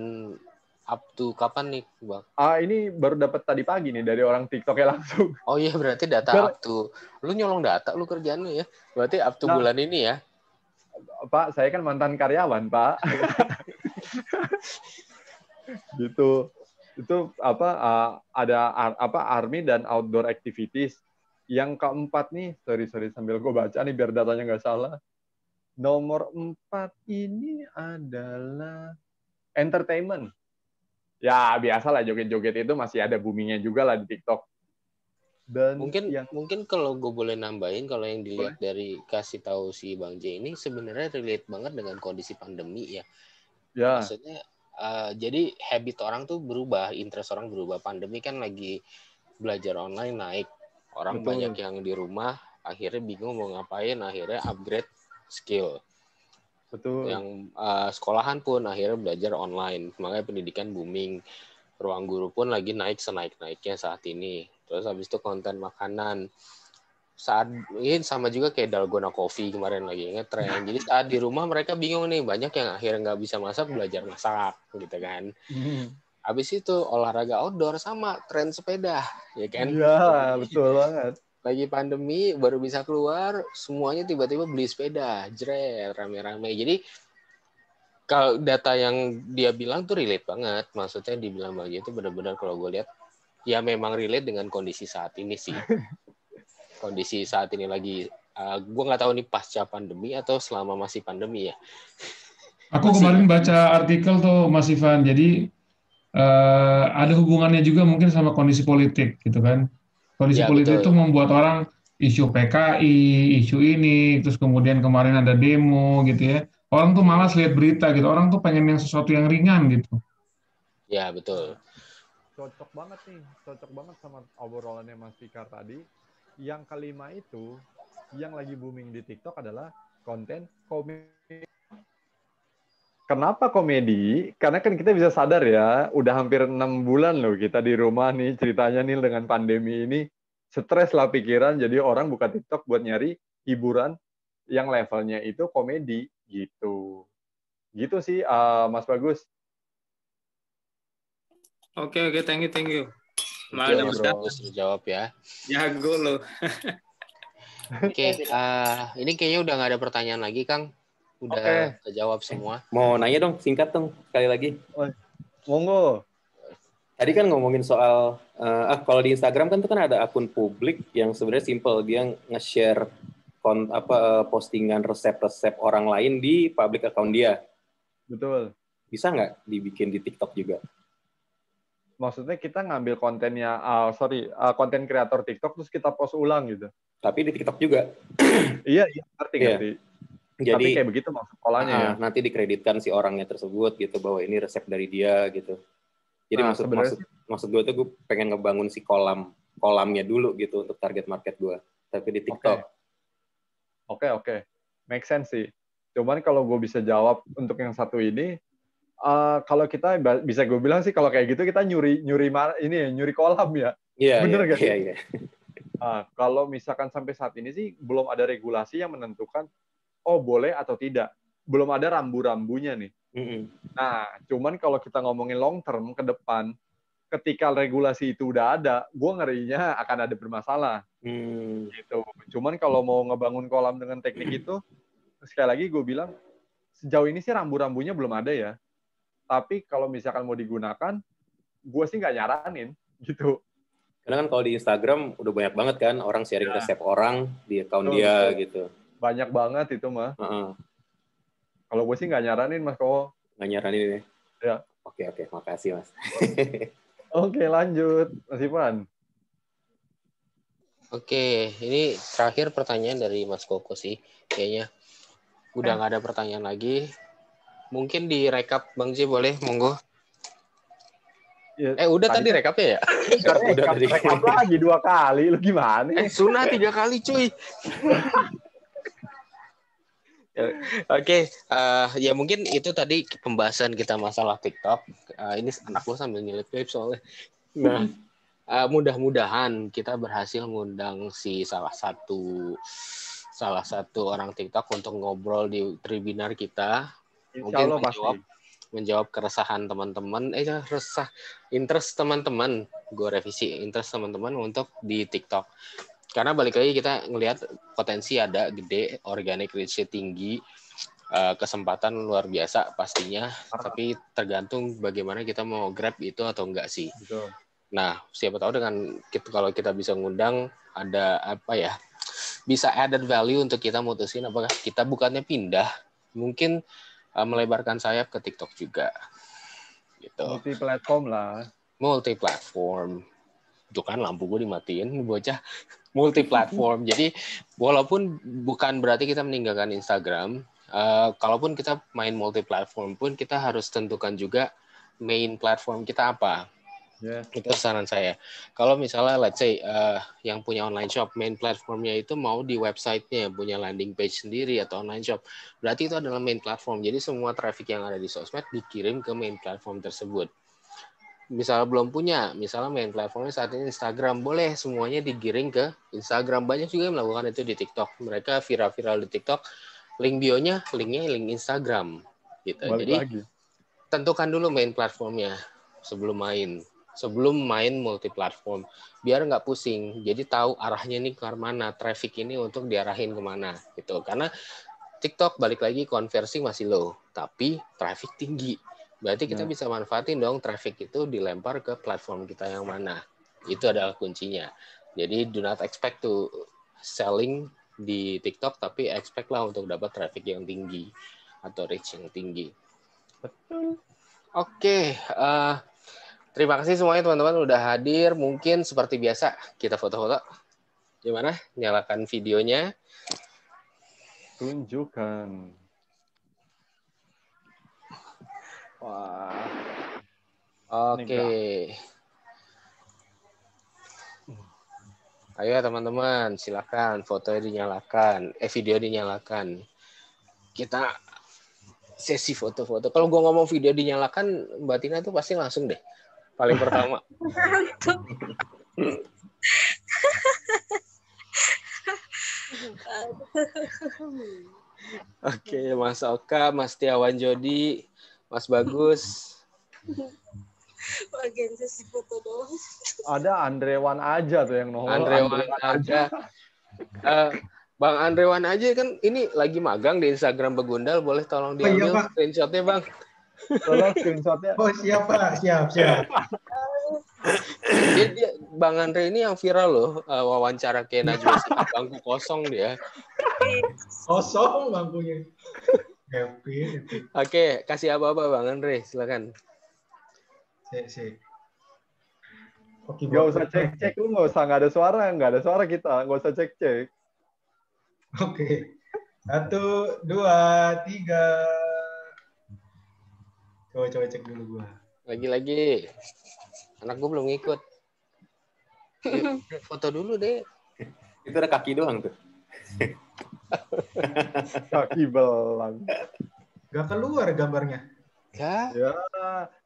up to kapan nih, Bang? Ini baru dapat tadi pagi nih dari orang TikToknya langsung. Oh iya, berarti data up to. Lu nyolong data lu kerjaan lu ya. Berarti up to bulan ini ya. Pak, saya kan mantan karyawan, Pak. Gitu. Itu ada Army dan outdoor activities. Yang keempat nih, sorry sambil gue baca nih biar datanya nggak salah. Nomor 4 ini adalah entertainment. Ya, biasalah joget-joget itu masih ada boomingnya juga lah di TikTok. Dan mungkin kalau gue boleh nambahin, kalau yang dilihat dari kasih tahu si Bang J ini sebenarnya relate banget dengan kondisi pandemi ya. Ya. Maksudnya jadi habit orang tuh berubah, interest orang berubah. Pandemi kan lagi belajar online naik. Orang banyak yang di rumah, akhirnya bingung mau ngapain, akhirnya upgrade skill. Betul. Yang sekolahan pun akhirnya belajar online, makanya pendidikan booming. Ruang guru pun lagi naik senaik-naiknya saat ini. Terus habis itu konten makanan. Saat ini sama juga kayak Dalgona Coffee kemarin lagi ngetren. Jadi saat di rumah mereka bingung nih, banyak yang akhirnya nggak bisa masak, belajar masak gitu kan. Habis itu olahraga outdoor sama tren sepeda, ya kan? Iya, betul banget. Lagi pandemi baru bisa keluar, semuanya tiba-tiba beli sepeda, jret, rame-rame. Jadi kalau data yang dia bilang tuh relate banget. Maksudnya dibilang Bang J itu benar-benar kalau gue lihat ya memang relate dengan kondisi saat ini sih. Kondisi saat ini lagi, gue nggak tahu nih pasca pandemi atau selama masih pandemi ya. Aku kemarin baca artikel tuh Mas Ivan, jadi ada hubungannya juga mungkin sama kondisi politik gitu kan. Kondisi politik itu membuat orang isu PKI, isu ini, terus kemudian kemarin ada demo gitu ya. Orang tuh malas lihat berita gitu, orang tuh pengen yang sesuatu yang ringan gitu. Ya betul. Cocok banget sama obrolannya Mas Fikar tadi. Yang kelima itu, yang lagi booming di TikTok adalah konten komedi. Kenapa komedi? Karena kan kita bisa sadar ya, udah hampir 6 bulan loh kita di rumah nih, ceritanya nih dengan pandemi ini, stres lah pikiran, jadi orang buka TikTok buat nyari hiburan yang levelnya itu komedi, gitu. Gitu sih, Mas Bagus. Oke, thank you. Malah Mas jawab ya. Jago lo. Oke, ini kayaknya udah nggak ada pertanyaan lagi, Kang. Udah kejawab semua. Mau nanya dong, singkat dong, sekali lagi. Monggo. Tadi kan ngomongin soal, kalau di Instagram kan itu kan ada akun publik yang sebenarnya simple, dia nge-share postingan resep-resep orang lain di public account dia. Betul. Bisa nggak dibikin di TikTok juga? Maksudnya kita ngambil kontennya, konten kreator TikTok terus kita post ulang gitu. Tapi di TikTok juga. Iya, ngerti. Jadi tapi kayak begitu maksud polanya ya. Nanti dikreditkan si orangnya tersebut gitu bahwa ini resep dari dia gitu. Jadi maksud gue tuh gue pengen ngebangun si kolamnya dulu gitu untuk target market gue. Tapi di TikTok. Oke. Make sense sih. Cuman kalau gue bisa jawab untuk yang satu ini, kalau kita bisa gue bilang sih kalau kayak gitu kita nyuri kolam ya. Iya. Bener gak? Iya. Kalau misalkan sampai saat ini sih belum ada regulasi yang menentukan oh boleh atau tidak. Belum ada rambu-rambunya nih. Nah, cuman kalau kita ngomongin long term ke depan, ketika regulasi itu udah ada, gue ngerinya akan ada bermasalah. Gitu. Cuman kalau mau ngebangun kolam dengan teknik itu, sekali lagi gue bilang, sejauh ini sih rambu-rambunya belum ada ya. Tapi kalau misalkan mau digunakan, gue sih nggak nyaranin gitu. Karena kan kalau di Instagram udah banyak banget kan orang sharing resep orang di akun dia gitu. Banyak banget itu mah. Kalau gue sih nggak nyaranin Mas Kowo. Nggak nyaranin ya. Oke, makasih Mas. Oke, lanjut Mas Ivan. Oke, ini terakhir pertanyaan dari Mas Koko sih. Kayaknya udah nggak ada pertanyaan lagi. Mungkin di recap Bang J boleh, monggo. Udah tadi rekapnya ya? Udah tadi. Rekap lagi 2 kali, lu gimana? Sunnah 3 kali cuy. Oke, ya mungkin itu tadi pembahasan kita masalah TikTok. Ini anak gue sambil nyelip vape soalnya. Nah, mudah-mudahan kita berhasil ngundang si salah satu orang TikTok untuk ngobrol di webinar kita. Mungkin menjawab keresahan teman-teman, interest teman-teman. Gue revisi interest teman-teman untuk di TikTok. Karena balik lagi kita ngelihat potensi ada gede, organic reach-nya tinggi, kesempatan luar biasa pastinya, tapi tergantung bagaimana kita mau grab itu atau enggak sih. Betul. Nah, siapa tahu kalau kita bisa ngundang ada bisa added value untuk kita mutusin apakah kita bukannya pindah, mungkin melebarkan sayap ke TikTok juga. Gitu. Multi-platform lah. Multi-platform. Itu kan lampu gue dimatiin, bocah. Multi-platform. Jadi walaupun bukan berarti kita meninggalkan Instagram, kalaupun kita main multi-platform pun kita harus tentukan juga main platform kita apa. Itu saran saya. Kalau misalnya let's say yang punya online shop, main platformnya itu mau di website-nya, punya landing page sendiri atau online shop, berarti itu adalah main platform. Jadi semua traffic yang ada di sosmed dikirim ke main platform tersebut. Misalnya belum punya, misalnya main platformnya saat ini Instagram, boleh semuanya digiring ke Instagram. Banyak juga yang melakukan itu di TikTok. Mereka viral-viral di TikTok, linknya link Instagram. Gitu. Jadi tentukan dulu main platformnya sebelum main multi-platform. Biar nggak pusing, jadi tahu arahnya nih ke mana, traffic ini untuk diarahin kemana. Gitu. Karena TikTok balik lagi konversi masih low, tapi traffic tinggi. Berarti kita bisa manfaatin dong traffic itu dilempar ke platform kita yang mana. Itu adalah kuncinya. Jadi do not expect to selling di TikTok, tapi expect lah untuk dapat traffic yang tinggi atau reach yang tinggi. Betul. Oke, terima kasih semuanya teman-teman udah hadir. Mungkin seperti biasa kita foto-foto. Gimana? Nyalakan videonya. Tunjukkan. Wah. Oke. Ayo teman-teman, silakan fotonya dinyalakan, video dinyalakan. Kita sesi foto-foto. Kalau gue ngomong video dinyalakan, Mbak Tina tuh pasti langsung deh. Paling pertama. Oke, Mas Oka, Mas Tiawan Jodi, Mas Bagus. Bagian sesi foto doang. Ada Andrewan aja tuh yang nongol. Andrewan aja. Bang Andrewan aja kan ini lagi magang di Instagram Begundal, boleh tolong diambil screenshotnya Bang. Tolong screenshotnya. Oh siap Pak, siap. Dia Bang Andre ini yang viral loh, wawancara kayak Najwa Shihab, bangku kosong dia. Kosong bangkunya. Happy. Oke, kasih apa-apa Bang Andre, silakan. Oke, nggak usah cek, lu nggak ada suara kita, nggak usah cek. Oke, 1, 2, 3. Coba cek dulu gua. Lagi, anak gua belum ngikut. Foto dulu deh. Itu ada kaki doang tuh. Kaki belang. Gak keluar gambarnya. Ya.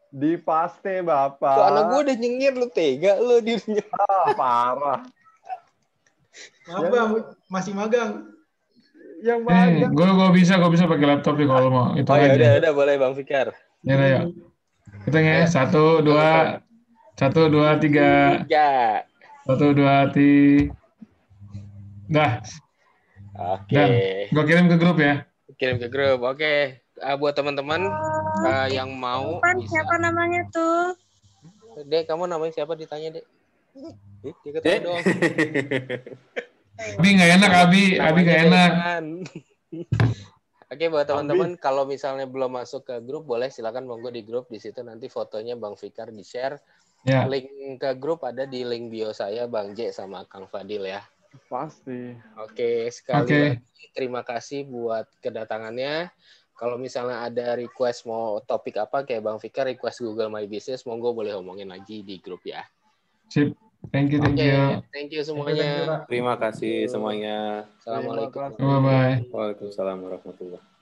Di paste Bapak. Tuh, anak gue udah nyengir, lu tega lu dirinya. Parah. Maaf Bang, masih magang. Yang magang. Gue bisa pakai laptop ya kalau mau. Itu Oh ya aja. udah boleh Bang Fikar. Ya, yuk. Kita nge 1, 2, 3. 1, 2, 3. Dah. Oke. Gue kirim ke grup ya. Kirim ke grup. Oke. Buat teman-teman yang mau bisa. Siapa namanya tuh? Dek, kamu namanya siapa ditanya, Dek? Dia ketawa doang. Abi nggak enak, Abi nggak enak. Oke, buat teman-teman kalau misalnya belum masuk ke grup, boleh silakan monggo di grup. Di situ nanti fotonya Bang Fikar di-share. Ya. Link ke grup ada di link bio saya, Bang J sama Kang Fadil ya. Pasti. Oke, sekali lagi terima kasih buat kedatangannya. Kalau misalnya ada request mau topik apa kayak Bang Fikar request Google My Business, monggo boleh omongin lagi di grup ya. Sip. Thank you. Thank you semuanya. Terima kasih semuanya. Assalamualaikum. Bye-bye. Waalaikumsalam warahmatullahi wabarakatuh.